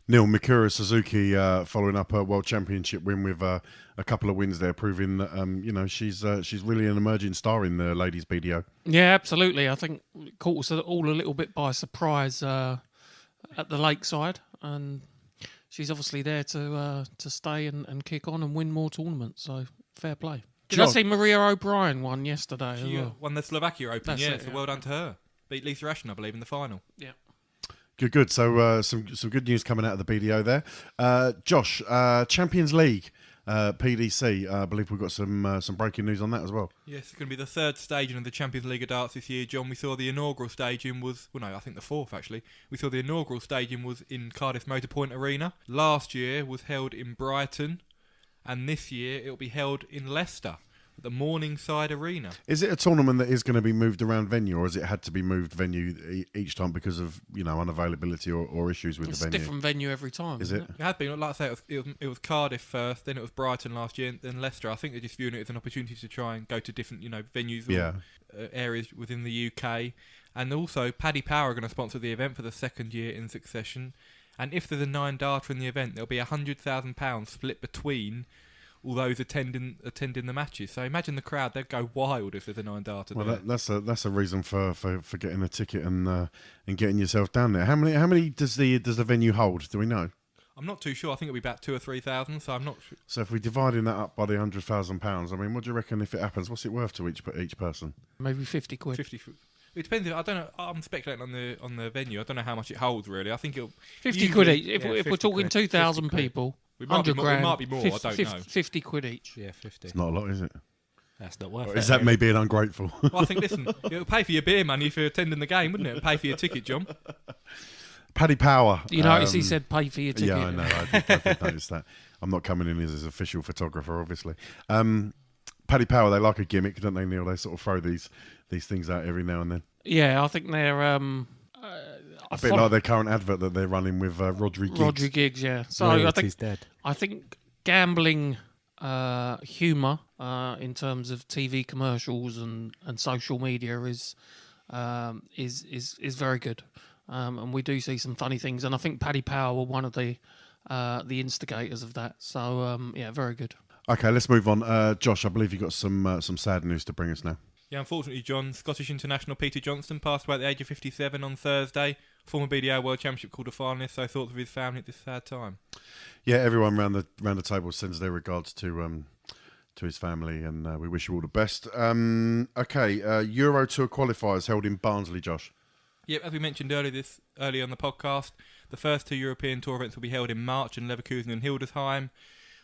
Neil, Mikuru Suzuki following up her World Championship win with a couple of wins there, proving that she's really an emerging star in the ladies' BDO. Yeah, absolutely. I think it caught us all a little bit by surprise at the lakeside, and she's obviously there to stay and kick on and win more tournaments. So fair play. Did I see Maria O'Brien won yesterday? She won the Slovakia Open, so yeah. well done to her. Beat Lisa Ashton, I believe, in the final. Yeah. Good. So some good news coming out of the BDO there. Josh, Champions League. PDC. I believe we've got some breaking news on that as well. Yes, it's going to be the third staging of the Champions League of Darts this year, John. We saw the inaugural staging was, I think the fourth actually. We saw the inaugural staging was in Cardiff Motorpoint Arena. Last year was held in Brighton, and this year it will be held in Leicester, at the Morningside Arena. Is it a tournament that is going to be moved around venue, or has it had to be moved venue each time because of unavailability or issues with the venue? It's a different venue every time. Is it? It had been, like I say, it was Cardiff first, then it was Brighton last year, and then Leicester. I think they're just viewing it as an opportunity to try and go to different venues or areas within the UK. And also, Paddy Power are going to sponsor the event for the second year in succession. And if there's a 9-darter in the event, there'll be £100,000 split between all those attending the matches. So imagine the crowd; they'd go wild if there's a 9-darter. Well, that's a reason for getting a ticket and getting yourself down there. How many does the venue hold? Do we know? I'm not too sure. I think it'll be about 2,000 or 3,000. So I'm not sure. So if we're dividing that up by the £100,000, I mean, what do you reckon if it happens? What's it worth to each person? Maybe 50 quid. 50. It depends. I don't know. I'm speculating on the venue. I don't know how much it holds really. I think it'll 50 quid each. If we're talking 2,000 people. 100 grand. It might be more. 50, I don't know. 50 quid each. Yeah, 50. It's not a lot, is it? That's not worth it. Is that me being ungrateful? Well, I think, listen, it'll pay for your beer money if you're attending the game, wouldn't it? It'll pay for your ticket, John. Paddy Power. You notice he said pay for your ticket. Yeah, I know. I did notice that. I'm not coming in as his official photographer, obviously. Paddy Power, they like a gimmick, don't they, Neil? They sort of throw these things out every now and then. Yeah, I think they're... a bit like their current advert that they're running with Rodri Giggs. Rodri Giggs, yeah. So I think gambling humour in terms of TV commercials and social media is very good, and we do see some funny things. And I think Paddy Power were one of the instigators of that. So very good. Okay, let's move on. Josh, I believe you got some sad news to bring us now. Yeah, unfortunately, John, Scottish international Peter Johnston passed away at the age of 57 on Thursday. Former BDO World Championship quarter-finalist, so thoughts of his family at this sad time. Yeah, everyone around the table sends their regards to his family, and we wish you all the best. Euro Tour qualifiers held in Barnsley, Josh. Yep, as we mentioned earlier on the podcast, the first two European Tour events will be held in March in Leverkusen and Hildesheim.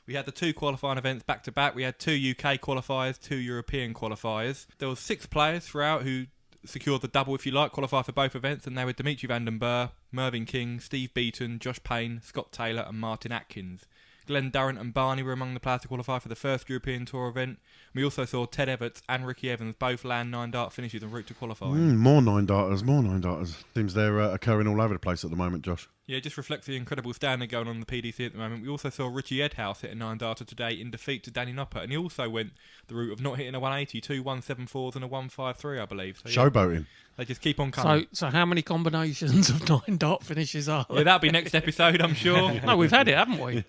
We had the two qualifying events back-to-back. We had two UK qualifiers, two European qualifiers. There were 6 players throughout who secured the double, if you like, qualify for both events, and they were Dimitri van den Berg, Mervyn King, Steve Beaton, Josh Payne, Scott Taylor and Martin Atkins. Glenn Durrant and Barney were among the players to qualify for the first European Tour event. We also saw Ted Everts and Ricky Evans both land 9-dart finishes en route to qualifying. More 9-darters. Seems they're occurring all over the place at the moment, Josh. Yeah, it just reflects the incredible standing going on in the PDC at the moment. We also saw Richie Edhouse hit a 9-darter today in defeat to Danny Noppert, and he also went the route of not hitting a 180, 2 174s and a 153, I believe. So, showboting. They just keep on coming. So how many combinations of 9-dart finishes are there? Yeah, that'll be next episode, I'm sure. No, we've had it, haven't we?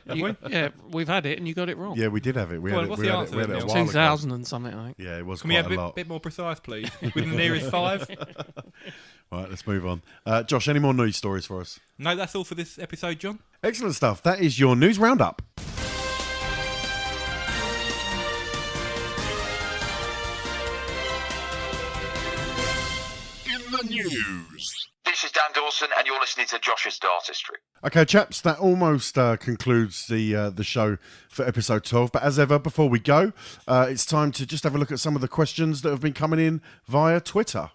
Have we? Yeah, we've had it, and you got it wrong. Yeah, we did have it. We had it a while ago. 2000 and something, I think. Yeah, it was Can quite we have a lot. a bit more precise, please? With the nearest 5? Right, let's move on. Josh, any more news stories for us? No, that's all for this episode, John. Excellent stuff. That is your news roundup. In the news. This is Dan Dawson, and you're listening to Josh's Dartistry. Okay, chaps, that almost concludes the show for episode 12. But as ever, before we go, it's time to just have a look at some of the questions that have been coming in via Twitter.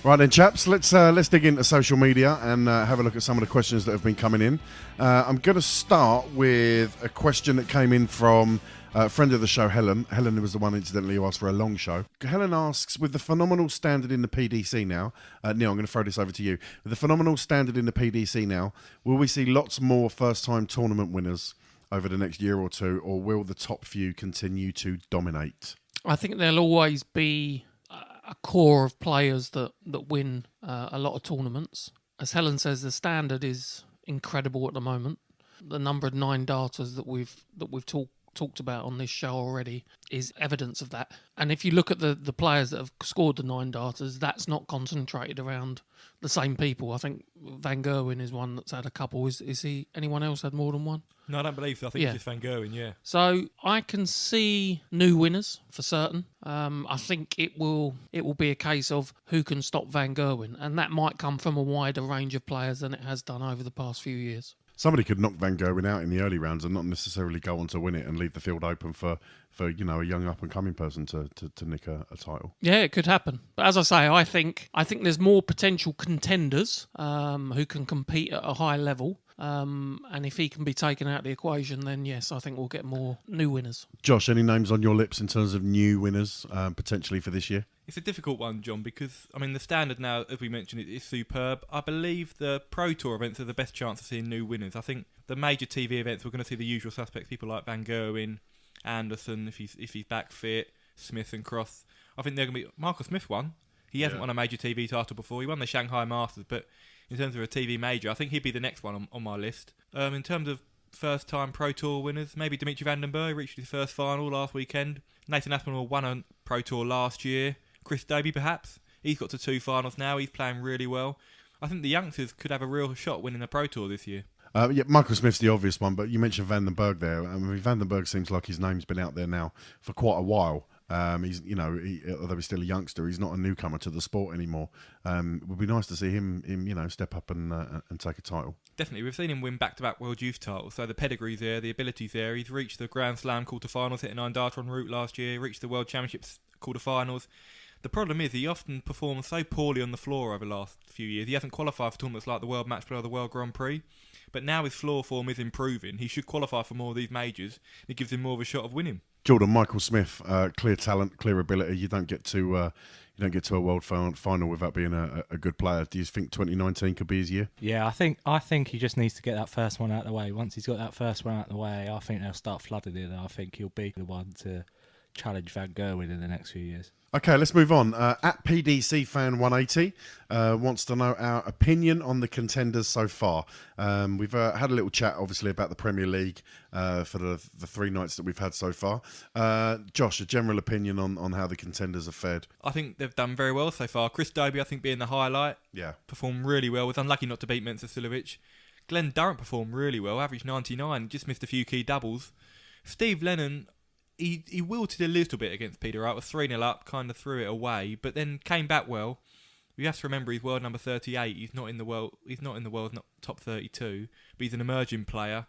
Right then, chaps, let's dig into social media and have a look at some of the questions that have been coming in. I'm going to start with a question that came in from a friend of the show, Helen. Helen was the one, incidentally, who asked for a long show. Helen asks, with the phenomenal standard in the PDC now, Neil, I'm going to throw this over to you. With the phenomenal standard in the PDC now, will we see lots more first-time tournament winners over the next year or two, or will the top few continue to dominate? I think there'll always be a core of players that win a lot of tournaments. As Helen says, the standard is incredible at the moment. The number of 9 darters that we've talked about on this show already is evidence of that. And if you look at the players that have scored the 9 darters, that's not concentrated around the same people. I think Van Gerwen is one that's had a couple. Is he? Anyone else had more than one? No, I don't believe so. I think it's just Van Gerwen, yeah. So I can see new winners for certain. I think it will be a case of who can stop Van Gerwen, and that might come from a wider range of players than it has done over the past few years. Somebody could knock Van Gerwen out in the early rounds and not necessarily go on to win it and leave the field open for a young up and coming person to nick a title. Yeah, it could happen. But as I say, I think there's more potential contenders who can compete at a high level. And if he can be taken out of the equation, then yes, I think we'll get more new winners. Josh, any names on your lips in terms of new winners potentially for this year? It's a difficult one, John, because, the standard now, as we mentioned, is superb. I believe the Pro Tour events are the best chance of seeing new winners. I think the major TV events, we're going to see the usual suspects, people like Van Gerwen, Anderson, if he's back fit, Smith and Cross. I think they're going to be... Michael Smith won. He hasn't won a major TV title before. He won the Shanghai Masters, but in terms of a TV major, I think he'd be the next one on my list. In terms of first-time Pro Tour winners, maybe Dimitri Van den Berg reached his first final last weekend. Nathan Aspinall won a Pro Tour last year. Chris Dobey, perhaps. He's got to 2 finals now. He's playing really well. I think the youngsters could have a real shot winning the Pro Tour this year. Michael Smith's the obvious one, but you mentioned Van den Berg there. Van den Berg seems like his name's been out there now for quite a while. He's, although he's still a youngster, he's not a newcomer to the sport anymore. It would be nice to see him, step up and take a title. Definitely, we've seen him win back-to-back World Youth titles, so the pedigree's there, the ability's there. He's reached the Grand Slam quarterfinals, hit a 9-darter en route last year, reached the World Championships quarterfinals. The problem is he often performs so poorly on the floor over the last few years. He hasn't qualified for tournaments like the World Match Play or the World Grand Prix. But now his floor form is improving. He should qualify for more of these majors. It gives him more of a shot of winning. Jordan, Michael Smith, clear talent, clear ability. You don't get to a world final without being a good player. Do you think 2019 could be his year? Yeah, I think he just needs to get that first one out of the way. Once he's got that first one out of the way, I think they'll start flooding in. I think he'll be the one to challenge Van Gerwen in the next few years. Okay, let's move on. At PDC Fan 180 wants to know our opinion on the contenders so far. We've had a little chat, obviously, about the Premier League for the 3 nights that we've had so far. Josh, a general opinion on how the contenders have fared? I think they've done very well so far. Chris Dobey, I think, being the highlight. Yeah. Performed really well. Was unlucky not to beat Mensa Silovic. Glenn Durrant performed really well. Averaged 99. Just missed a few key doubles. Steve Lennon... He wilted a little bit against Peter Wright, was 3-0 up, kind of threw it away, but then came back well. You have to remember he's world number 38. He's not in the world top 32, but he's an emerging player.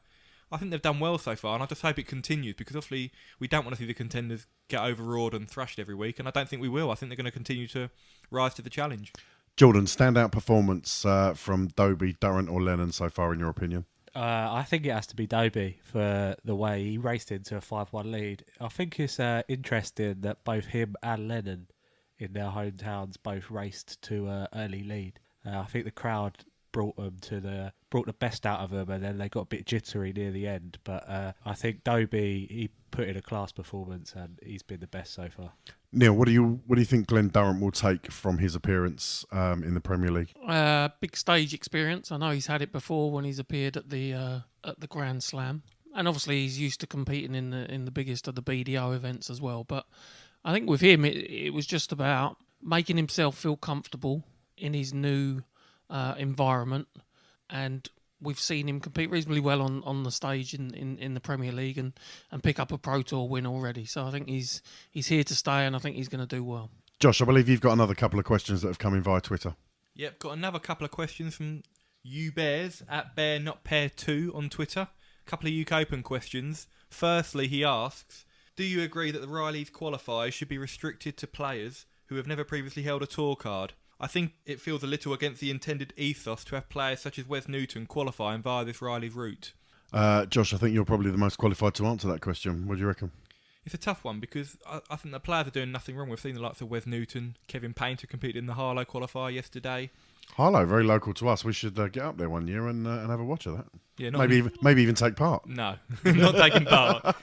I think they've done well so far, and I just hope it continues, because obviously we don't want to see the contenders get overawed and thrashed every week, and I don't think we will. I think they're going to continue to rise to the challenge. Jordan, standout performance from Dobey, Durrant or Lennon so far in your opinion? I think it has to be Dobey for the way he raced into a 5-1 lead. I think it's interesting that both him and Lennon in their hometowns both raced to an early lead. I think the crowd brought the best out of them, and then they got a bit jittery near the end. But I think Dobey, he put in a class performance, and he's been the best so far. Neil, what do you think Glenn Durrant will take from his appearance in the Premier League? Big stage experience. I know he's had it before when he's appeared at the Grand Slam, and obviously he's used to competing in the biggest of the BDO events as well. But I think with him, it was just about making himself feel comfortable in his new environment, and we've seen him compete reasonably well on the stage in the Premier League and pick up a Pro Tour win already. So I think he's here to stay, and I think he's going to do well. Josh, I believe you've got another couple of questions that have come in via Twitter. Yep, got another couple of questions from you Bears at Bear Not Pair 2 on Twitter. A couple of UK Open questions. Firstly, he asks, do you agree that the Riley's qualifiers should be restricted to players who have never previously held a tour card? I think it feels a little against the intended ethos to have players such as Wes Newton qualifying via this Riley's route. Josh, I think you're probably the most qualified to answer that question. What do you reckon? It's a tough one because I think the players are doing nothing wrong. We've seen the likes of Wes Newton, Kevin Painter compete in the Harlow qualifier yesterday. Harlow, very local to us. We should get up there one year and have a watch of that. Yeah, maybe even take part. No, not taking part.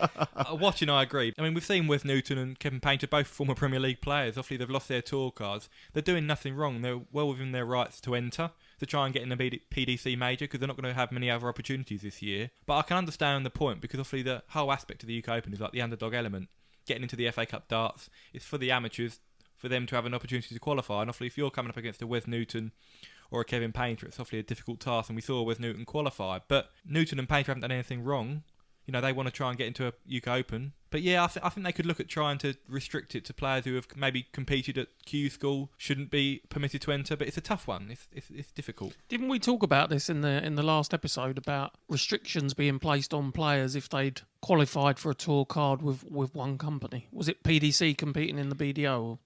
Watching, I agree. I mean, we've seen Wes Newton and Kevin Painter, both former Premier League players. Obviously, they've lost their tour cards. They're doing nothing wrong. They're well within their rights to enter, to try and get in the PDC major, because they're not going to have many other opportunities this year. But I can understand the point, because obviously the whole aspect of the UK Open is like the underdog element. Getting into the FA Cup darts is for the amateurs, for them to have an opportunity to qualify. And obviously, if you're coming up against a Wes Newton or a Kevin Painter, it's obviously a difficult task, and we saw Wes Newton qualify. But Newton and Painter haven't done anything wrong. You know, they want to try and get into a UK Open. But yeah, I think they could look at trying to restrict it to players who have maybe competed at Q School, shouldn't be permitted to enter. But it's a tough one. It's difficult. Didn't we talk about this in the last episode about restrictions being placed on players if they'd qualified for a tour card with one company? Was it PDC competing in the BDO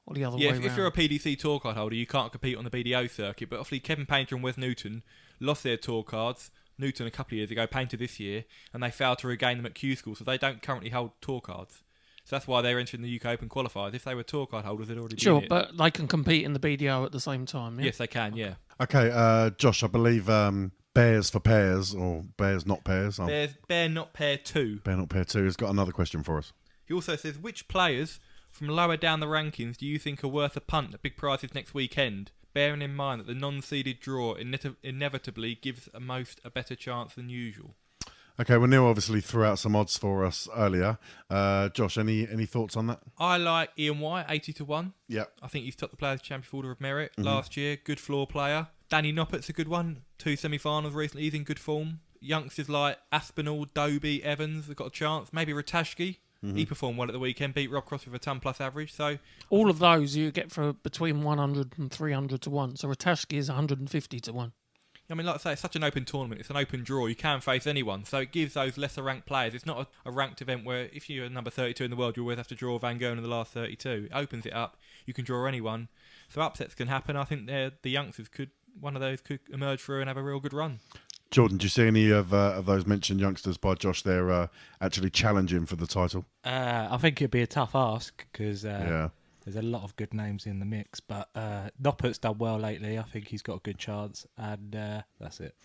or the other way around? Yeah, if you're a PDC tour card holder, you can't compete on the BDO circuit. But obviously, Kevin Painter and Wes Newton lost their tour cards. Newton a couple of years ago, Painter this year, and they failed to regain them at Q School, so they don't currently hold tour cards. So that's why they're entering the UK Open qualifiers. If they were tour card holders, they'd already Sure, been but they can compete in the BDO at the same time, yeah? Yes, they can, yeah. Okay, Josh, I believe Bears for Pairs, or Bears Not Pairs. Bear Not Pair 2. Bear Not Pair 2 has got another question for us. He also says, which players from lower down the rankings do you think are worth a punt at big prizes next weekend? Bearing in mind that the non-seeded draw inevitably gives a better chance than usual. Okay, well, Neil obviously threw out some odds for us earlier. Josh, any thoughts on that? I like Ian White, 80 to 1. Yeah. I think he's topped the Players' Championship Order of Merit last year. Good floor player. Danny Noppert's a good one. 2 semi-finals recently. He's in good form. Youngsters like Aspinall, Doby, Evans have got a chance. Maybe Ratajski. He performed well at the weekend, beat Rob Cross with a ton plus average. So all of those you get for between 100 and 300 to 1. So Ratajski is 150 to 1. I mean, like I say, it's such an open tournament. It's an open draw. You can face anyone. So it gives those lesser ranked players. It's not a ranked event where if you're number 32 in the world, you always have to draw Van Gerwen in the last 32. It opens it up. You can draw anyone. So upsets can happen. I think the youngsters one of those could emerge through and have a real good run. Jordan, do you see any of those mentioned youngsters by Josh there actually challenging for the title? I think it'd be a tough ask because there's a lot of good names in the mix. But Noppert's done well lately. I think he's got a good chance, and that's it.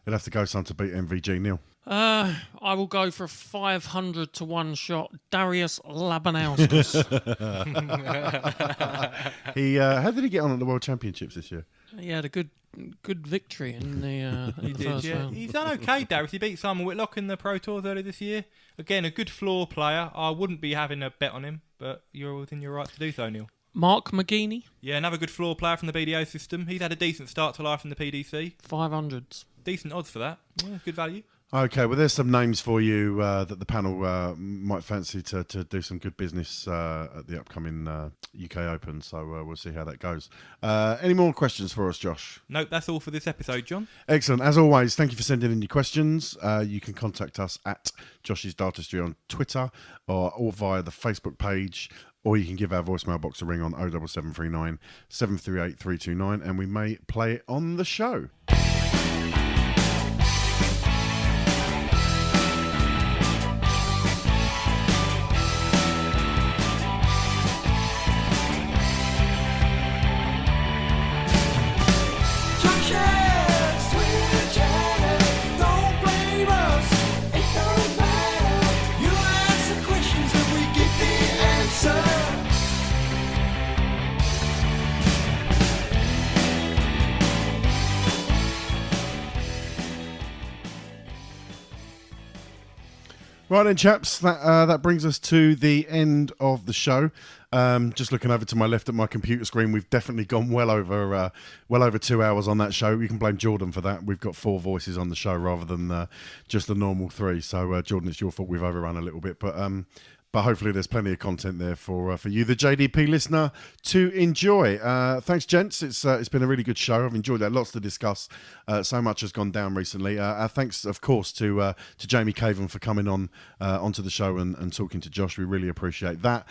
He'll have to go some to beat MVG, Neil. I will go for a 500 to 1 shot. Darius Labanauskas. How did he get on at the World Championships this year? He had a good victory in the first round. He's done okay, Darius. He beat Simon Whitlock in the Pro Tours earlier this year. Again, a good floor player. I wouldn't be having a bet on him, but you're within your right to do so, Neil. Mark McGeaney. Yeah, another good floor player from the BDO system. He's had a decent start to life in the PDC. 500s. Decent odds for that. Yeah, good value. Okay, well, there's some names for you that the panel might fancy to do some good business at the upcoming UK Open, so we'll see how that goes. Any more questions for us, Josh? Nope, that's all for this episode, John. Excellent. As always, thank you for sending in your questions. You can contact us at Josh's Dartistry on Twitter or via the Facebook page, or you can give our voicemail box a ring on 07739 738 329, and we may play it on the show. Right then, chaps, that brings us to the end of the show. Just looking over to my left at my computer screen, we've definitely gone well over 2 hours on that show. You can blame Jordan for that. We've got 4 voices on the show rather than just the normal 3. So, Jordan, it's your fault we've overrun a little bit, but hopefully there's plenty of content there for you, the JDP listener, to enjoy. Thanks, gents. It's been a really good show. I've enjoyed that. Lots to discuss. So much has gone down recently. Thanks, of course, to Jamie Caven for coming onto the show and talking to Josh. We really appreciate that.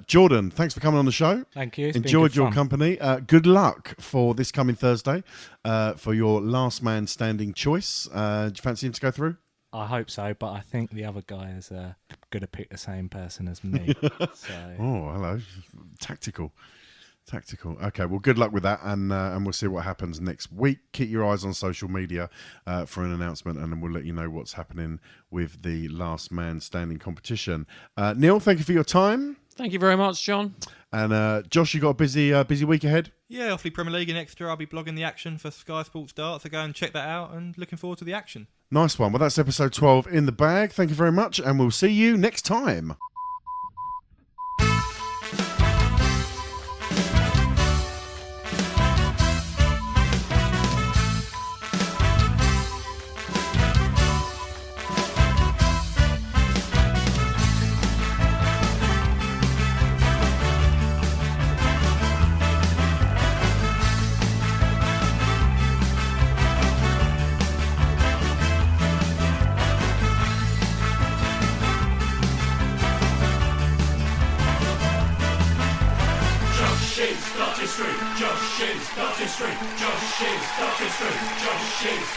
Jordan, thanks for coming on the show. Thank you. Enjoyed your company. Good luck for this coming Thursday for your last man standing choice. Do you fancy him to go through? I hope so, but I think the other guy is going to pick the same person as me. So. Oh, hello. Tactical. Okay, well, good luck with that, and we'll see what happens next week. Keep your eyes on social media for an announcement, and then we'll let you know what's happening with the Last Man Standing competition. Neil, thank you for your time. Thank you very much, John. And Josh, you got a busy week ahead? Yeah, Offaly Premier League in Exeter. I'll be blogging the action for Sky Sports Dart, so go and check that out, and looking forward to the action. Nice one. Well, that's episode 12 in the bag. Thank you very much, and we'll see you next time.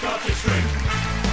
Dartistry.